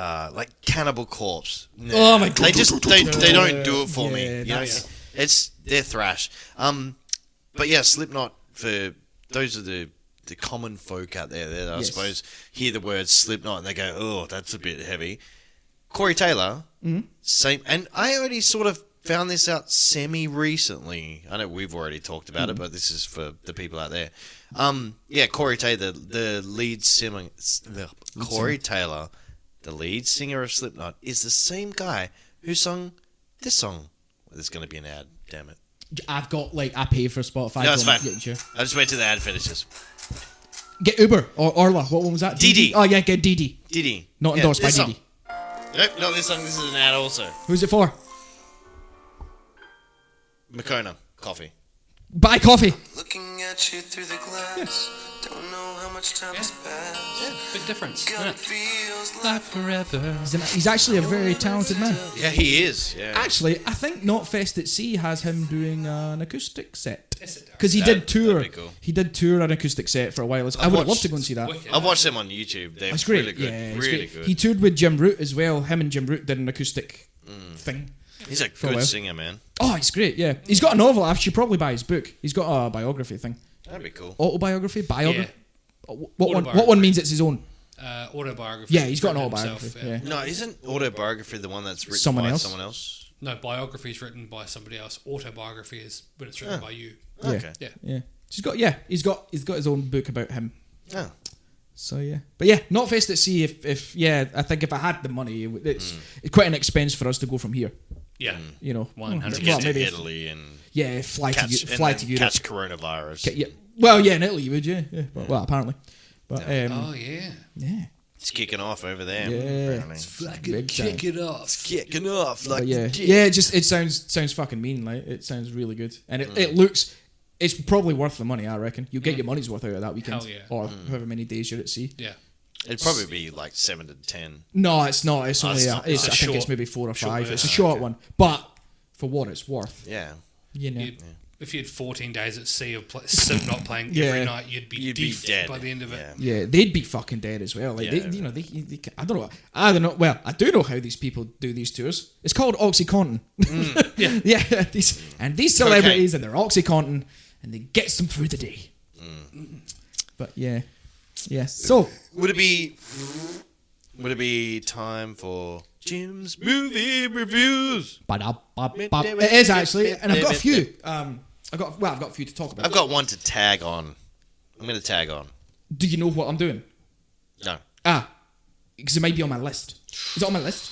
B: Cannibal Corpse. Nah.
C: Oh my God.
B: They just they don't do it for
C: Yeah,
B: me.
C: that's-
B: They're thrash. But yeah, Slipknot, for those are the common folk out there that I
C: Yes.
B: suppose hear the word Slipknot and they go, oh, that's a bit heavy. Corey Taylor, same, and I already sort of found this out semi recently. I know we've already talked about it, but this is for the people out there. Corey Taylor, the lead singer. Corey Taylor, the lead singer of Slipknot, is the same guy who sung this song. There's going to be an ad. Damn it!
C: I've got I pay for Spotify.
B: No, it's fine.
C: Yeah, sure.
B: I just wait till the ad finishes.
C: Get Uber or Orla. What one was that?
B: Didi.
C: Oh yeah, get Didi.
B: Diddy.
C: Not endorsed by
B: this
C: Didi.
B: song. Nope, not this song. This is an ad also.
C: Who's it for?
B: Makona coffee.
C: Buy coffee.
E: Looking at you through the glass, don't know how much time has passed.
A: Big difference.
E: God, it feels like
A: Forever.
C: He's actually a very talented man.
B: Yeah, he is. Yeah.
C: Actually, I think Not Fest at Sea has him doing an acoustic set.
A: Yes, it does.
C: Because he did tour.
B: that'd be cool.
C: He did tour an acoustic set for a while. I would have loved to go and see that.
A: Wicked.
B: I've watched them on YouTube. They're
C: It's great.
B: really good.
C: Yeah, it's
B: really
C: great.
B: good.
C: He toured with Jim Root as well. Him and Jim Root did an acoustic thing.
B: He's a
C: a
B: good
C: while.
B: singer, man.
C: Oh, he's great. Yeah, he's got a novel. I should probably buy his book. He's got a biography thing.
B: That'd be cool.
C: Autobiography, biography.
A: Yeah.
C: What one means it's his own?
A: Autobiography.
C: Yeah, he's got an
A: written
C: autobiography.
A: himself,
C: Yeah.
B: No, isn't autobiography the one that's written
C: Someone
B: by
C: else?
B: someone else?
A: No, biography is written by somebody else. Autobiography is when it's written by you.
B: Okay.
A: Yeah.
C: Yeah. He's got his own book about him.
B: Oh.
C: So yeah, but yeah, Not Fest at Sea. I think if I had the money, it's quite an expense for us to go from here.
A: Yeah.
C: You know,
A: 100%.
B: To get to
C: maybe
B: Italy and
C: yeah, fly to Europe.
B: catch coronavirus.
C: Yeah. Well, yeah, in Italy you would, yeah. Well, apparently, but
A: Oh, yeah.
C: yeah,
B: It's kicking off over there.
C: Yeah.
B: apparently.
C: big time.
A: Kick it off.
B: Kicking off like
C: But yeah,
B: the
C: yeah. It sounds fucking mean. Like it sounds really good, and it looks. It's probably worth the money, I reckon. You get your money's worth out of that weekend,
A: Hell yeah.
C: or however many days you're at sea.
A: Yeah.
B: It'd probably be like 7 to 10.
C: No, it's not. It's only.
B: it's not.
C: I
B: It's a
C: think it's
A: short-
C: maybe 4 or 5.
A: short
C: It's a
A: version.
C: short one, but for what it's worth,
B: Yeah.
C: you know.
A: If you had 14 days at sea of not playing
C: Yeah.
A: every night, you'd be
B: dead
A: by the end of it.
B: Yeah.
C: Yeah, they'd be fucking dead as well. Like
B: Yeah.
C: they I don't know. Well, I do know how these people do these tours. It's called OxyContin.
A: Yeah.
C: Yeah, these celebrities and their OxyContin, and it gets them through the day. But yeah. So
B: Would it be time for Jim's movie reviews?
C: it is actually, and I've got a few. I've got a few to talk about.
B: I've got one to tag on. I'm going to tag on.
C: Do you know what I'm doing?
B: No.
C: Because it might be on my list. Is it on my list?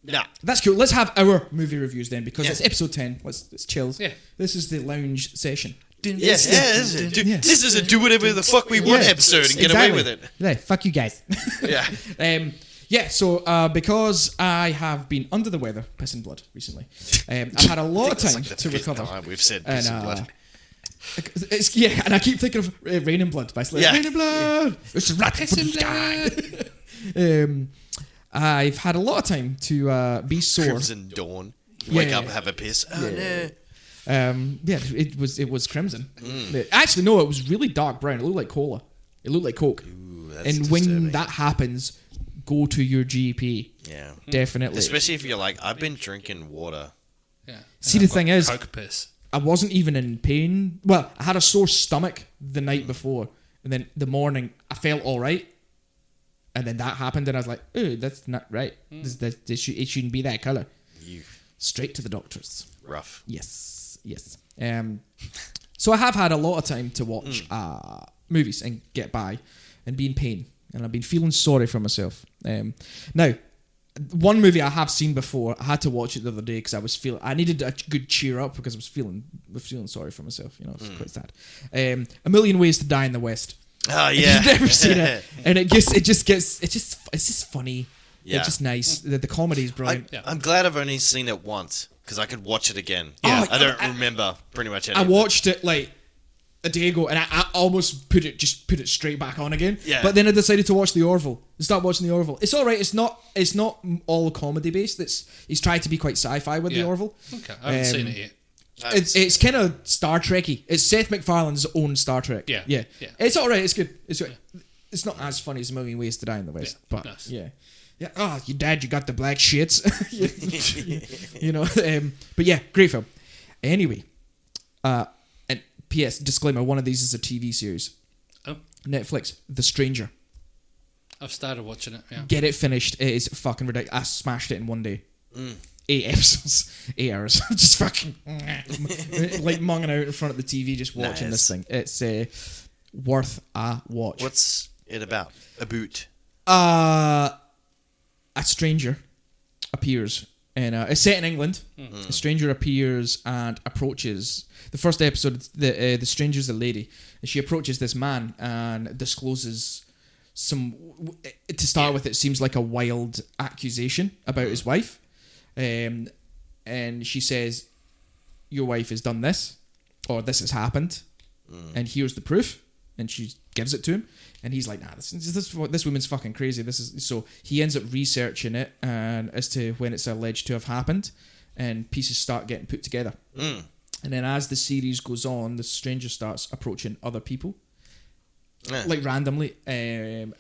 B: No.
C: That's cool. Let's have our movie reviews then, because
B: Yeah.
C: it's episode 10. Let's chill.
A: Yeah.
C: This is the lounge session.
B: Yes, this is a do whatever the fuck we want
C: Yeah,
B: episve and get away with it.
C: Yeah, fuck you guys.
B: Yeah.
C: So because I have been under the weather, piss and blood, recently, I've had a lot of
B: It's
C: time
B: like the
C: to
B: fifth
C: recover.
B: time we've said
C: And,
B: piss and blood.
C: and I keep thinking of Rain and Blood by Slayer.
B: Yeah.
C: Rain and Blood. It's rat
A: Piss and
C: sky. I've had a lot of time to be sore.
B: Crimson Dawn. Wake
C: Yeah.
B: up, have a piss. Oh no.
C: It was crimson. Actually, no, it was really dark brown. It looked like cola. It looked like Coke.
B: Ooh, that's
C: And when
B: disturbing.
C: that happens, go to your GP.
B: Yeah.
C: Definitely.
B: Especially if you're like, I've been drinking water.
A: Yeah.
C: See,
A: And
C: the
A: I've
C: thing
A: got
C: is-
A: Coke piss.
C: I wasn't even in pain. Well, I had a sore stomach the night before, and then the morning I felt all right, and then that happened, and I was like, "Oh, that's not right. It shouldn't be that color."
B: You
C: Straight to the doctors.
B: rough.
C: Yes. So I have had a lot of time to watch movies and get by, and be in pain, and I've been feeling sorry for myself. Now, one movie I have seen before, I had to watch it the other day because I needed a good cheer up because I was feeling sorry for myself. You know, it's quite sad. A Million Ways to Die in the West.
B: Oh
C: If
B: yeah.
C: you've never seen it, and it's just funny
B: Yeah.
C: It's just nice. The comedy is brilliant.
B: I'm glad I've only seen it once because I could watch it again.
C: Yeah.
B: I don't remember pretty much any
C: I
B: of it.
C: watched it like a day ago, and I almost put it straight back on again.
B: Yeah.
C: But then I decided to watch the Orville. Start watching the Orville. It's all right. It's not all comedy based. He's tried to be quite sci-fi with the
A: Yeah.
C: Orville.
A: Okay, I haven't seen it yet.
C: It's kind of Star Trek-y. It's Seth MacFarlane's own Star Trek.
A: Yeah.
C: Yeah.
A: Yeah.
C: It's all right. It's good. It's good. It's not as funny as A Million Ways to Die in the West,
A: Yeah,
C: but
A: nice.
C: yeah. Yeah. Oh, you dad, you got the black shits. you know. But yeah, great film. Anyway, and P.S. disclaimer: one of these is a TV series.
A: Oh,
C: Netflix, The Stranger.
A: I've started watching it. Yeah.
C: Get it finished. It is fucking ridiculous. I smashed it in one day. 8 episodes, 8 hours. Just fucking like monging out in front of the TV, just watching
B: Nice.
C: this thing. It's worth a watch.
B: What's it about? A boot.
C: A stranger appears, and it's set in England. A stranger appears and approaches. The first episode, the stranger's a lady, and she approaches this man and discloses some. To start with, it seems like a wild accusation about his wife, and she says, "Your wife has done this, or this has happened, and here's the proof." And she gives it to him, and he's like, "Nah, this woman's fucking crazy." So he ends up researching it, and as to when it's alleged to have happened, and pieces start getting put together. And then as the series goes on, the stranger starts approaching other people, like randomly, and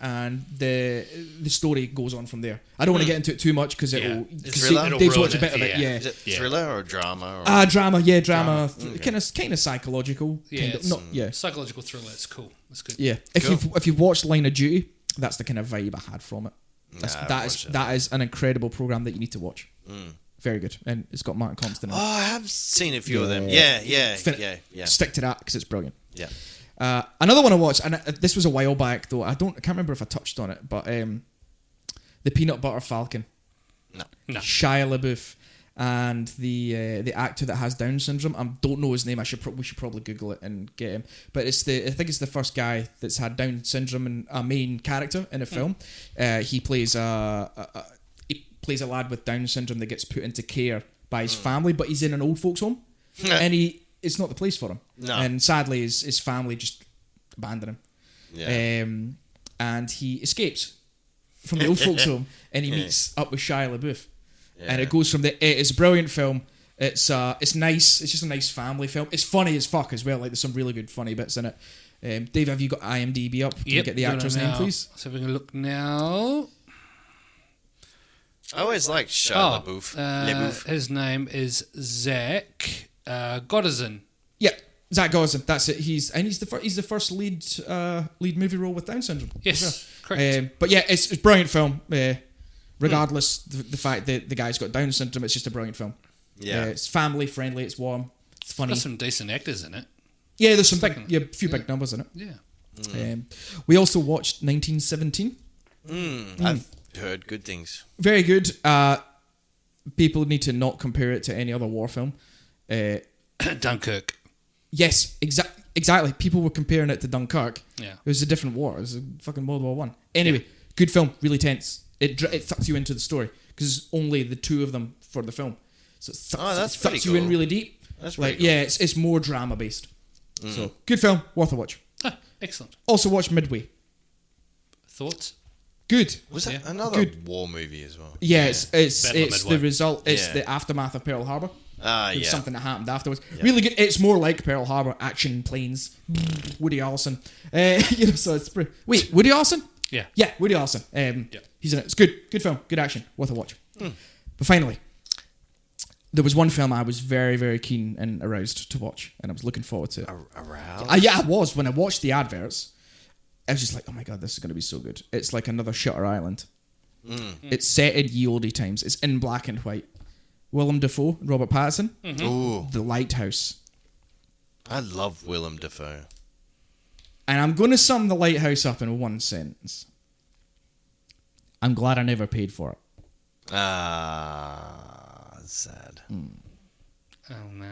C: the story goes on from there. I don't want to get into it too much because
A: Yeah.
B: It'll
C: Dave's
A: ruin
C: watched a
A: it,
C: bit of it.
A: yeah.
C: Yeah.
B: Is it thriller or drama? Or?
C: Drama, drama.
B: Okay.
C: Kind of psychological.
A: Yeah,
C: Kind of,
A: it's
C: not, yeah.
A: psychological thriller. It's cool. It's good.
C: Yeah, if you've watched Line of Duty, that's the kind of vibe I had from it. That is an incredible program that you need to watch. Very good, and it's got Martin Compton in
B: Oh,
C: it.
B: I have seen a few of them. Yeah.
C: Stick to that because it's brilliant.
B: Yeah.
C: Another one I watched, and this was a while back though. I can't remember if I touched on it, but the Peanut Butter Falcon.
A: No.
C: Shia LaBeouf and the actor that has Down syndrome. I don't know his name. We should probably Google it and get him. But I think it's the first guy that's had Down syndrome and a main character in a film. He plays a lad with Down syndrome that gets put into care by his family, but he's in an old folks home, and it's not the place for him.
B: No.
C: And sadly, his family just abandon him.
B: Yeah.
C: And he escapes from the old folks home, and he meets up with Shia LaBeouf. And it goes from it's a brilliant film. It's nice. It's just a nice family film. It's funny as fuck as well. Like there's some really good funny bits in it. Dave, have you got IMDb up? Can you get the
A: doing
C: actor's
A: it
C: name,
A: now.
C: please?
A: So we can look now.
B: I always liked Shia LaBeouf.
A: His name is Zach Gottison.
C: Yeah, Zach Gottison. That's it. He's the first lead movie role with Down syndrome.
A: Yes, correct.
C: But yeah, it's a brilliant film. Regardless the fact that the guy's got Down syndrome, it's just a brilliant film.
B: Yeah.
C: It's family friendly. It's warm. It's funny.
A: Got some decent actors in it.
C: Yeah, there's some a few big numbers in it.
A: Yeah.
C: We also watched 1917.
B: I've heard good things.
C: Very good. People need to not compare it to any other war film.
A: Dunkirk.
C: Yes, exactly. People were comparing it to Dunkirk.
A: Yeah.
C: It was a different war. It was a fucking World War One. Anyway, good film. Really tense. It sucks you into the story because it's only the two of them for the film. So it sucks you in really deep.
B: That's
C: like
B: pretty cool.
C: yeah, it's more drama based. So good film, worth a watch.
A: Ah, excellent.
C: Also watch Midway.
A: Thoughts?
C: Good.
B: Was that
C: Yeah.
B: another
C: Good.
B: war movie as well?
C: Yeah, it's
A: Battle of
C: the
A: Midway.
C: result. It's
B: Yeah.
C: the aftermath of Pearl Harbor.
B: Yeah.
C: Something that happened afterwards. Really good. It's more like Pearl Harbor, action, planes, Woody Harrelson. So it's pretty. Wait, Woody Harrelson?
A: Yeah.
C: Yeah, Woody Harrelson. He's in it. It's good. Good film. Good action. Worth a watch. But finally, there was one film I was very, very keen and aroused to watch, and I was looking forward to it.
B: Around?
C: Yeah, I was. When I watched the adverts, I was just like, oh my God, this is going to be so good. It's like another Shutter Island. It's set in ye olde times. It's in black and white. Willem Dafoe, Robert Pattinson,
B: Ooh,
C: The Lighthouse.
B: I love Willem Dafoe.
C: And I'm going to sum The Lighthouse up in one sentence. I'm glad I never paid for it.
B: Sad.
A: Oh no.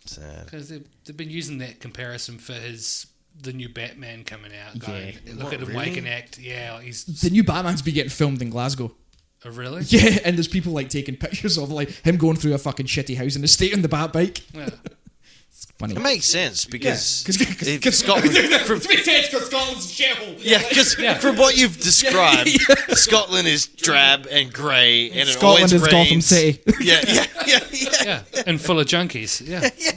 B: Sad.
A: Because they've been using that comparison for his the new Batman coming out. Going,
D: Yeah.
A: look
B: What,
A: at him
B: really?
A: wake and act. Yeah, like he's
C: The new Batman's be getting filmed in Glasgow.
A: oh, really.
C: Yeah, and there's people like taking pictures of like him going through a fucking shitty housing estate on the bat bike.
A: Yeah.
C: It's funny.
B: It makes sense because if
C: Because
B: Scotland.
C: Scotland's a shithole.
B: Yeah, because from what you've described, Scotland is drab and grey, and it
C: Scotland
B: always
C: is
B: rains.
C: Gotham City.
B: Yeah.
A: Yeah, and full of junkies. Yeah.
B: Yeah,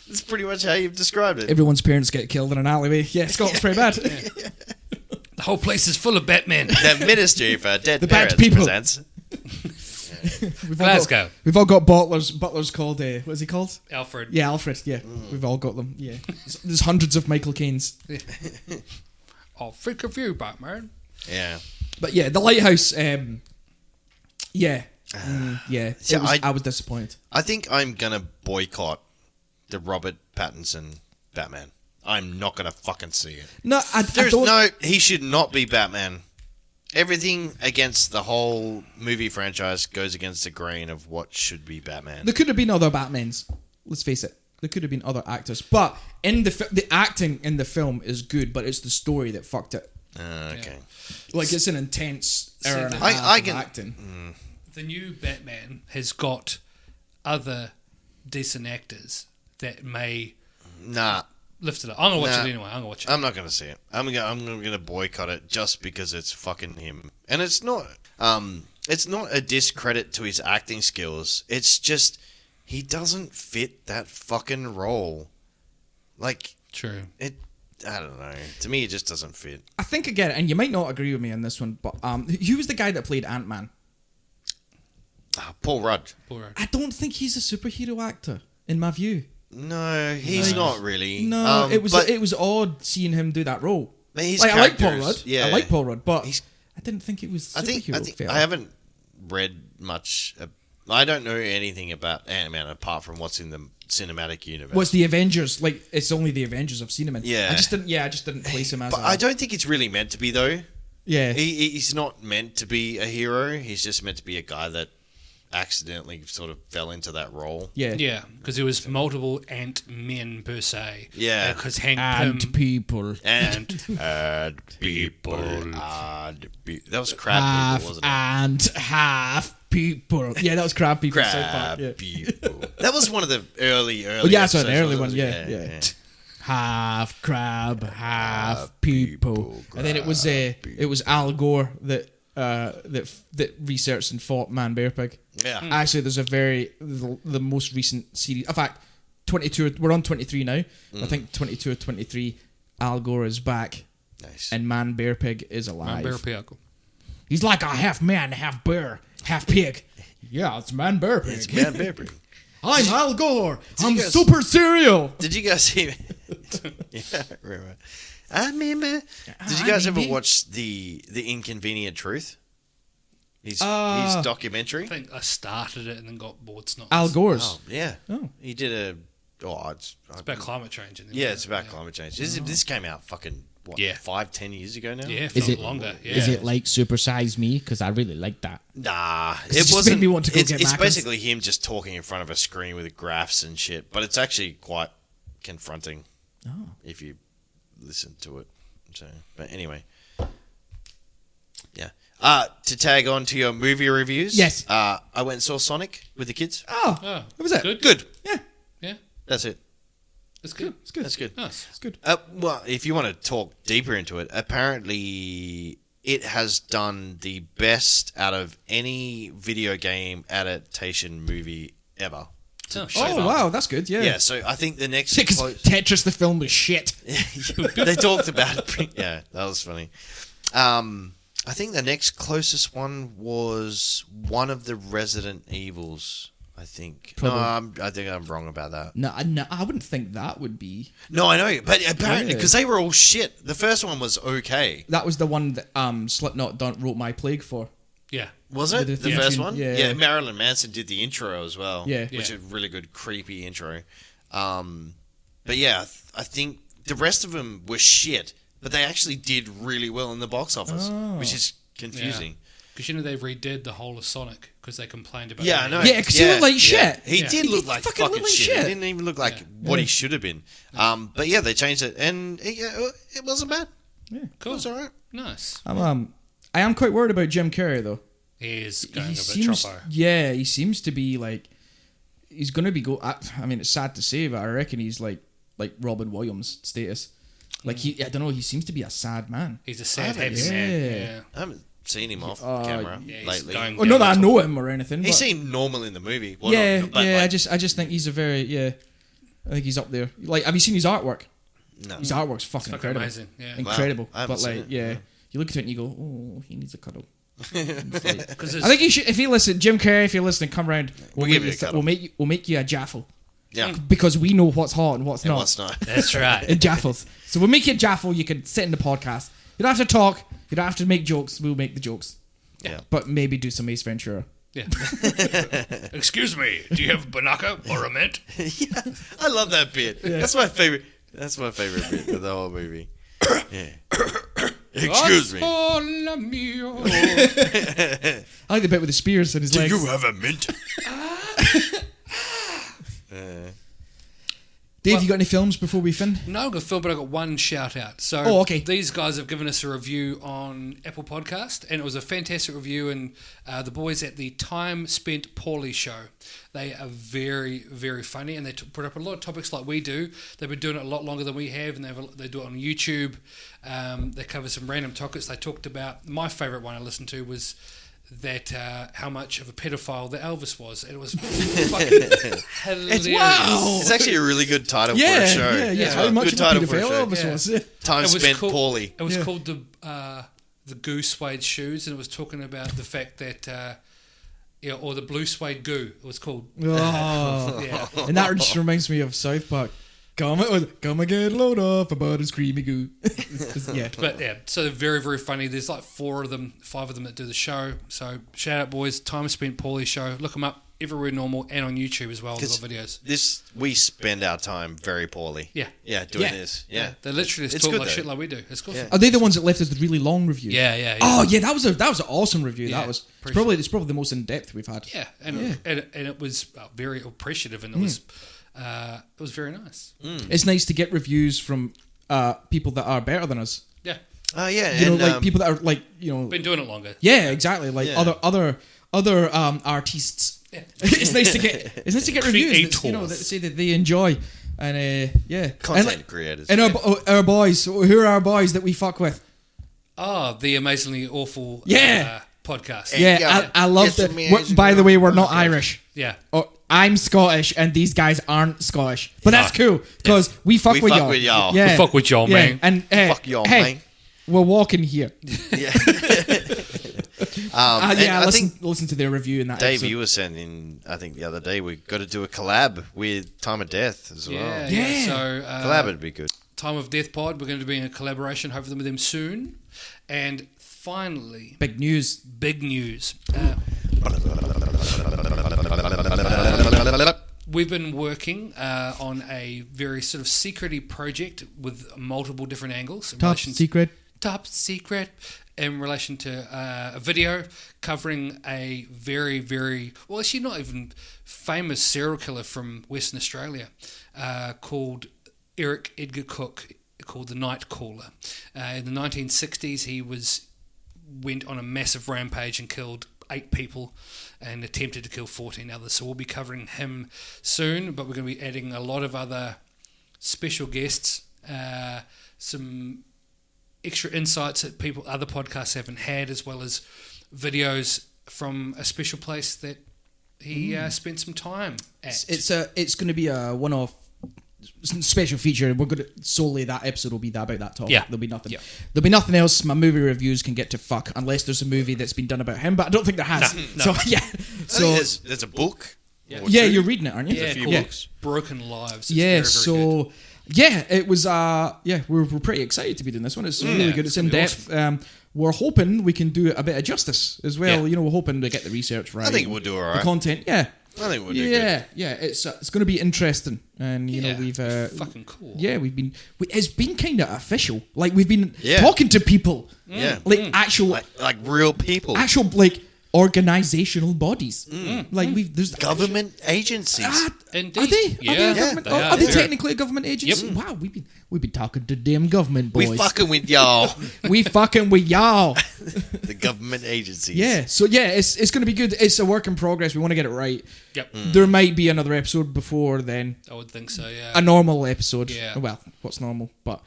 B: that's pretty much how you've described it.
C: Everyone's parents get killed in an alleyway. Yeah, Scotland's pretty bad.
A: The whole place is full of Batmen.
B: The Ministry for Dead
C: The bad
B: Parents
C: people.
B: presents.
A: Glasgow.
C: We've all got butlers. Butlers called what is he called?
A: Alfred.
C: Yeah, Alfred. Yeah, we've all got them. Yeah, there's hundreds of Michael Caines.
A: I'll think of you, Batman.
B: Yeah.
C: But yeah, the lighthouse. Yeah, yeah.
B: So
C: I was disappointed.
B: I think I'm gonna boycott the Robert Pattinson Batman. I'm not gonna fucking see it.
C: No, I
B: There's
C: don't.
B: no. He should not be Batman. Everything against the whole movie franchise goes against the grain of what should be Batman.
C: There could have been other Batmans. Let's face it. There could have been other actors, but in the acting in the film is good, but it's the story that fucked it.
B: Okay.
C: Like it's an intense hour and a
B: I-
C: half
B: I
C: of
B: can-
C: acting.
A: The new Batman has got other decent actors that may
B: Nah,
A: lift it up. I'm gonna watch
B: Nah.
A: it anyway. I'm gonna watch it.
B: I'm not gonna see it. I'm gonna boycott it just because it's fucking him. And it's not a discredit to his acting skills. It's just he doesn't fit that fucking role. Like
A: True.
B: it. I don't know. To me, it just doesn't fit.
C: I think again, and you might not agree with me on this one, but who was the guy that played Ant-Man?
B: Paul Rudd.
A: Poor Ed.
C: I don't think he's a superhero actor, in my view.
B: No, he's not really.
C: No, it was
B: but
C: odd seeing him do that role.
B: his
C: Like, I like Paul
B: characters,
C: Rudd.
B: Yeah,
C: I like Paul Rudd, but
B: He's-
C: I didn't think it was
B: I
C: superhero.
B: think
C: film.
B: I haven't read much. I don't know anything about Ant-Man apart from what's in the cinematic universe.
C: Was the Avengers like? It's only the Avengers I've seen him in.
B: Yeah.
C: I just didn't place him as.
B: But
C: a,
B: I don't think it's really meant to be though.
C: Yeah,
B: He's not meant to be a hero. He's just meant to be a guy that accidentally sort of fell into that role.
C: yeah,
A: Yeah, because there was multiple Ant-Men per se.
B: Yeah.
A: Because Hank
D: And
A: Pym
D: people.
B: And people. That was crab people, wasn't it?
C: and half people. Yeah, that was crab people. South Park,
B: Crab
C: yeah.
B: people. That was one of the early.
C: Oh yeah, that's an
B: episodes,
C: early
B: wasn't
C: one.
B: it?
C: Yeah.
D: Half crab, half people.
C: And then it was Al Gore that researched and fought Man Bear Pig.
B: Yeah.
C: Actually, there's the most recent series. In fact, 22. We're on 23 now. I think 22 or 23. Al Gore is back,
B: Nice.
C: and Man Bear Pig is alive.
A: Man Bear Pig.
D: He's like a half man, half bear, half pig.
C: Yeah, it's Man Bear Pig.
B: It's Man Bear Pig.
C: I'm Al Gore. I'm
B: you guys-
C: super cereal.
B: Did you guys see? Yeah, I remember. I remember. Did you guys ever watch the Inconvenient Truth? His documentary.
A: I think I started it and then got bored. It's not.
C: Al Gore's.
B: Oh yeah.
C: Oh.
B: He did a. Oh, it's
A: about climate change. Isn't it?
B: yeah, it's about climate change. This came out fucking what?
A: Yeah.
B: 5-10 years ago now.
A: Yeah, if
D: Is
A: not
D: it
A: longer. Yeah.
D: Is it like Super Size Me? Because I really like that.
B: Nah,
C: it
B: it
C: just
B: wasn't.
C: made me want to go
B: it's
C: get
B: it's
C: Macca's.
B: basically him just talking in front of a screen with graphs and shit, but it's actually quite confronting if you listen to it. So, but anyway, yeah. To tag on to your movie reviews.
C: Yes.
B: I went and saw Sonic with the kids.
C: Oh,
A: Oh,
C: what was it?
A: Good.
B: Good.
C: Yeah,
A: Yeah,
B: That's it.
A: it's good.
C: it's good.
B: That's good.
A: Nice.
C: It's good.
B: Well, if you want to talk deeper into it, apparently it has done the best out of any video game adaptation movie ever.
A: Oh,
C: Oh wow, that's good. Yeah.
B: Yeah, so I think the next
C: Because
B: close-
C: Tetris the film was shit.
B: they talked about it. Yeah, that was funny. I think the next closest one was one of the Resident Evils. I think.
C: Probably.
B: No, I think I'm wrong about that.
C: No, I wouldn't think that would be.
B: No, I know, but apparently
C: Yeah.
B: because they were all shit. The first one was okay.
C: That was the one that Slipknot wrote My Plague for.
A: Yeah.
B: Was it
C: With the
B: the
C: theme
B: first
C: tune,
B: one?
C: yeah.
B: Marilyn Manson did the intro as well.
C: Yeah.
B: which
A: Yeah.
B: is a really good, creepy intro. But yeah, I think the rest of them were shit, but they actually did really well in the box office, which is confusing.
A: Because they've redid the whole of Sonic because they complained about.
B: Yeah, I know.
C: Yeah, 'cause he looked like shit.
B: He
A: Yeah.
B: did
C: He
B: look like
C: fucking
B: fucking
C: looked like
B: shit.
C: shit.
B: He didn't even look like what he should have been. But yeah, they changed it, and it wasn't bad.
A: Cool.
B: It was all right.
A: Nice.
C: I am quite worried about Jim Carrey though.
A: He is going
C: He
A: a bit
C: seems,
A: troppo.
C: yeah, he seems to be like he's gonna be I mean, it's sad to say, but I reckon he's like Robin Williams status. Like I don't know, he seems to be a sad man.
A: He's a sad,
B: haven't-
A: happy man.
C: Yeah.
A: Yeah.
B: I haven't seen him off camera
A: Yeah, he's
B: lately.
A: going
C: Well, not that I
A: down
C: know him or anything.
B: He
C: but
B: seemed normal in the movie. Well,
C: yeah,
B: not, but
C: yeah.
B: like,
C: I just think he's a very I think he's up there. Like, have you seen his artwork?
B: no.
C: His artwork's fucking
A: Fucking
C: incredible.
A: amazing. Yeah.
C: Incredible.
B: Wow, I haven't
C: But
B: seen
C: like,
B: it,
C: yeah,
B: yeah.
C: you look at it and you go, oh, he needs a cuddle.
A: Because
C: I think you should. If you listen, Jim Carrey, if you're listening, come round.
B: We'll give you a cuddle.
C: We'll make you a jaffle
B: Yeah.
C: because we know what's hot and what's
B: And
C: not.
B: what's not?
A: that's right.
C: In jaffles. So we'll make you a jaffle. You can sit in the podcast. You don't have to talk. You don't have to make jokes. We'll make the jokes.
B: Yeah.
C: But maybe do some Ace Ventura.
A: Yeah. Excuse me, do you have a banaka or a mint?
B: Yeah. I love that bit. That's my favorite. That's my favorite bit of the whole movie. Yeah. Excuse me.
A: Hola mio.
C: I like the bit with the spears in his
B: Do
C: legs.
B: you have a mint?
C: Dave, you got any films before we fin?
A: No, I've got Phil, but I got one shout out. So,
C: Oh, okay.
A: These guys have given us a review on Apple Podcast, and it was a fantastic review. And the boys at the Time Spent Poorly show, they are very, very funny, and they put up a lot of topics like we do. They've been doing it a lot longer than we have, and they do it on YouTube. They cover some random topics. They talked about my favourite one I listened to was that how much of a pedophile that Elvis was. And it was fucking hilarious.
B: It's actually a really good title for a show.
C: Yeah. How much
B: Good
C: of a
B: title for a
C: pedophile
B: show.
C: Elvis
A: Yeah.
C: was. Yeah.
B: Time
A: It was
B: spent
A: called-
B: poorly.
A: It was
C: Yeah.
A: called the Goo Suede Shoes, and it was talking about the fact that or the Blue Suede Goo. It was called.
C: Oh.
A: Yeah.
C: And that just reminds me of South Park. Come and get load off about his creamy goo. Yeah.
A: But yeah, so they're very, very funny. There's like 5 of them that do the show. So shout out, boys. Time Spent Poorly show. Look them up everywhere normal and on YouTube as well. There's videos.
B: We spend our time very poorly.
A: Yeah.
B: Yeah, doing
C: Yeah.
B: this. Yeah.
A: They literally just
B: It's
A: talk
B: good
A: like
B: though.
A: shit like we do. It's cool.
B: Yeah.
C: Are they the ones that left us the really long review?
A: Yeah.
C: Oh yeah, that was an awesome review.
A: Yeah,
C: That was
A: appreciate
C: it's probably the most in depth we've had.
A: Yeah, and it was very appreciative, and it was very nice.
C: It's nice to get reviews from people that are better than us.
A: Yeah,
B: Oh yeah,
C: You know,
B: and
C: like people that are like
A: been doing it longer.
C: Yeah, exactly. Like
B: Yeah.
C: other artists.
A: Yeah.
C: It's nice to get reviews that, that say that they enjoy, and yeah,
B: content
C: and,
B: creators.
C: and our boys. Who are our boys that we fuck with?
A: Oh, the Amazingly Awful
C: Yeah.
A: podcast.
C: Yeah,
B: Yeah,
C: I love
B: it's
C: that.
B: amazing.
C: By the way, we're not Irish.
A: Yeah.
C: Oh, I'm Scottish, and these guys aren't Scottish. But that's cool because we fuck
B: We
C: with
B: fuck
C: y'all.
B: with y'all.
C: Yeah.
A: We fuck with y'all,
C: Yeah,
A: man.
C: And
B: Fuck y'all,
C: hey,
B: man.
C: we're walking here.
B: Yeah.
C: Yeah,
B: and I
C: listen,
B: think
C: listen to their review in that
B: Dave,
C: episode.
B: you were saying, I think the other day we got to do a collab with Time of Death as well.
A: Yeah.
C: Yeah.
A: So
B: Collab would be good.
A: Time of Death Pod. We're going to be in a collaboration, hopefully with them soon. And finally,
C: Big news.
A: big news. We've been working on a very sort of secret-y project with multiple different angles. In
C: Top
A: relation to-
C: secret.
A: Top secret in relation to a video covering a very, very, well, actually not even famous serial killer from Western Australia called Eric Edgar Cook, called the Night Caller. In the 1960s, he went on a massive rampage and killed 8 people and attempted to kill 14 others. So we'll be covering him soon, but we're going to be adding a lot of other special guests, some extra insights that other podcasts haven't had, as well as videos from a special place that he spent some time at.
C: It's going to be a one-off special feature. We're going to solely that episode will be about that topic.
A: Yeah.
C: There'll be nothing.
A: Yeah.
C: There'll be nothing else. My movie reviews can get to fuck unless there's a movie that's been done about him, but I don't think there has.
A: No.
C: So yeah.
B: I think
C: So
B: there's a book.
A: Yeah.
B: or
C: yeah,
B: two.
C: you're reading it, aren't you?
A: Yeah,
B: few
A: called
B: books.
A: Broken Lives. It's
C: Yeah,
A: very, very
C: so
A: good.
C: yeah, it was we're pretty excited to be doing this one. It's really
A: Yeah,
C: good.
A: it's
C: It's in
A: gonna be
C: depth. We're hoping we can do it a bit of justice as well.
A: Yeah.
C: We're hoping to get the research right.
B: I think we'll do all
C: The
B: right.
C: content, yeah.
B: I think we'll do good.
C: Yeah. It's going to be interesting, and you know
A: Yeah,
C: we've
A: fucking cool.
C: yeah, it's been kind of official. Like we've been
B: Yeah.
C: talking to people.
B: Yeah.
C: Like actual
B: Like real people.
C: like organizational bodies. Like there's
B: Government agencies.
A: Indeed.
C: Are they?
A: Yeah,
C: Are they, a government?
A: they
C: Are they
A: Yeah.
C: technically a government agency? Wow, we've been talking to damn government boys.
B: We fucking with y'all.
C: We fucking with y'all.
B: The government agencies.
C: Yeah. So yeah, it's going to be good. It's a work in progress. We want to get it right.
A: Yep.
C: There might be another episode before then.
A: I would think so, yeah.
C: A normal episode.
A: Yeah.
C: Well, what's normal? But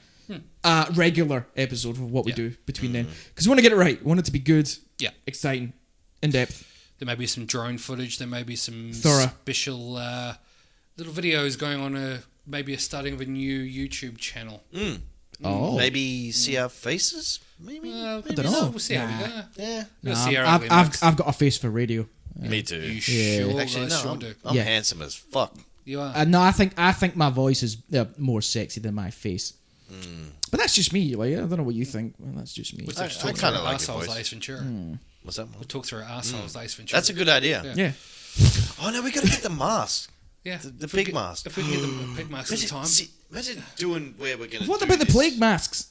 C: a regular episode of what we
A: Yeah.
C: do between then. Because we want to get it right. We want it to be good,
A: Yeah.
C: exciting, in depth.
A: There may be some drone footage. There may be some
C: Thorough.
A: special little videos going on. Maybe a starting of a new YouTube channel.
C: Oh.
B: Maybe see our faces? Maybe?
C: I don't know.
A: We'll see how we go.
B: Yeah.
A: We'll
C: Nah,
A: see how
C: I've,
A: ugly
C: I've,
A: looks.
C: I've got a face for radio.
B: Me too.
A: You
C: Yeah.
A: sure,
B: Actually,
A: guys,
B: no,
A: sure do.
B: I'm
C: Yeah.
B: handsome as fuck.
A: You are.
C: No, I think my voice is more sexy than my face. But that's just me. Like, I don't know what you think. Well, that's just me.
A: We'll
B: I
A: talk through
B: kinda
A: our
B: like your
A: arseholes,
B: voice.
A: Ace Ventura.
B: What's that?
A: We'll talk through our arseholes, Ace Ventura.
B: That's a good idea.
C: Yeah.
B: Oh no, we gotta get the mask.
A: Yeah.
B: The
A: If we
B: pig
A: get-
B: mask.
A: If we can get the pig mask at the time.
B: Imagine doing where we're gonna.
C: What
B: do
C: about the
B: this.
C: plague masks?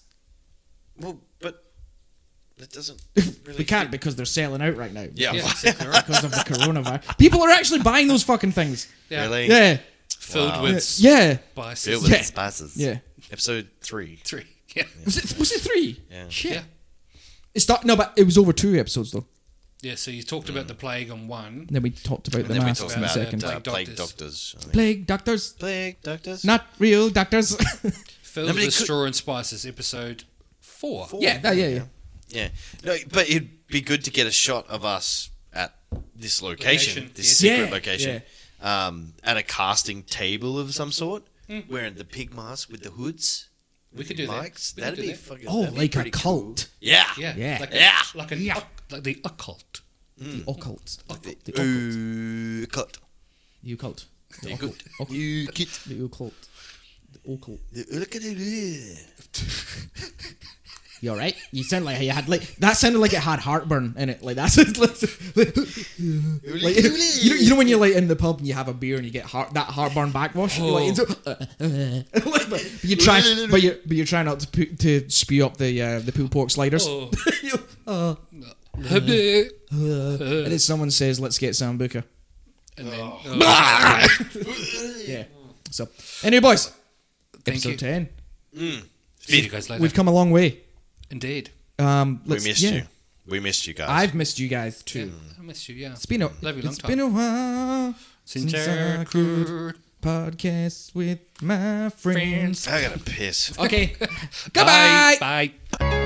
B: Well, but that doesn't. Really
C: We can't
B: fit.
C: because they're selling out right now.
B: Yeah.
A: Yeah, exactly right.
C: Because of the coronavirus. People are actually buying those fucking things.
A: Yeah.
B: Really?
C: Yeah.
A: Filled
B: Wow.
A: with
C: Yeah.
A: spices.
B: Filled with
C: Yeah.
B: spices.
C: Yeah.
B: Episode 3.
A: 3. Yeah.
C: Was it 3?
B: Yeah.
C: Shit.
A: Yeah.
C: No, but it was over 2 episodes though.
A: Yeah, so you talked about the plague on one.
C: And then we talked about
B: And
C: the
B: then we
C: masks
B: talked
C: in the
B: about
C: second.
A: Plague
B: plague
A: doctors.
B: doctors. I think.
C: Plague doctors,
B: Plague doctors.
C: not real doctors.
A: Filled
B: No, but
A: with
B: it could-
A: straw and spices, episode 4.
C: yeah.
B: Yeah. No, but it'd be good to get a shot of us at this location,
A: Location,
B: this
A: yes.
B: secret
C: Yeah,
B: location, at a casting table of some sort, wearing the pig mask with the hoods.
A: We could do that.
B: Mics.
A: We could
B: That'd
A: do
B: be
A: that.
B: fucking.
C: Oh,
B: that'd be
C: like a
B: pretty
C: cult.
B: Cool. Yeah.
A: Yeah.
C: Yeah.
A: Like,
B: Yeah.
A: Like, like the occult.
C: The occult.
B: The
C: The occult.
B: ooh, cut.
C: The occult. The
B: You
C: occult.
B: good. You kid.
C: The occult. The occult.
B: Look at it.
C: You alright? You sound like you had that sounded like it had heartburn in it. Like that's like you know when you're like in the pub and you have a beer and you get that heartburn backwash. You're like, but you try, but you try not to spew up the pulled pork sliders.
A: Oh.
C: And then someone says, "Let's get Sambuca."
A: And then,
C: Yeah. So anyway, boys,
A: Thank
C: episode
A: you.
C: 10.
A: See you guys later.
C: We've come a long way.
A: Indeed.
B: We
C: Let's-
B: missed
C: yeah.
B: you. We missed you guys.
C: I've missed you guys too.
A: I miss you, yeah.
C: It's been a
A: Love you long
C: it's
A: time.
C: been a while
A: Since
C: I could podcast with my friends.
B: I gotta piss.
C: Okay, goodbye.
A: Bye. Bye.